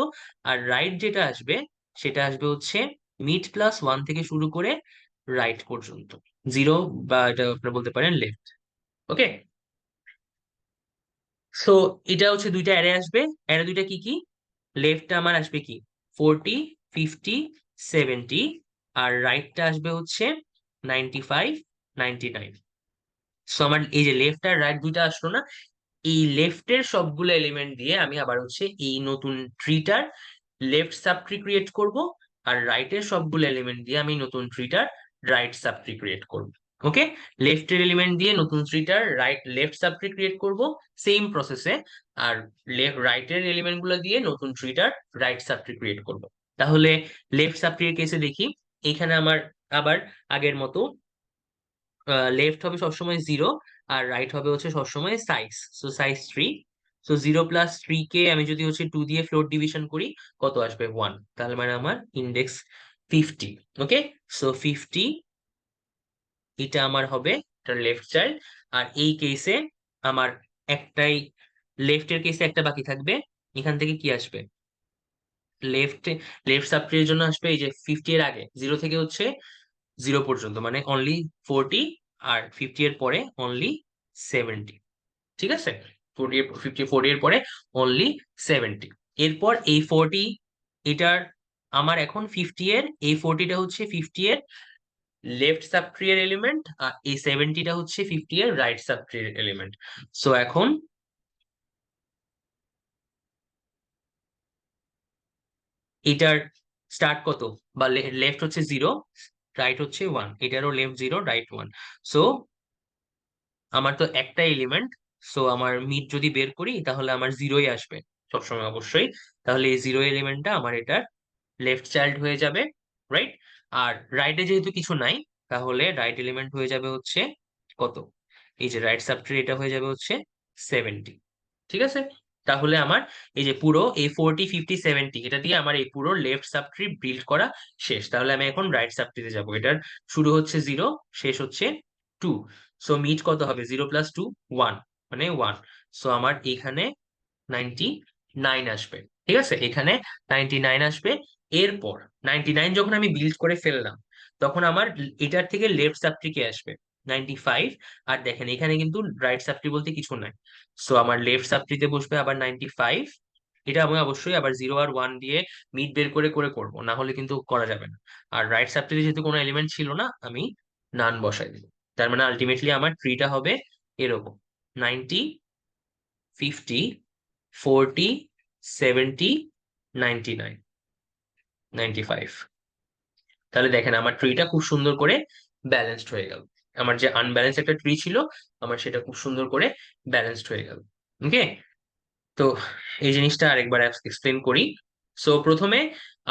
আর রাইট যেটা আসবে সেটা আসবে হচ্ছে মিড প্লাস ওয়ান থেকে শুরু করে রাইট পর্যন্ত, 0, বা এটা আপনারা বলতে পারেন লেফট। ওকে, সো এটা হচ্ছে দুইটা অ্যারে আসবে। অ্যারে দুইটা কি কি, লেফটটা আমার আসবে কি 40, 50, 70, আর রাইটটা আসবে হচ্ছে 95, 99। সো আমার এই যে লেফট আর রাইট দুইটা আসলো না, এই লেফটের সবগুলো এলিমেন্ট দিয়ে আমি আবার হচ্ছে এই নতুন ট্রিটার লেফট সাব ট্রি ক্রিয়েট করব, আর রাইটের সবগুলো এলিমেন্ট দিয়ে আমি নতুন ট্রিটার রাইট সাব ট্রি ক্রিয়েট করব। ওকে, লেফটের এলিমেন্ট দিয়ে নতুন ট্রিটার লেফট সাবট্রি ক্রিয়েট করব সেম প্রসেসে। আর রাইটের এলিমেন্ট গুলো দিয়ে নতুন ট্রিটার রাইট সাবট্রি ক্রিয়েট করব। তাহলে লেফট সাবট্রির কেসে দেখি, এখানে আমার আবার আগের মতো লেফট হবে সবসময় 0, আর রাইট হবে হচ্ছে সবসময় সাইজ, সো সাইজ 3। সো 0 + 3 কে আমি যদি হচ্ছে 2 দিয়ে ফ্লোর ডিভিশন করি, কত আসবে? 1। তাহলে মানে আমার ইন্ডেক্স 50। ওকে, সো 50 এটা আমার হবে এটা লেফট চাইল্ড। আর এই কেসে আমার একটাই, লেফটের কেসে একটা বাকি থাকবে। এখান থেকে কি আসবে? লেফট লেফট সাবট্রির জন্য আসবে এই যে 50 এর আগে 0 থেকে হচ্ছে 0 পর্যন্ত, মানে অনলি 40। আর 50 এর পরে অনলি 70। ঠিক আছে, 40 এর পরে অনলি 70। এরপর এই 40, এটার আমার এখন 50 এর এই 40টা হচ্ছে 50 এর লেফট সাবট্রি এর এলিমেন্ট, আর এই 70টা হচ্ছে 50 এর রাইট সাবট্রি এর এলিমেন্ট। সো এখন এটার স্টার্ট কত, বা লেফট হচ্ছে 0, রাইট হচ্ছে 1, এটারও লেফট 0 রাইট 1। সো আমার তো একটা এলিমেন্ট, সো আমার মিড যদি বের করি তাহলে আমার 0ই আসবে সবসময় অবশ্যই। তাহলে এই 0 এলিমেন্টটা আমার এটার লেফট চাইল্ড হয়ে যাবে, রাইট। আর রাইটে যেহেতু কিছু নাই, তাহলে রাইট এলিমেন্ট হয়ে যাবে হচ্ছে কত? এই যে রাইট সাবট্রি, এটা হয়ে যাবে হচ্ছে 70। ঠিক আছে, তাহলে আমার এই যে পুরো এই 40 50 70 এটা দিয়ে আমার এই পুরো লেফট সাবট্রি বিল্ড করা শেষ। তাহলে আমি এখন রাইট সাবট্রিতে যাব। এটার শুরু হচ্ছে 0, শেষ হচ্ছে 2। সো মিড কত হবে? 0 + 2 1, মানে 1। সো আমার এখানে 99 আসবে। ঠিক আছে, এখানে 99 আসবে। এরপর 99 যখন আমি বিল্ড করে ফেললাম, তখন আমার এটার থেকে লেফট সাবট্রি কে আসবে? 95। আর দেখেন এখানে কিন্তু রাইট সাবট্রি বলতে কিছু নাই, সো আমার লেফট সাবট্রিতে বসবে আবার 95। এটা আমি অবশ্যই আবার 0 আর 1 দিয়ে মিড বের করে করে করব, না হলে কিন্তু করা যাবে না। আর রাইট সাবট্রিতে যেহেতু কোনো এলিমেন্ট ছিল না, আমি নান বসাই দিব। তার মানে আলটিমেটলি আমার ট্রিটা হবে এরকম: 90, 50, 40, 70, 99, 95। তাহলে দেখেন আমার ট্রিটা খুব সুন্দর করে ব্যালেন্সড হয়ে গেল। আমার যে আনব্যালেন্স একটা ট্রি ছিল, আমার সেটা খুব সুন্দর করে ব্যালেন্সড হয়ে গেল। ওকে, তো এই জিনিসটা আরেকবার এক্সপ্লেন করি। সো প্রথমে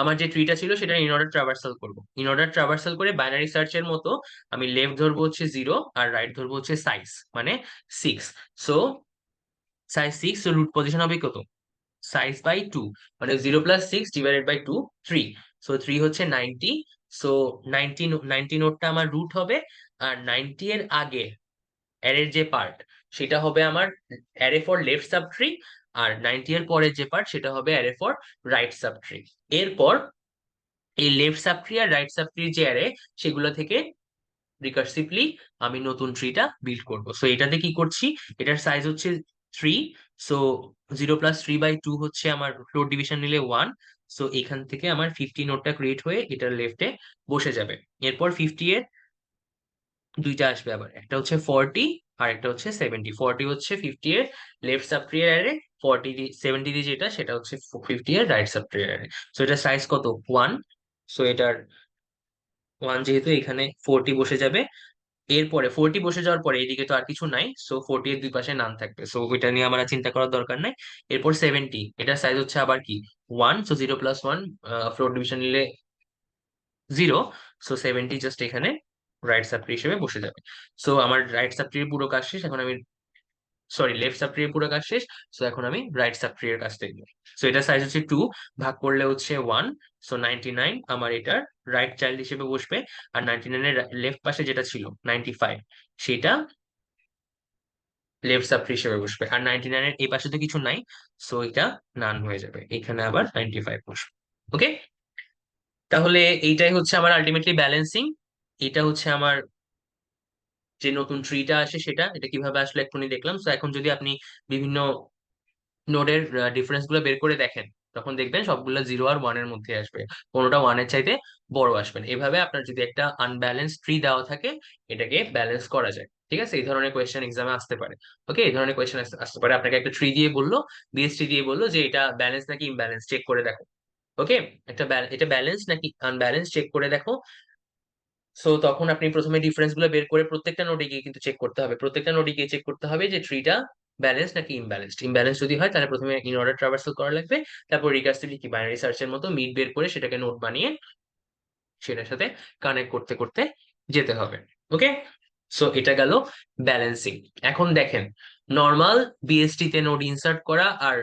আমার যে ট্রিটা ছিল সেটা ইন অর্ডার ট্রাভার্সাল করবো। ইন অর্ডার ট্রাভার্সাল করে বাইনারি সার্চের মতো আমি লেফট ধরবো হচ্ছে 0, আর রাইট ধরবো হচ্ছে সাইজ, মানে 6। So size 6, so root position হবে কত? সাইজ বাই 2, মানে 0 + 6 / 2 3। সো 3 হচ্ছে 90। সো 90 নোটটা আমার রুট হবে। আর 90 এর আগে অ্যারের যে পার্ট, সেটা হবে আমার অ্যারে ফর লেফট সাবট্রি। আর 90 এর পরের যে পার্ট, সেটা হবে অ্যারে ফর রাইট সাবট্রি। এরপর এই লেফট সাবট্রি আর রাইট সাবট্রির যে অ্যারে, সেগুলো থেকে রিকার্সিভলি আমি নতুন ট্রিটা বিল্ড করব। সো এটাতে কি করছি, এটার সাইজ হচ্ছে 3। সো 0 + 3/2 হচ্ছে আমার ফ্লোর ডিভিশন নিলে 1। সো এখান থেকে আমার 50 নোটটা ক্রিয়েট হয়ে এটার লেফটে বসে যাবে। এরপর 50 এর দুইটা আসবে, আবার একটা হচ্ছে 40 আর একটা হচ্ছে 70। 40 হচ্ছে 50 এর লেফট সাবট্রি অ্যারে, 70 দিয়ে যেটা সেটা হচ্ছে 50 এর রাইট সাবট্রি অ্যারে। সো এটার সাইজ কত? 1। সো এটার 1 যেহেতু, এখানে 40 বসে যাবে। এরপরে 40 বসে যাওয়ার পরে এদিকে তো আর কিছু নাই, সো 40 এর দুই পাশে নান থাকবে, সো ওইটা নিয়ে আমার আর চিন্তা করার দরকার নাই। এরপর 70, এটার সাইজ হচ্ছে আবার কি? 1। সো 0 + 1, ফ্লোর ডিভিশন নিলে 0। সো 70 জাস্ট এখানে রাইট সাবট্রি হিসেবে বসে যাবে। সো আমার রাইট সাবট্রির পুরো কাজ শেষ। এখন আমি, সরি, লেফট সাবট্রির পুরো কাজ শেষ। সো এখন আমি রাইট সাবট্রির কাজ দেখবো। সো এটা সাইজ হচ্ছে 2, ভাগ করলে হচ্ছে 1। সো 99 আমার এটার রাইট চাইল্ড হিসেবে বসবে। আর 99 এর লেফট পাশে যেটা ছিল 95, সেটা লেফট সাবট্রি হিসেবে বসবে। আর 99 এর এই পাশে তো কিছু নাই, সো এটা নান হয়ে যাবে। এখানে আবার 95 বসবে। ওকে, তাহলে এইটাই হচ্ছে আমার আলটিমেটলি ব্যালেন্সিং। এটা হচ্ছে আমার যে নতুন ট্রিটা আসে সেটা, এটা কিভাবে আসলে এক্ষুনি দেখলাম। তো এখন যদি আপনি বিভিন্ন নোডের ডিফারেন্স গুলো বের করে দেখেন, তখন দেখবেন সবগুলো 0 আর 1 এর মধ্যে আসবে, কোনোটা 1 এর চাইতে বড় আসবে না। এভাবে আপনার যদি একটা আনব্যালেন্স ট্রি দেওয়া থাকে, এটাকে ব্যালেন্স করা যায়। ঠিক আছে, এই ধরনের কোয়েশ্চেন এক্সামে আসতে পারে। ওকে, এই ধরনের কোয়েশ্চেন আসতে পারে। আপনাকে একটা ট্রি দিয়ে বললো, বিএসটি দিয়ে বললো যে এটা ব্যালেন্স নাকি ইমব্যালেন্স চেক করে দেখো। ওকে, এটা ব্যালেন্স নাকি আনব্যালেন্স চেক করে দেখো। সো তখন আপনি প্রথমে ডিফারেন্স গুলো বের করে প্রত্যেকটা নোডে গিয়ে কিন্তু চেক করতে হবে, প্রত্যেকটা নোডে গিয়ে চেক করতে হবে যে ট্রিটা ব্যালেন্স নাকি ইমব্যালেন্সড। ইমব্যালেন্স যদি হয় তাহলে প্রথমে ইন অর্ডার ট্রাভার্সাল করা লাগবে, তারপর রিকার্সিভলি কি বাইনারি সার্চের মতো মিট বের করে সেটাকে নোড বানিয়ে সেটার সাথে কানেক্ট করতে করতে যেতে হবে। ওকে, সো এটা গেল ব্যালেন্সিং। এখন দেখেন, নর্মাল বিএসটি তে নোড ইনসার্ট করা আর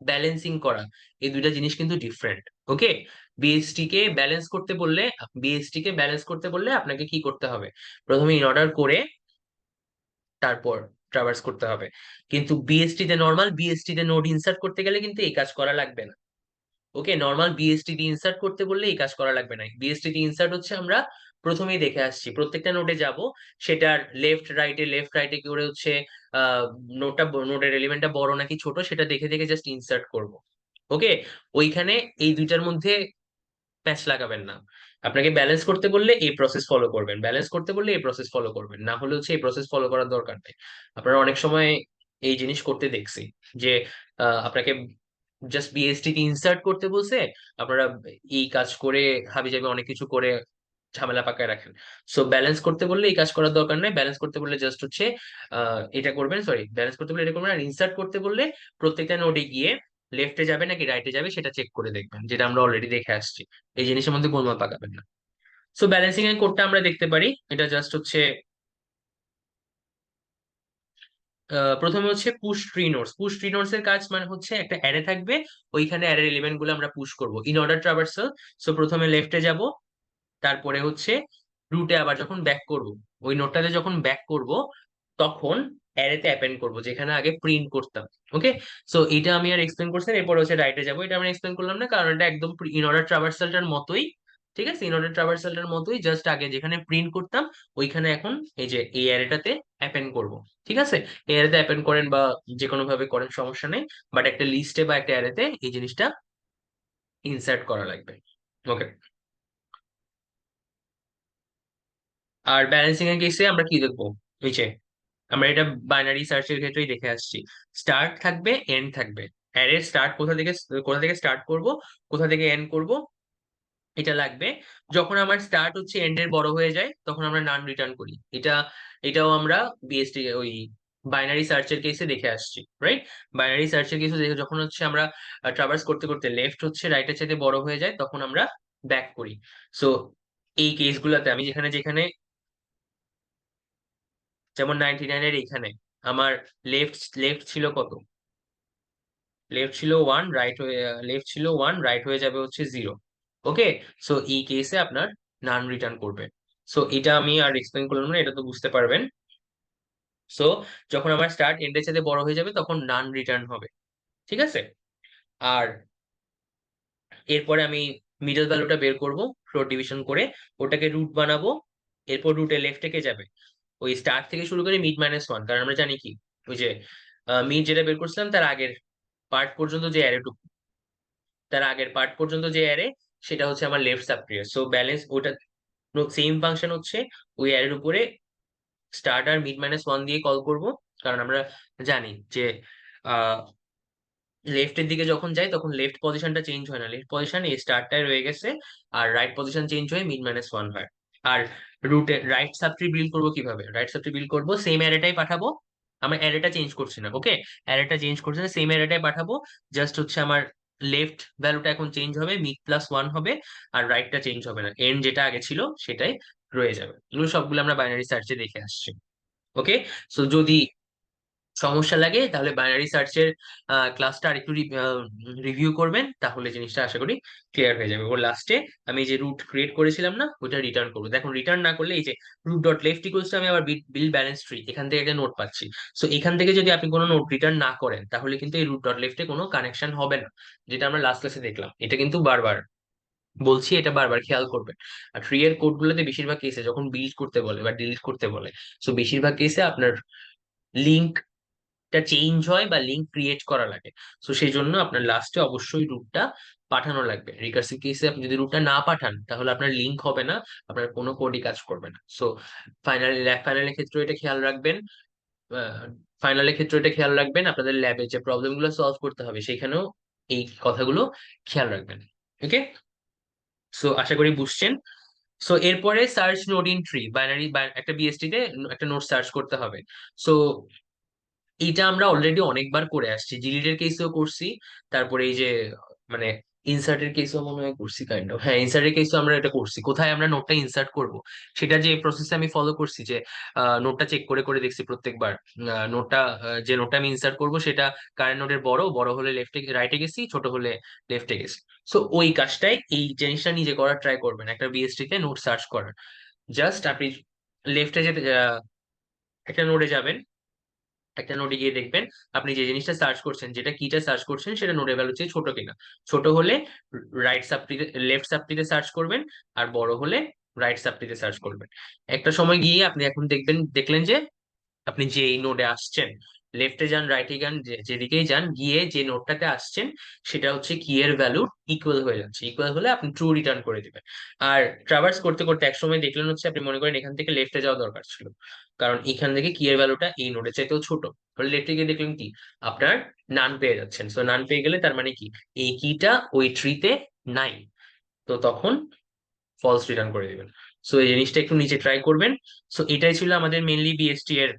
ব্যালেন্সিং করা, এই দুইটা জিনিস কিন্তু ডিফারেন্ট। ওকে, বিএসটি কে ব্যালেন্স করতে বললে আপনাকে কি করতে হবে, প্রথমে ইন অর্ডার করে তারপর ট্রাভার্স করতে হবে। কিন্তু বিএসটি তে নোড ইনসার্ট করতে গেলে কিন্তু এই কাজ করা লাগবে না। ওকে, নর্মাল বিএসটি তে ইনসার্ট করতে বললে এই কাজ করা লাগবে না। বিএসটি তে ইনসার্ট হচ্ছে আমরা প্রথমেই দেখে আসছি, প্রত্যেকটা নোটে যাব, সেটার লেফট রাইটে করে হচ্ছে আহ নোটটা, নোটের এলিমেন্টটা বড় নাকি ছোট সেটা দেখে দেখে জাস্ট ইনসার্ট করব। ওকে, ওইখানে এই দুইটার মধ্যে প্যাচ লাগাবেন না। আপনাকে ব্যালেন্স করতে বললে এই প্রসেস ফলো করবেন, ব্যালেন্স করতে বললে এই প্রসেস ফলো করবেন, না হলে হচ্ছে এই প্রসেস ফলো করার দরকার নেই। আপনারা অনেক সময় এই জিনিস করতে দেখছি যে আপনাকে জাস্ট বিএসটি কে ইনসার্ট করতে বলছে, আপনারা এই কাজ করে হাবিজাবি অনেক কিছু করে ঝামেলা পাকায় রাখেন। সো ব্যালেন্স করতে বললে এই কাজ করার দরকার নেই, ব্যালেন্স করতে বললে জাস্ট হচ্ছে এটা করবেন, সরি ব্যালেন্স করতে বললে এটা করবেন, আর ইনসার্ট করতে বললে প্রত্যেকটা নোডে গিয়ে লেফটে যাবে নাকি রাইটে যাবে সেটা চেক করে দেখবেন, যেটা আমরা অলরেডি দেখে আসছি। এই জিনিসের মধ্যে গোলমাল পাকাবেন না। সো ব্যালেন্সিং এর কোডটা আমরা দেখতে পারি, এটা জাস্ট হচ্ছে প্রথমে হচ্ছে push tree nodes. Push tree nodes এর কাজ মানে হচ্ছে একটা অ্যারে থাকবে, ওইখানে অ্যারের এলিমেন্ট গুলো আমরা পুশ করব ইন অর্ডার ট্রাভার্সাল। সো প্রথমে লেফটে যাব, তারপরে হচ্ছে রুটে আবার যখন ব্যাক করব, ওই নোটটাতে যখন ব্যাক করব তখন অ্যারেতে অ্যাপেন্ড করব যেখানে আগে প্রিন্ট করতাম। ওকে, সো এটা আমি আর এক্সপ্লেন করছি না, এরপর হচ্ছে রাইটে যাব, এটা আমি এক্সপ্লেন করলাম না কারণ এটা একদম ইন অর্ডার ট্রাভার্সালটার মতোই। ঠিক আছে, ইন অর্ডার ট্রাভার্সালটার মতোই, জাস্ট আগে যেখানে প্রিন্ট করতাম ওইখানে এখন এই যে এই অ্যারেটাতে অ্যাপেন্ড করব। ঠিক আছে, এই অ্যারেতে অ্যাপেন্ড করেন বা যে কোনো ভাবে করেন সমস্যা নেই, বাট একটা লিস্টে বা একটা অ্যারেতে এই জিনিসটা ইনসার্ট করা লাগবে। ওকে, আর ব্যালেন্সিং এর কেসে আমরা কি দেখবো, ওই যে আমরা এটা বাইনারি সার্চের ক্ষেত্রেই দেখে আসছি, স্টার্ট থাকবে এন্ড থাকবে। অ্যারে স্টার্ট কোথা থেকে স্টার্ট করব, কোথা থেকে এন্ড করব, এটা লাগবে। যখন আমার স্টার্ট হচ্ছে এন্ড এর বড় হয়ে যায় তখন আমরা নান রিটার্ন করি। এটাও আমরা বিএসটি ওই বাইনারি সার্চের কেসে দেখে আসছি, রাইট? বাইনারি সার্চের কেসে যখন হচ্ছে আমরা ট্রাভার্স করতে করতে লেফট হচ্ছে রাইটের চাইতে বড় হয়ে যায় তখন আমরা ব্যাক করি। সো এই কেসগুলোতে আমি যেখানে যেখানে, যেমন 99 এর এখানে আমার লেফট ছিল কত, লেফট ছিল ওয়ান, লেফট ছিল ওয়ান, রাইট হয়ে যাবে হচ্ছে জিরো। ওকে, সো এই কেসে আপনার নান রিটার্ন করবে। সো এটা আমি আর এক্সপ্লেন করলাম না, এটা তো বুঝতে পারবেন। সো যখন আমার স্টার্ট এন্ডের সাথে বড় হয়ে যাবে তখন নান রিটার্ন হবে। ঠিক আছে, আর এরপরে আমি মিডল ভ্যালুটা বের করব ফ্লোর ডিভিশন করে, ওটাকে রুট বানাবো। এরপর রুটে লেফট থেকে যাবে ওই স্টার্ট থেকে শুরু করে মিড মাইনাস ওয়ান, কারণ আমরা জানি কি ওই যে মিড যেটা বের করছিলাম তার আগের পার্ট পর্যন্ত যে অ্যারেটুকু, তার আগের পার্ট পর্যন্ত যে অ্যারে সেটা হচ্ছে আমার লেফট সাবট্রিয়ার। সো ব্যালেন্স ওটা সেম ফাংশন হচ্ছে ওই অ্যারের উপরে স্টার্ট আর মিড মাইনাস ওয়ান দিয়ে কল করব, কারণ আমরা জানি যে লেফটের দিকে যখন যাই তখন লেফট পজিশনটা চেঞ্জ হয় না, লেফট পজিশন এই স্টারটাই রয়ে গেছে, আর রাইট পজিশন চেঞ্জ হয়ে মিড মাইনাস ওয়ান হয়। আর রুটে রাইট সাবট্রি বিল্ড করবো কিভাবে, রাইট সাবট্রি বিল্ড করবো সেম অ্যারেটাই পাঠাবো, আমরা অ্যারেটা চেঞ্জ করছি না। ওকে, অ্যারেটা চেঞ্জ করছি না, সেম অ্যারেটাই পাঠাবো, জাস্ট হচ্ছে আমার লেফট ভ্যালুটা এখন চেঞ্জ হবে, মিড প্লাস ওয়ান হবে, আর রাইটটা চেঞ্জ হবে না, এন্ড যেটা আগে ছিল সেটাই রয়ে যাবে। এগুলো সবগুলো আমরা বাইনারি সার্চে দেখে আসছি। ওকে, সো যদি সমস্যা লাগে তাহলে বাইনারি সার্চের ক্লাসটা আর একটু রিভিউ করবেন, তাহলে জিনিসটা আশা করি ক্লিয়ার হয়ে যাবে। ওর লাস্টে আমি যে রুট ক্রিয়েট করেছিলাম না ওটা রিটার্ন করবো, দেখুন রিটার্ন না করলে এই যে root dot left equals to আমি আবার বিল ব্যালেন্স ট্রি এখান থেকে একটা নোট পাচ্ছি। সো এখান থেকে যদি আপনি কোনো নোট রিটার্ন না করেন তাহলে কিন্তু এই রুট ডট লেফটে কোনো কানেকশন হবে না, যেটা আমরা লাস্ট ক্লাসে দেখলাম। এটা কিন্তু বারবার বলছি, এটা বারবার খেয়াল করবেন। আর ট্রি এর কোড গুলোতে বেশিরভাগ কেসে যখন বিল্ড করতে বলে বা ডিলিট করতে বলে, সো বেশিরভাগ কেসে আপনার লিঙ্ক টা চেঞ্জ হয় বা লিঙ্ক ক্রিয়েট করা লাগে। তো সেই জন্য আপনার লাস্টে অবশ্যই রুটটা পাঠানো লাগবে। রিকার্সিভ কেসে আপনি যদি রুটটা না পাঠান তাহলে আপনার লিঙ্ক হবে না, আপনার কোনো কোডই কাজ করবে না। সো ফাইনালের ক্ষেত্রে এটা খেয়াল রাখবেন। ফাইনালের ক্ষেত্রে এটা খেয়াল রাখবেন, আপনাদের ল্যাবে যে প্রবলেম গুলো সলভ করতে হবে সেখানেও এই কথাগুলো খেয়াল রাখবেন। ওকে, সো আশা করি বুঝছেন। সো এরপরে search node in tree, binary একটা বিএসটি তে একটা নোড সার্চ করতে হবে। সো এটা আমরা অলরেডি অনেকবার করে আসছি, ডিলিটের কেসেও করছি, তারপরে এই যে মানে ইনসার্টের কেসও মনে হয় করছি, কাইন্ড অফ, হ্যাঁ ইনসার্টের কেসও আমরা এটা করছি। কোথায় আমরা নোটটা ইনসার্ট করব, সেটা যে প্রসেস আমি ফলো করছি, যে নোটটা চেক করে করে দেখছি প্রত্যেকবার, নোটটা যে নোটটা আমি ইনসার্ট করব সেটা কারেন্ট নোটের বড় বড় হলে লেফটে রাইটে গেছি, ছোট হলে লেফটে গেছি। সো ওই কাজটাই, এই জিনিসটা নিজে করার ট্রাই করবেন একটা বিএসটি তে নোট সার্চ করার। জাস্ট আপনি লেফটে যেতে একটা নোটে যাবেন, একটা নোটে গিয়ে দেখবেন আপনি যে জিনিসটা সার্চ করছেন, যেটা কিটা সার্চ করছেন, সেটা নোডের ভ্যালু চেয়ে ছোট কিনা। ছোট হলে রাইট সাবট্রিতে, লেফট সাবট্রিতে সার্চ করবেন, আর বড় হলে রাইট সাবট্রিতে সার্চ করবেন। একটা সময় গিয়ে আপনি এখন দেখলেন যে আপনি যে এই নোডে আসছেন, লেফটে যান রাইটে যান, যেদিকেই যান, গিয়ে যে নোডটাতে আসছেন সেটা হচ্ছে কি এর ভ্যালু ইকুয়াল হয়ে যাচ্ছে। ইকুয়াল হলে আপনি ট্রু রিটার্ন করে দিবেন। আর ট্রাভার্স করতে করতে এক সময় দেখলেন হচ্ছে, আপনি মনে করেন এখান থেকে লেফটে যাওয়া দরকার ছিল, কারণ এখান থেকে কি এর ভ্যালুটা এই নোডের চাইতেও ছোট, তাহলে লেফটে গিয়ে দেখলেন কি আপনার নান পেয়ে যাচ্ছেন। সো নান পেয়ে গেলে তার মানে কি এই কিটা ওই ট্রিতে নাই, তো তখন ফলস রিটার্ন করে দিবেন। সো এই জিনিসটা একটু নিচে ট্রাই করবেন। সো এটাই ছিল আমাদের মেনলি বিএসটি এর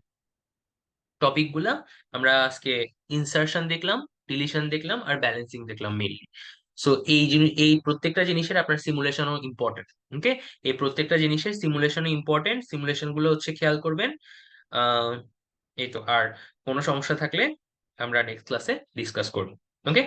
টপিক গুলা। আমরা আজকে ইনসার্শন দেখলাম, ডিলিশন দেখলাম, আর ব্যালেন্সিং দেখলাম মেইনলি। সো এই জিনিস, এই প্রত্যেকটা জিনিসের আপনার সিমুলেশনও ইম্পর্টেন্ট। ওকে, এই প্রত্যেকটা জিনিসের সিমুলেশনও ইম্পর্টেন্ট, সিমুলেশন গুলো হচ্ছে খেয়াল করবেন। আহ এই তো, আর কোনো সমস্যা থাকলে আমরা নেক্সট ক্লাসে ডিসকাস করবো। ওকে।